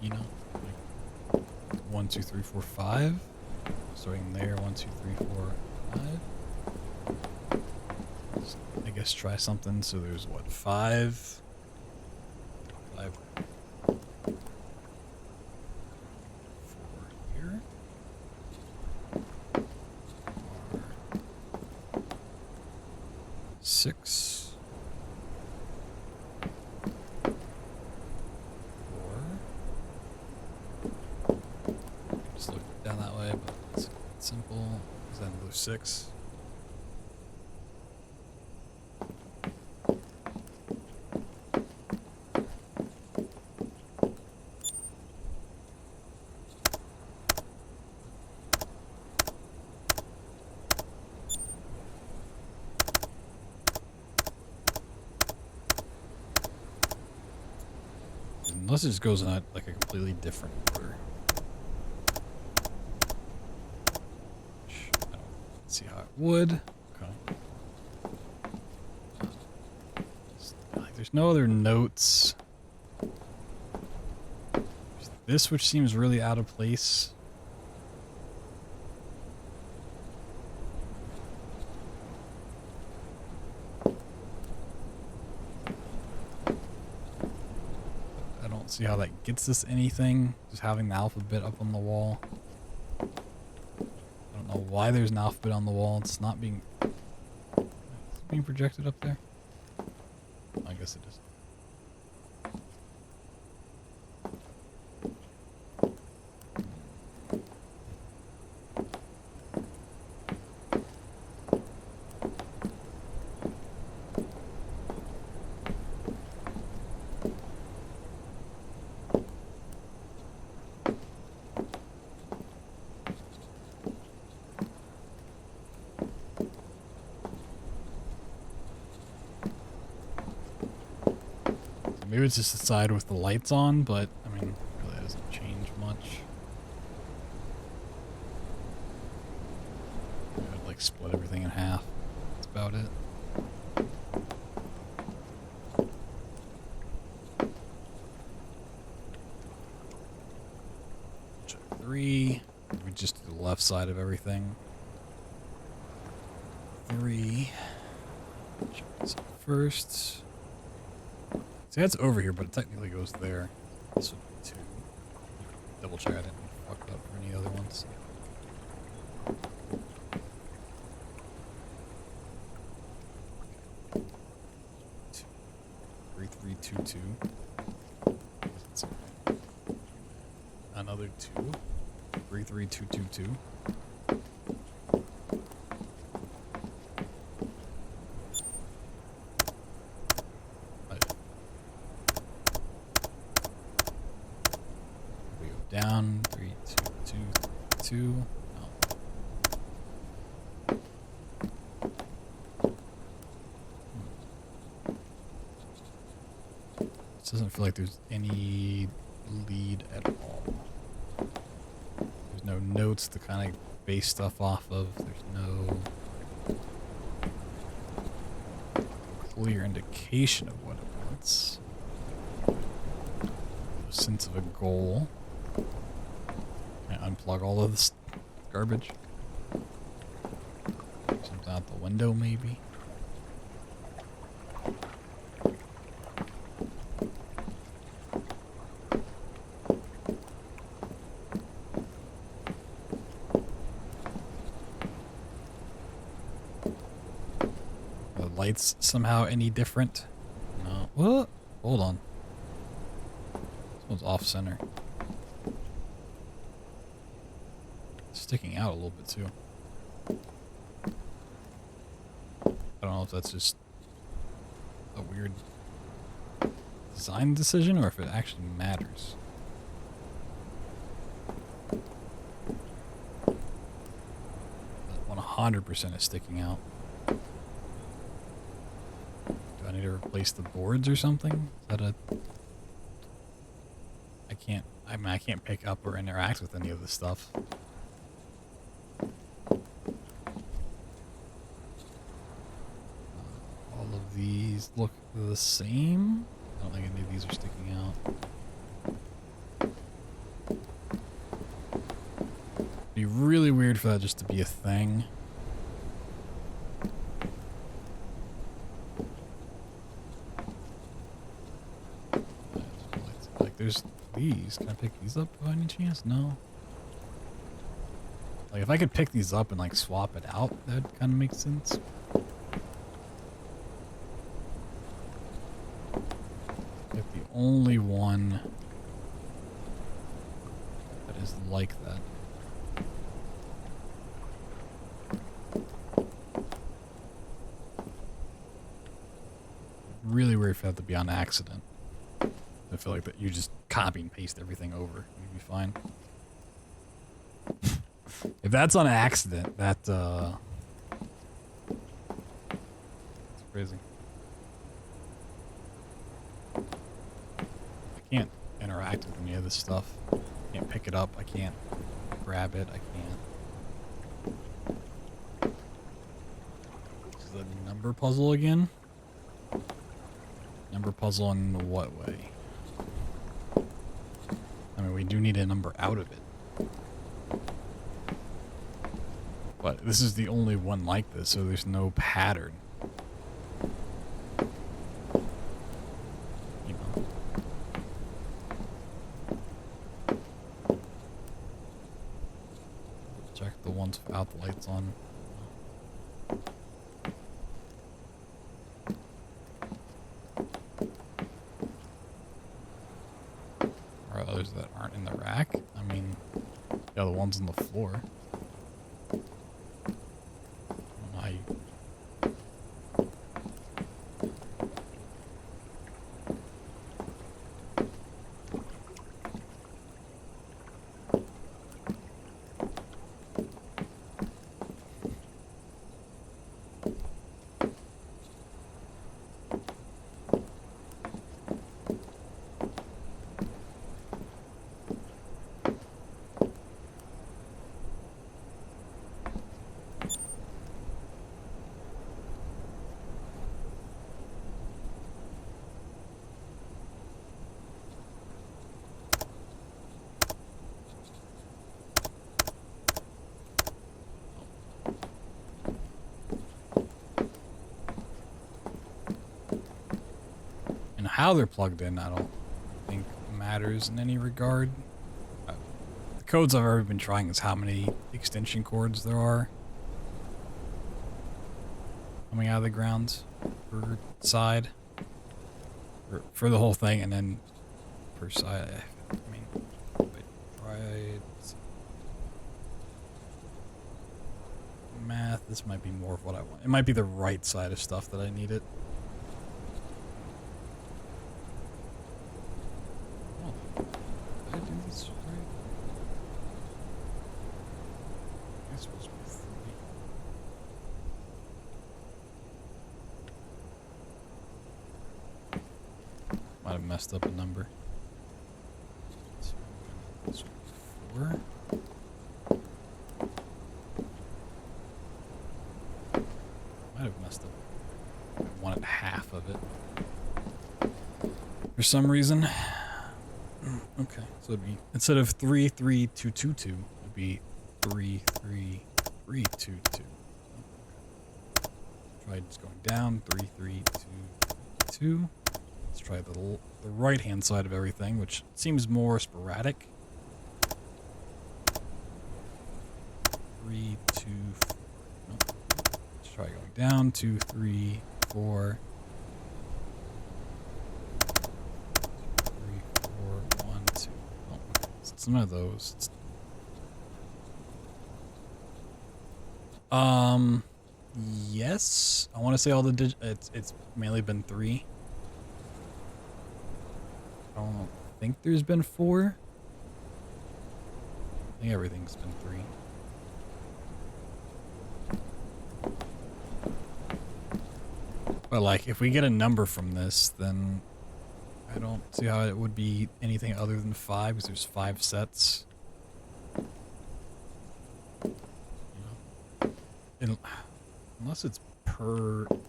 You know, like 1, 2, 3, 4, 5. Starting there, 1, 2, 3, 4, 5. Just, I guess try something. So there's what, 5? 5. 4 here. 6. 4. Just look down that way, but it's simple. Is that another 6? Unless it just goes in a, like a completely different order. Which I don't see how it would. Okay. Like, there's no other notes. There's this, which seems really out of place. Don't see how that gets us anything. Just having the alphabet up on the wall. I don't know why there's an alphabet on the wall. It's not being... Is it being projected up there? I guess it is. Maybe it's just the side with the lights on, but I mean, it really doesn't change much. I'd like split everything in half. That's about it. Check 3. We just do the left side of everything. 3. Check this out first. See, that's over here, but it technically goes there. This would be 2. Double check I didn't fuck it up for any other ones. Two. 3, 3, 2, 2. Another 2. 3, 3, 2, 2, 2. Down 3, 2, 2, 2. This doesn't feel like there's any lead at all. There's no notes to kind of base stuff off of. There's no clear indication of what it wants. No sense of a goal. Can I unplug all of this garbage? Something out the window, maybe? Are the lights somehow any different? No. What? Hold on. This one's off center. Sticking out a little bit too. I don't know if that's just a weird design decision or if it actually matters. That 100% is sticking out. Do I need to replace the boards or something? Is that a... I can't pick up or interact with any of this stuff. These look the same. I don't think any of these are sticking out. It'd be really weird for that just to be a thing. Like there's these. Can I pick these up by any chance? No. Like if I could pick these up and like swap it out, that kind of makes sense. Like the only one that is like that. Really weird for that to be on accident. I feel like that you just copy and paste everything over. You'd be fine. If that's on accident, that's crazy. I can't interact with any of this stuff. I can't pick it up. I can't grab it. I can't. This is a number puzzle again. Number puzzle in what way? I mean, we do need a number out of it. But this is the only one like this, so there's no pattern. You know. check the ones without the lights on. Or others that aren't in the rack? I mean, yeah, the ones on the floor. I don't know how you... And how they're plugged in, I don't think matters in any regard. The codes I've ever been trying is how many extension cords there are coming out of the ground per side. For the whole thing, and then per side. I mean, wait, tried math. This might be more of what I want. It might be the right side of stuff that I need it. Oh, did I do this right? I guess it's supposed to be 3. Might have messed up a number. So let's go 4. Might have messed up. I wanted half of it. For some reason. Okay, so it'd be, instead of 33222, it'd be 33322. Try just going down, 33222. Let's try the right-hand side of everything, which seems more sporadic. 3, 2, 4. Nope. Let's try going down, 2, 3, 4. 3, 4, 1, 2. Oh, okay. So it's none of those. It's, yes. I want to say all the it's mainly been 3. I don't think there's been 4. I think everything's been 3. But like, if we get a number from this, then I don't see how it would be anything other than 5, because there's 5 sets. You know? Unless it's per... Okay.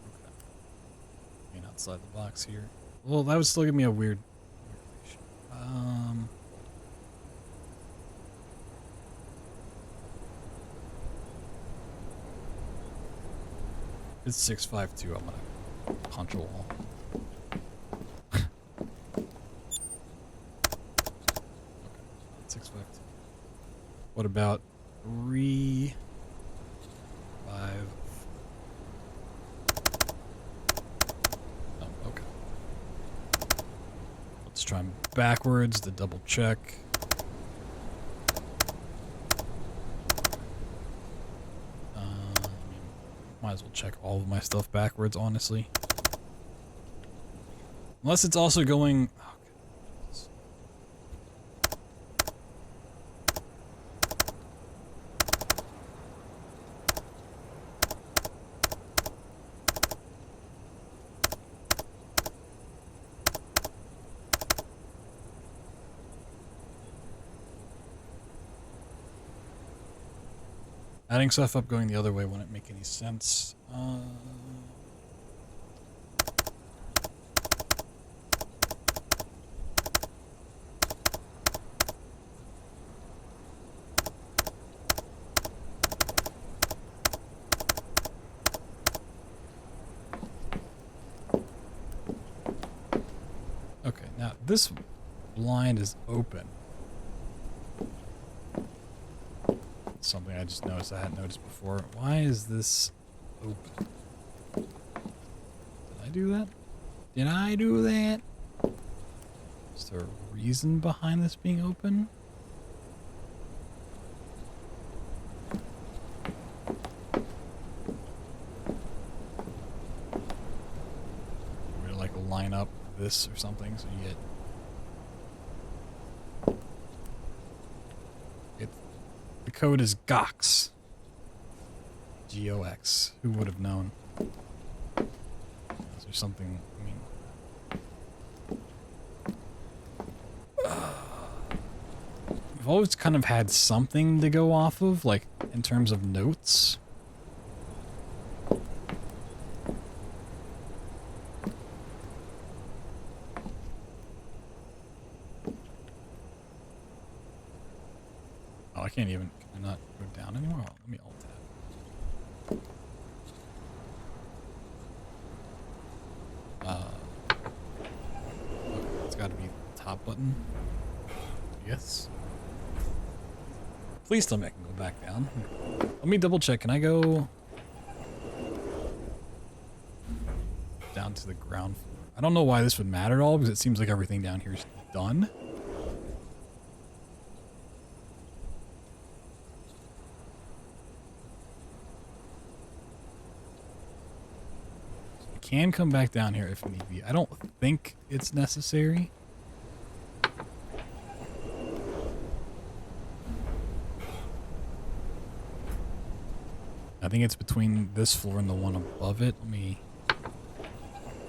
I mean, outside the box here. Well, that would still give me a weird... It's 652. I'm gonna punch a wall. Okay, 652. What about 3, 5? Oh, okay. Let's try them backwards to double check. Might as well check all of my stuff backwards, honestly. Unless it's also going... Oh, goodness. Adding stuff up going the other way wouldn't make any sense. Okay, now this blind is open. something I just noticed I hadn't noticed before. Why is this open? Did I do that? Did I do that? Is there a reason behind this being open? We're like line up this or something so you get the code is GOX. GOX. Who would have known? Is there something, I mean... We've always kind of had something to go off of, like, in terms of notes. Oh, I can't even, can I not go down anymore? Oh, let me alt tab. Okay, it's gotta be the top button. Yes. Please tell me I can go back down. Let me double check. Can I go down to the ground floor? I don't know why this would matter at all because it seems like everything down here is done. I can come back down here if need be. I don't think it's necessary. I think it's between this floor and the one above it. Let me...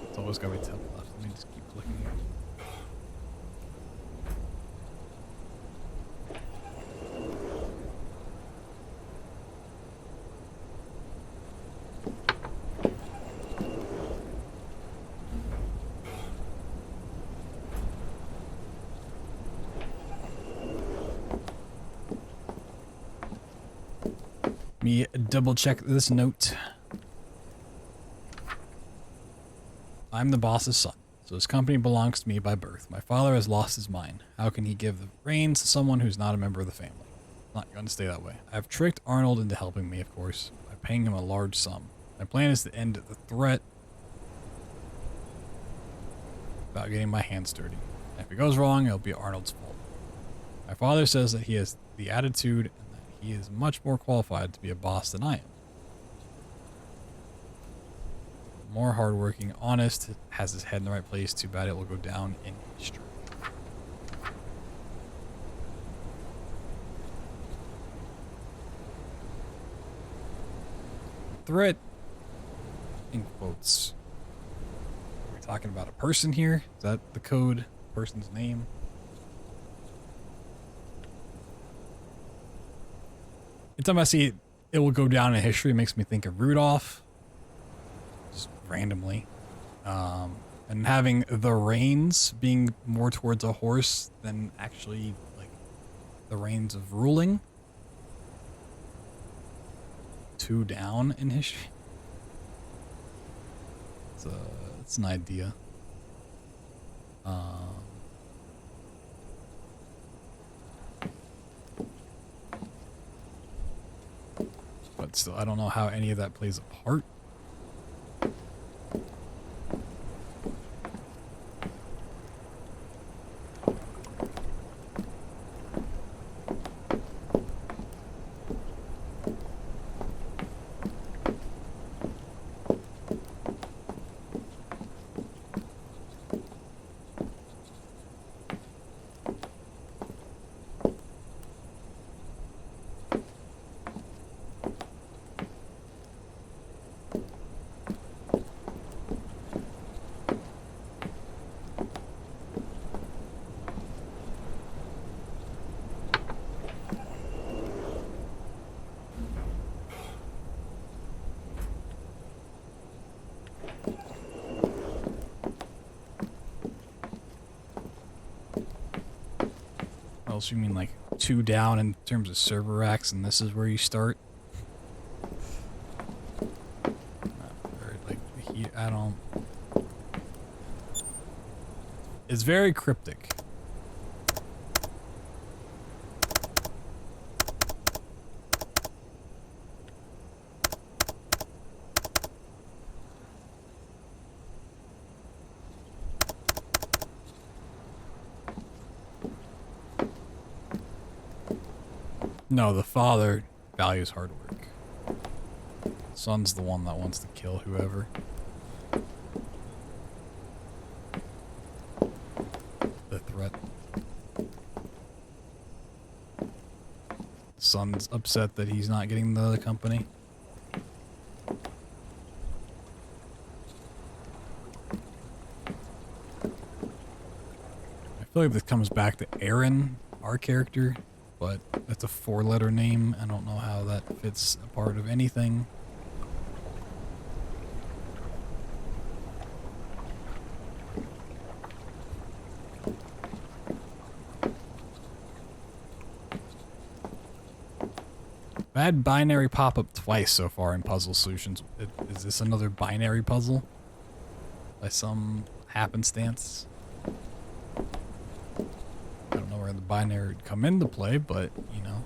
It's always got to be to the left. Let me just keep clicking here. Let me double check this note. I'm the boss's son, so his company belongs to me by birth. My father has lost his mind. How can he give the reins to someone who's not a member of the family? Not going to stay that way. I've tricked Arnold into helping me, of course, by paying him a large sum. My plan is to end the threat without getting my hands dirty. And if it goes wrong, it'll be Arnold's fault. My father says that he has the attitude and that he is much more qualified to be a boss than I am. More hardworking, honest, has his head in the right place. Too bad it will go down in history. Threat, in quotes. Are we talking about a person here? Is that the code? Person's name? Anytime I see it, it will go down in history, it makes me think of Rudolph. Just randomly. And having the reins being more towards a horse than actually like the reins of ruling. 2 down in history. It's an idea. But still, I don't know how any of that plays a part. Else you mean like 2 down in terms of server racks, and this is where you start? Like I don't. It's very cryptic. No, the father values hard work. Son's the one that wants to kill whoever. The threat. Son's upset that he's not getting the company. I feel like this comes back to Aaron, our character, but that's a 4-letter name. I don't know how that fits a part of anything. I had binary pop up twice so far in puzzle solutions. Is this another binary puzzle? By some happenstance? I don't know where the binary would come into play, but, you know.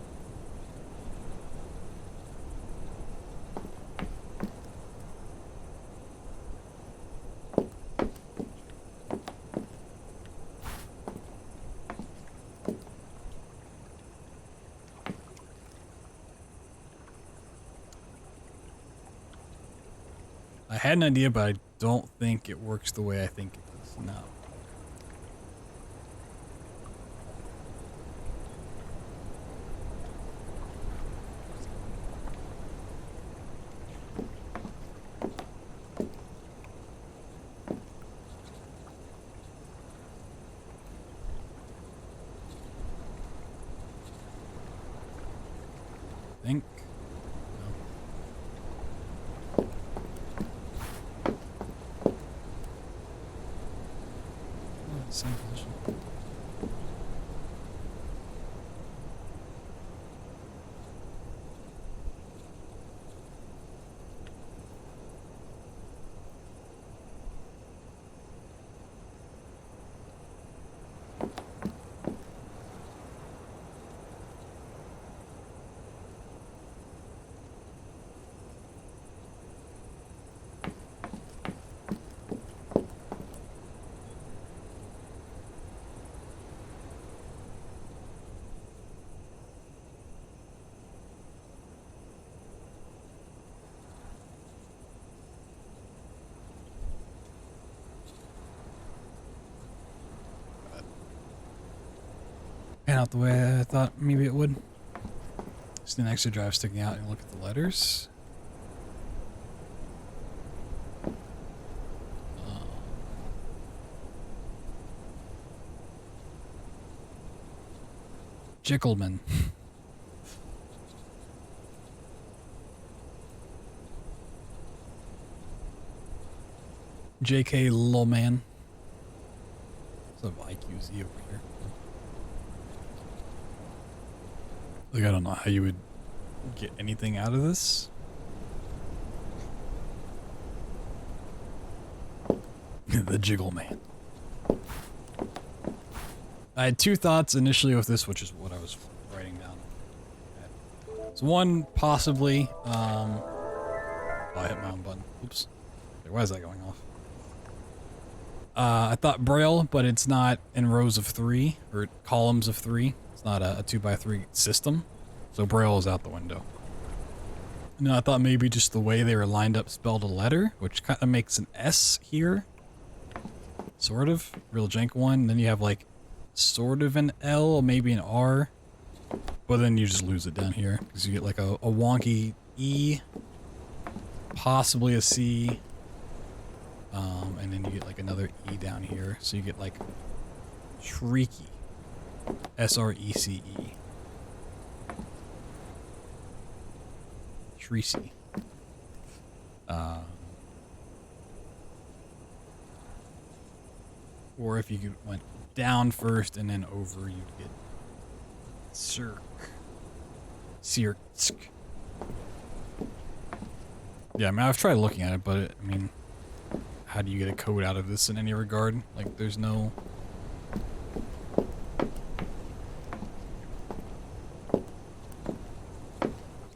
I had an idea, but I don't think it works the way I think it does now. Think. Same position. Pan out the way I thought maybe it would. Just an extra drive sticking out and look at the letters. Jickelman. JK Lil Man. What's up, IQZ over here? Like, I don't know how you would get anything out of this. The Jiggle Man. I had two thoughts initially with this, which is what I was writing down. So one, possibly, oh, I hit my own button. Oops. Why is that going off? I thought Braille, but it's not in rows of 3, or columns of 3. It's not a 2x3 system, so Braille is out the window. And then I thought maybe just the way they were lined up spelled a letter, which kind of makes an S here. Sort of. Real jank one. Then you have like sort of an L, maybe an R. But then you just lose it down here, because you get like a wonky E, possibly a C, and then you get like another E down here. So you get like Shrieky. S-R-E-C-E. Shreecy. Or if you went down first and then over, you'd get Cirk. Cirk. Yeah, I mean, I've tried looking at it, but I mean, how do you get a code out of this in any regard? Like, there's no...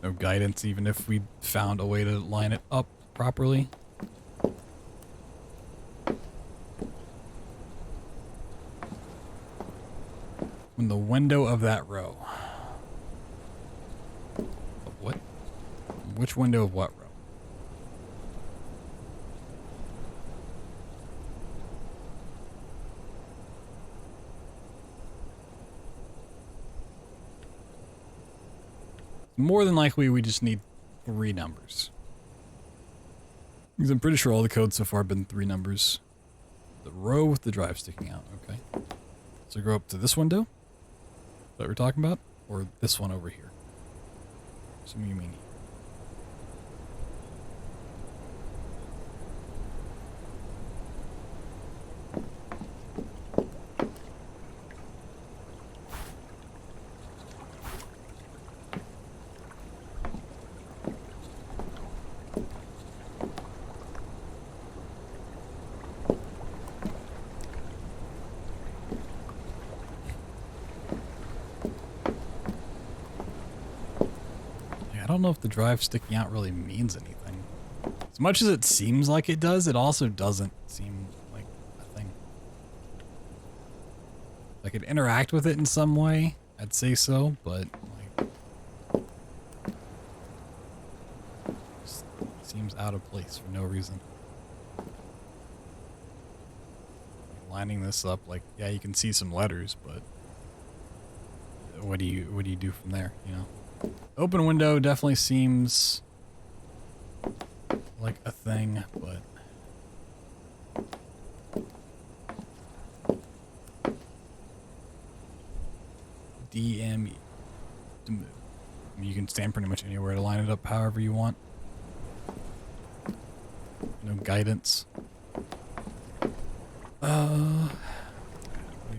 no guidance, even if we found a way to line it up properly. In the window of that row. Which window of what room? More than likely, we just need 3 numbers. Because I'm pretty sure all the codes so far have been 3 numbers. The row with the drive sticking out, okay. So go up to this window that we're talking about, or this one over here. So you mean. I don't know if the drive sticking out really means anything. As much as it seems like it does, it also doesn't seem like a thing. If I could interact with it in some way, I'd say so, but like, just seems out of place for no reason. Lining this up, like, yeah, you can see some letters, but what do you do from there, you know? Open window definitely seems like a thing, but DME to move. I mean, you can stand pretty much anywhere to line it up however you want. No guidance.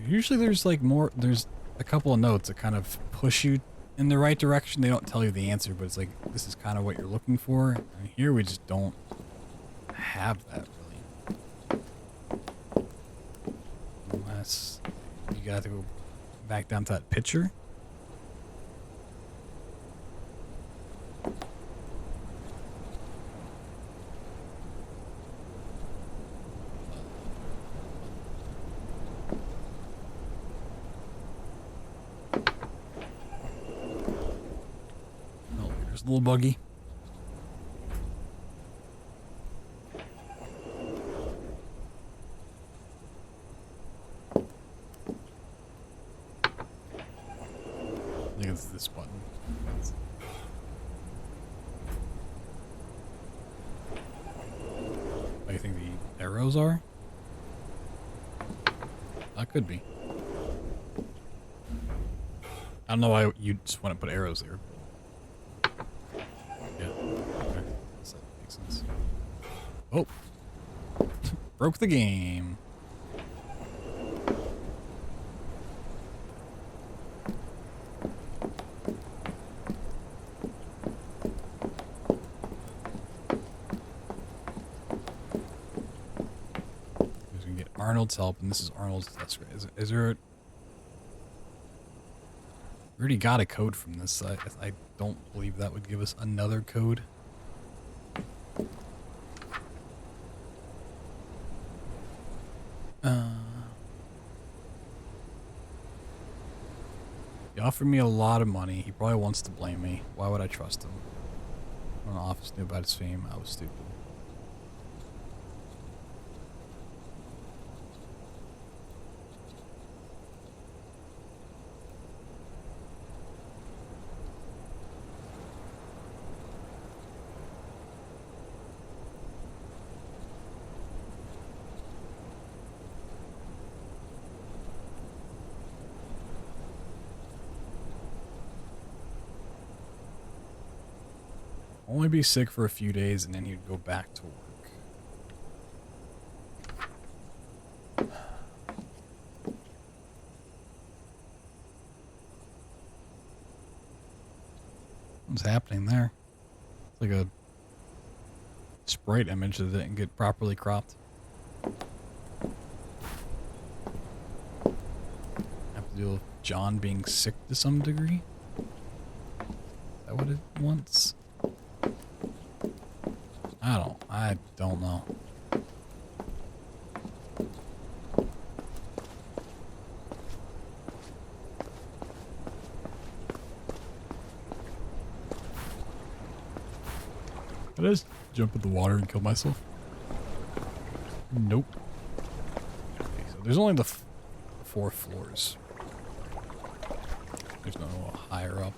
Usually there's like there's a couple of notes that kind of push you in the right direction. They don't tell you the answer, but it's like, this is kind of what you're looking for. And here we just don't have that really. Unless you got to go back down to that picture. A little buggy. I think it's this button. What do you think the arrows are? That could be. I don't know why you just want to put arrows there. Yeah. Okay. That makes sense. Oh. Broke the game. We're gonna get Arnold's help, and this is Arnold's desk. Is there we already got a code from this. I don't believe that would give us another code. He offered me a lot of money. He probably wants to blame me. Why would I trust him? When the office knew about his fame, I was stupid. Only be sick for a few days and then he'd go back to work. What's happening there? It's like a sprite image that didn't get properly cropped. Have to deal with John being sick to some degree? Is that what it wants? I don't know. Did I just jump in the water and kill myself? Nope. Okay, so there's only the 4 floors. There's no higher up.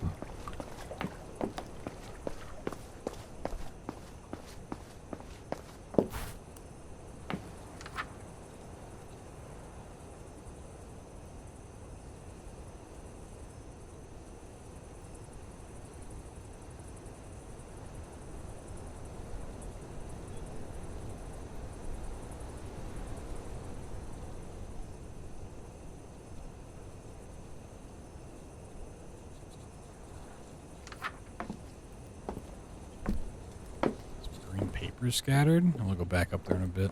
Scattered, and we'll go back up there in a bit.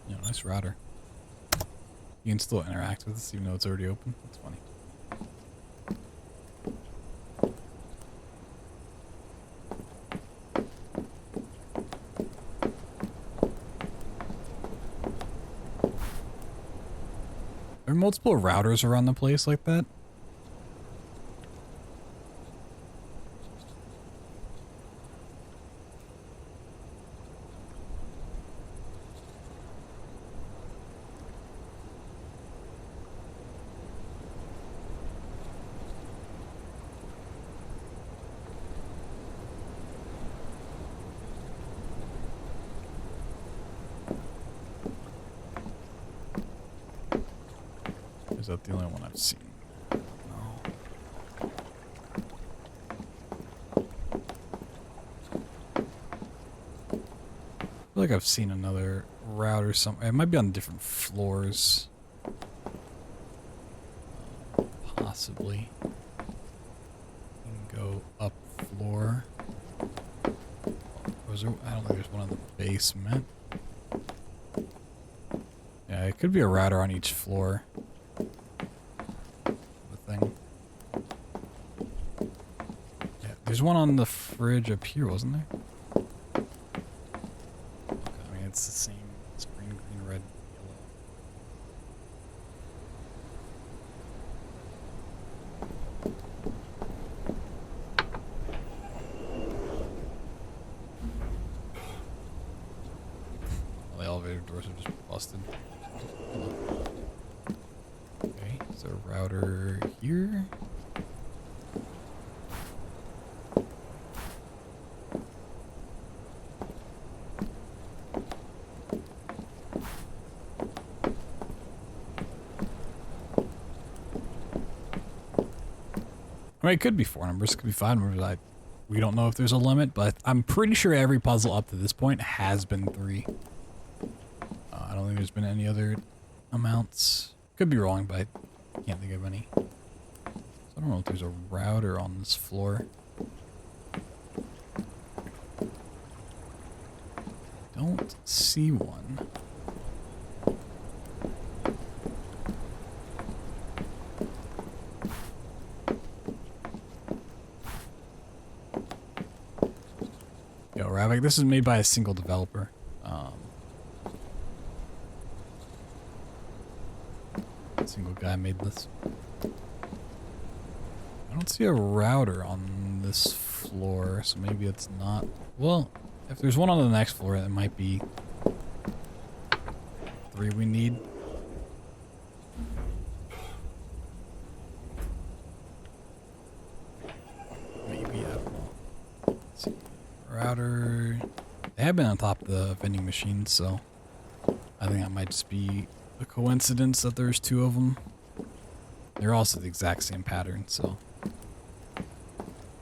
Yeah, nice router. You can still interact with this even though it's already open. That's funny. There are multiple routers around the place like that. Is that the only one I've seen? No. I feel like I've seen another router somewhere. It might be on different floors. Possibly. You can go up floor. Was there, I don't think there's one in the basement. Yeah, it could be a router on each floor. There's one on the fridge up here, wasn't there? Okay, I mean, it's the same. It's green, green, red, yellow. All the elevator doors are just busted. Okay, is there a router here? I mean, it could be 4 numbers, it could be 5 numbers. We don't know if there's a limit, but I'm pretty sure every puzzle up to this point has been 3. I don't think there's been any other amounts. Could be wrong, but I can't think of any. So I don't know if there's a router on this floor. Don't see one. Ravik, this is made by a single developer. Single guy made this. I don't see a router on this floor, so maybe it's not. Well, if there's one on the next floor, it might be 3 we need. Maybe, I don't know. Let's see. Router. They have been on top of the vending machine, so I think that might just be a coincidence that there's 2 of them. They're also the exact same pattern, so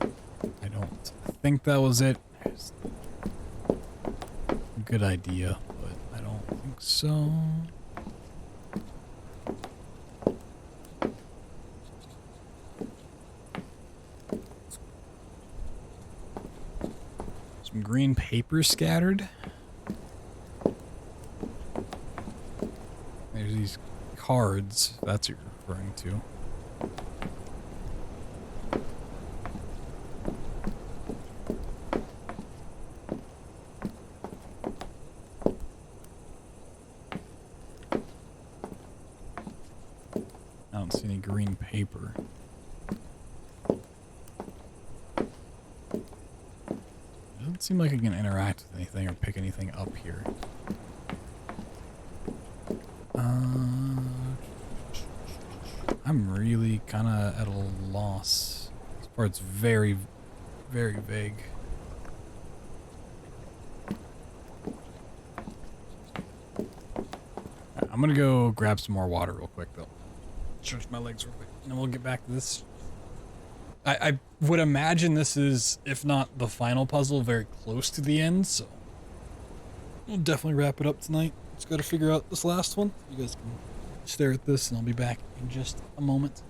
I don't think that was it. It's a good idea, but I don't think so. Some green paper scattered. There's these cards, if that's what you're referring to. I don't see any green paper. Doesn't seem like I can interact with anything or pick anything up here. I'm really kind of at a loss. This part's very, very vague. I'm gonna go grab some more water real quick though. Stretch my legs real quick, and then we'll get back to this. I would imagine this is, if not the final puzzle, very close to the end, so we'll definitely wrap it up tonight. Just gotta figure out this last one. You guys can stare at this, and I'll be back in just a moment.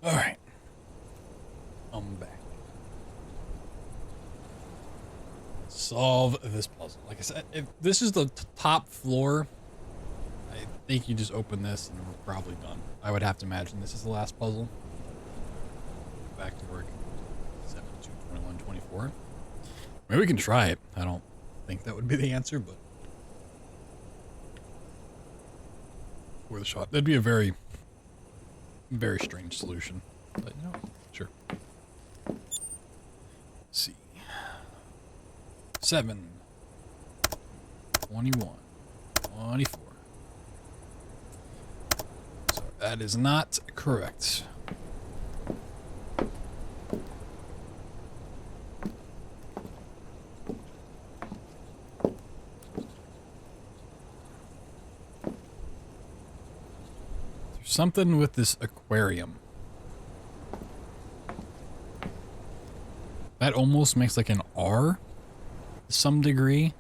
All right. I'm back. Solve this puzzle. Like I said, if this is the top floor, I think you just open this and we're probably done. I would have to imagine this is the last puzzle. Back to work. 7, 2, 21, 24. Maybe we can try it. I don't think that would be the answer, but worth a shot. That'd be a very, very strange solution. But you know, sure. Let's see. 7, 21, 24. So that is not correct. There's something with this aquarium. That almost makes like an R to some degree.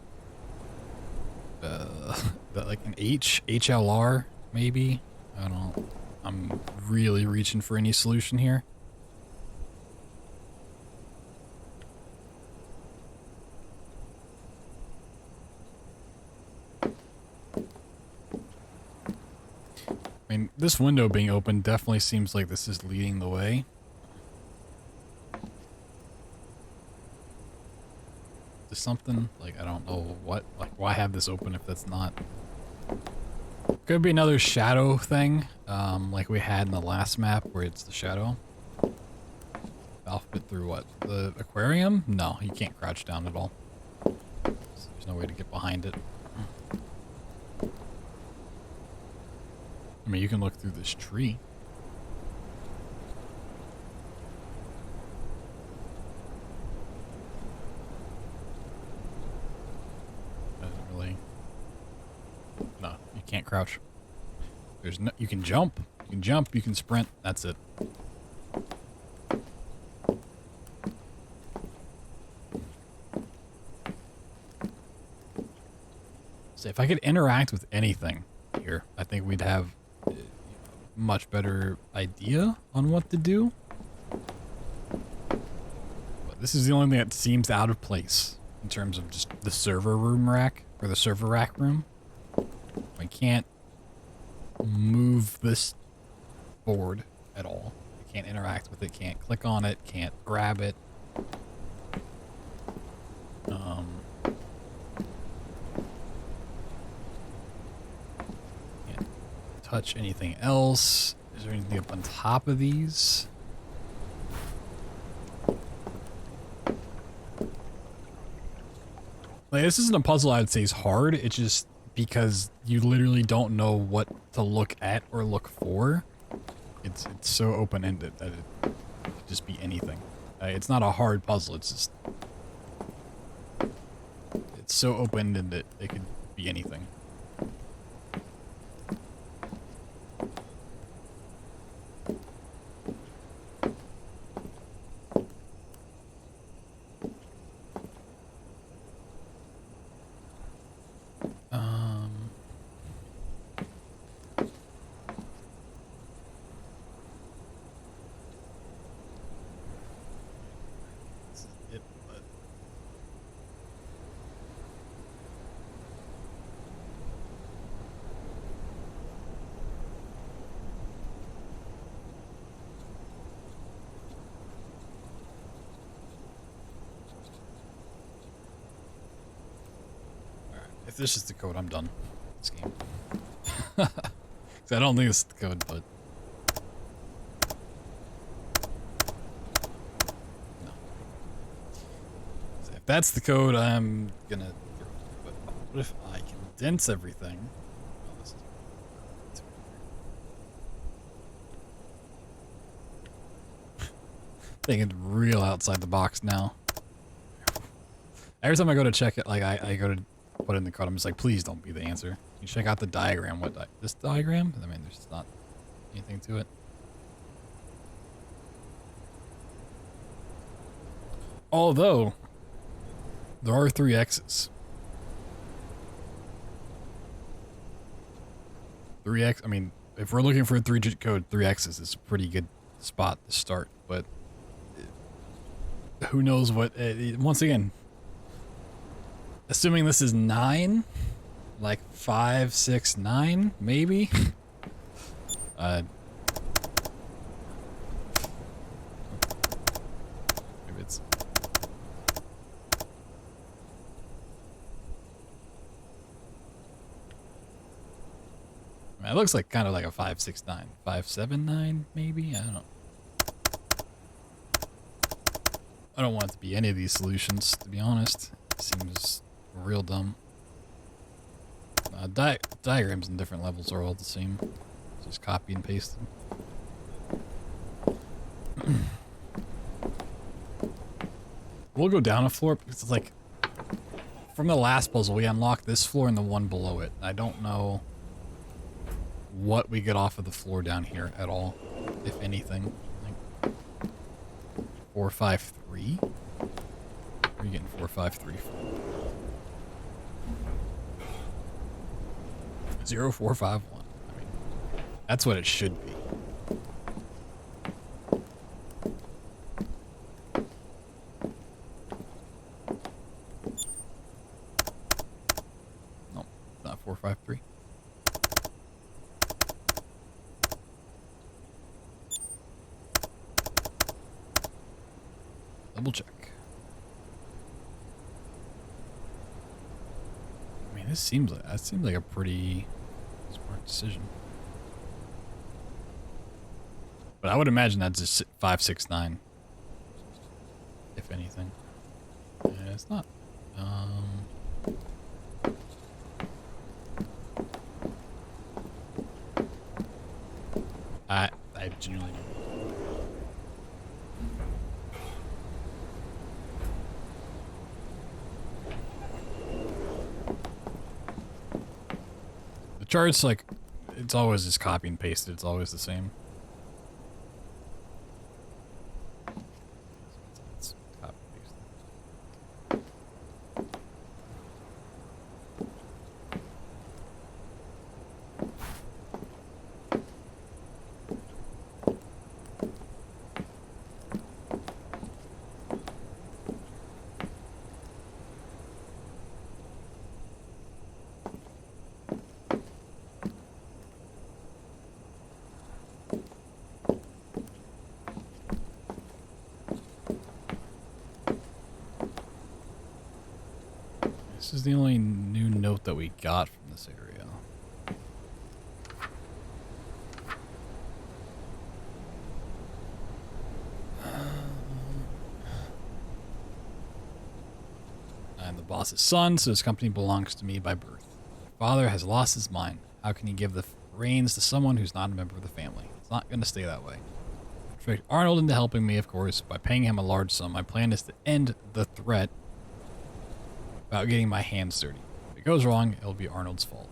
That like an HLR maybe. I don't know. I'm really reaching for any solution here. I mean, this window being open definitely seems like this is leading the way. There's something, like, I don't know what, like, why have this open if that's not... Could be another shadow thing, like we had in the last map where it's the shadow. I'll fit through what? The aquarium? No, you can't crouch down at all. So there's no way to get behind it. I mean, you can look through this tree. Doesn't really... No, you can't crouch. There's no... You can jump. You can jump, you can sprint. That's it. So if I could interact with anything here, I think we'd have a much better idea on what to do. But this is the only thing that seems out of place in terms of just the server room rack, or the server rack room. I can't move this board at all. I can't interact with it, can't click on it, can't grab it. Can't touch anything else. Is there anything up on top of these? Like, this isn't a puzzle I would say is hard. It's just because you literally don't know what to look at or look for. It's so open-ended that it could just be anything. It's not a hard puzzle. It's just... It's so open-ended that it could be anything. If this is the code, I'm done. This game. I don't think it's the code, but... No. So if that's the code, I'm gonna throw it. But what if I condense everything? Oh, this is... Thinking real outside the box now. Every time I go to check it, like I go to put in the code, I'm just like, please don't be the answer. You check out the diagram. What this diagram? I mean, there's not anything to it. Although there are 3 X's. 3X. I mean, if we're looking for a 3-digit code, 3 X's is a pretty good spot to start, but who knows what, once again, assuming this is 9, like 5, 6, 9, maybe. Maybe it's. It looks like kind of like a 5, 6, 9, 5, 7, 9, maybe. I don't know. I don't want it to be any of these solutions, to be honest. It seems real dumb. Diagrams in different levels are all the same. Just copy and paste them. We'll go down a floor because it's like from the last puzzle we unlocked this floor and the one below it. I don't know what we get off of the floor down here at all, if anything. Like 4, 5, 3. Or are you getting 4, 5, 3, 4? 0, 4, 5, 1. I mean, that's what it should be. No, not 4, 5, 3. Double check. I mean, that seems like a pretty smart decision. But I would imagine that's just 5, 6, 9. If anything. Yeah, it's not. I genuinely don't. The chart's like, it's always just copy and pasted. It's always the same. It's copy and paste. This is the only new note that we got from this area. I'm the boss's son, so his company belongs to me by birth. My father has lost his mind. How can he give the reins to someone who's not a member of the family? It's not going to stay that way. I tricked Arnold into helping me, of course, by paying him a large sum. My plan is to end the threat about getting my hands dirty. If it goes wrong, it'll be Arnold's fault.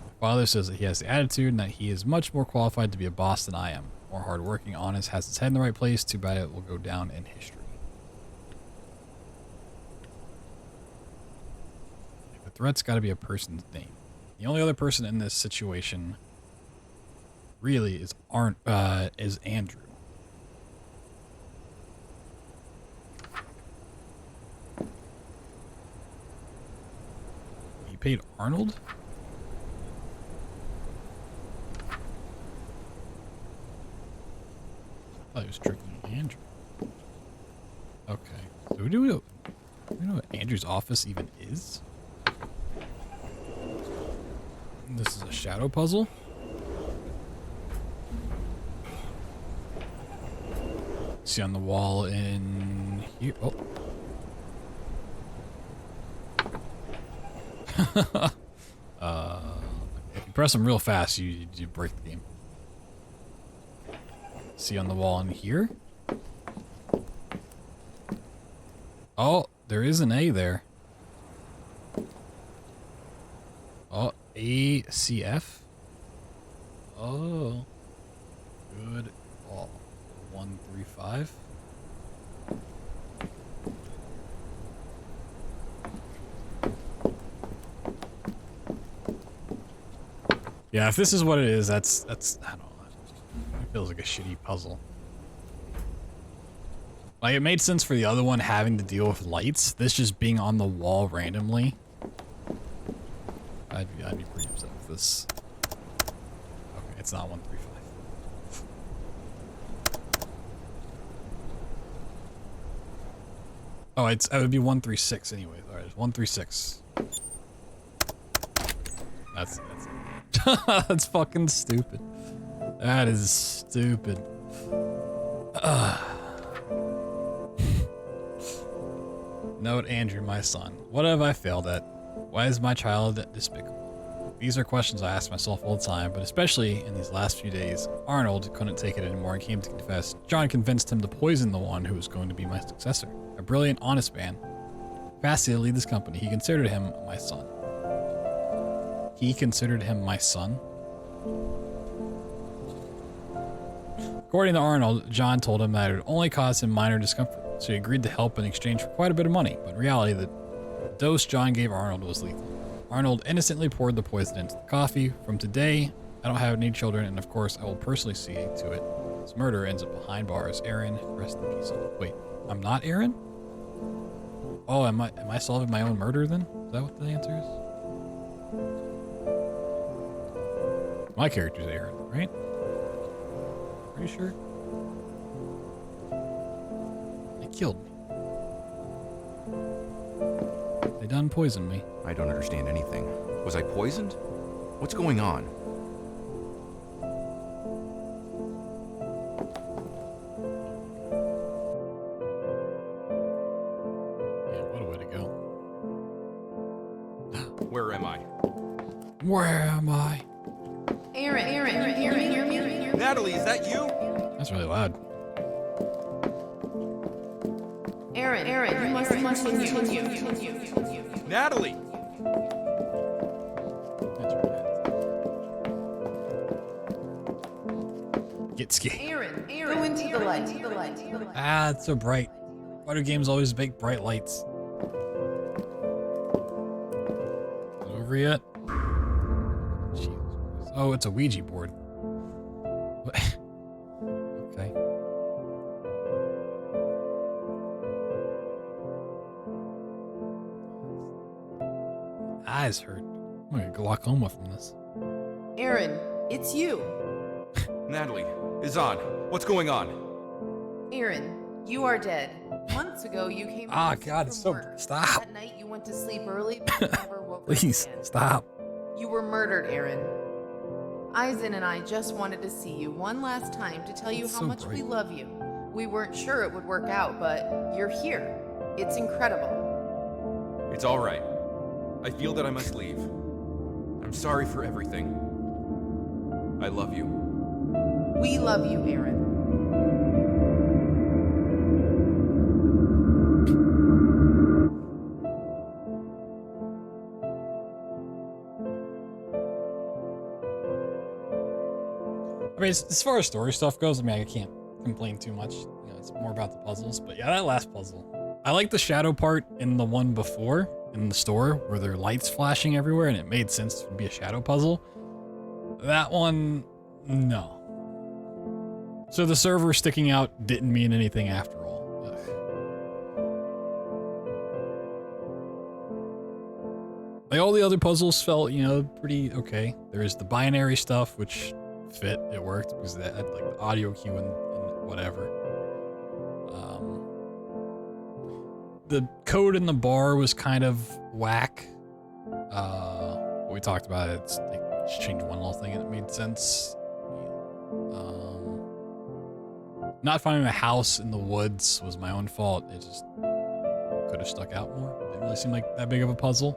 My father says that he has the attitude and that he is much more qualified to be a boss than I am. More hardworking, honest, has his head in the right place. Too bad it will go down in history. The threat's got to be a person's name. The only other person in this situation really is Andrew. He paid Arnold? I thought he was tricking Andrew. Okay. So do we know what Andrew's office even is? This is a shadow puzzle? See on the wall in here. Oh. If you press them real fast, you break the game. See on the wall in here. Oh, there is an A there. Oh, ACF. Oh, good call. 135. Yeah, if this is what it is, that's I don't know. Feels like a shitty puzzle. Like, it made sense for the other one having to deal with lights. This just being on the wall randomly. I'd be pretty upset with this. Okay, it's not 135. Oh, it would be 136 anyways. All right, 136. That's that's fucking stupid. That is stupid. Note, Andrew, my son. What have I failed at? Why is my child despicable? These are questions I ask myself all the time, but especially in these last few days. Arnold couldn't take it anymore and came to confess. John convinced him to poison the one who was going to be my successor. A brilliant, honest man. Fasty to lead this company. He considered him my son. He considered him my son? According to Arnold, John told him that it would only cause him minor discomfort, so he agreed to help in exchange for quite a bit of money. But in reality, the dose John gave Arnold was lethal. Arnold innocently poured the poison into the coffee. From today, I don't have any children, and of course, I will personally see to it his murder ends up behind bars. Aaron, rest in peace. Wait, I'm not Aaron? Oh, am I solving my own murder then? Is that what the answer is? My character's Aaron, right? Pretty sure. They killed me. They done poisoned me. I don't understand anything. Was I poisoned? What's going on? Yeah, what a way to go. Where am I? Where am I? Aaron. Natalie, is that you? That's really loud. Aaron, you must continue. Natalie! That's right. Get scared. Aaron, go into the light. Ah, it's so bright. Why do games always make bright lights? Is it over yet? Jesus Christ. Oh, it's a Ouija board. What? Okay. Eyes hurt. I'm gonna get glaucoma from this. Aaron, it's you. Natalie, Izan, what's going on? Aaron, you are dead. Months ago, you came. Ah, home God, from it's so. work. Stop. That night, you went to sleep early, but you never woke up Please, again. stop. You were murdered, Aaron. Eisen and I just wanted to see you one last time to tell you It's how so much we bright. love you. We weren't sure it would work out, but you're here. It's incredible. It's all right. I feel that I must leave. I'm sorry for everything. I love you. We love you, Aaron. I mean, as far as story stuff goes, I mean, I can't complain too much. You know, it's more about the puzzles. But yeah, that last puzzle. I like the shadow part in the one before, in the store, where there are lights flashing everywhere, and it made sense to be a shadow puzzle. That one, no. So the server sticking out didn't mean anything after all. Ugh. Like, all the other puzzles felt, you know, pretty okay. There's the binary stuff, which fit, it worked because that had like the audio cue and whatever. The code in the bar was kind of whack. We talked about it. It's like just changed one little thing and it made sense. Not finding a house in the woods was my own fault. It just could have stuck out more. Didn't really seem like that big of a puzzle.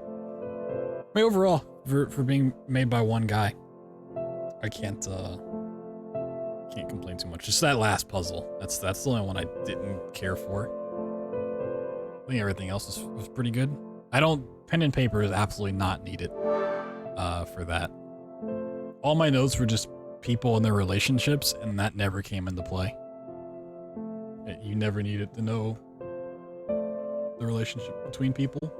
I mean, overall, for being made by one guy, I can't complain too much. Just that last puzzle. That's the only one I didn't care for. I think everything else was pretty good. Pen and paper is absolutely not needed for that. All my notes were just people and their relationships, and that never came into play. You never needed to know the relationship between people.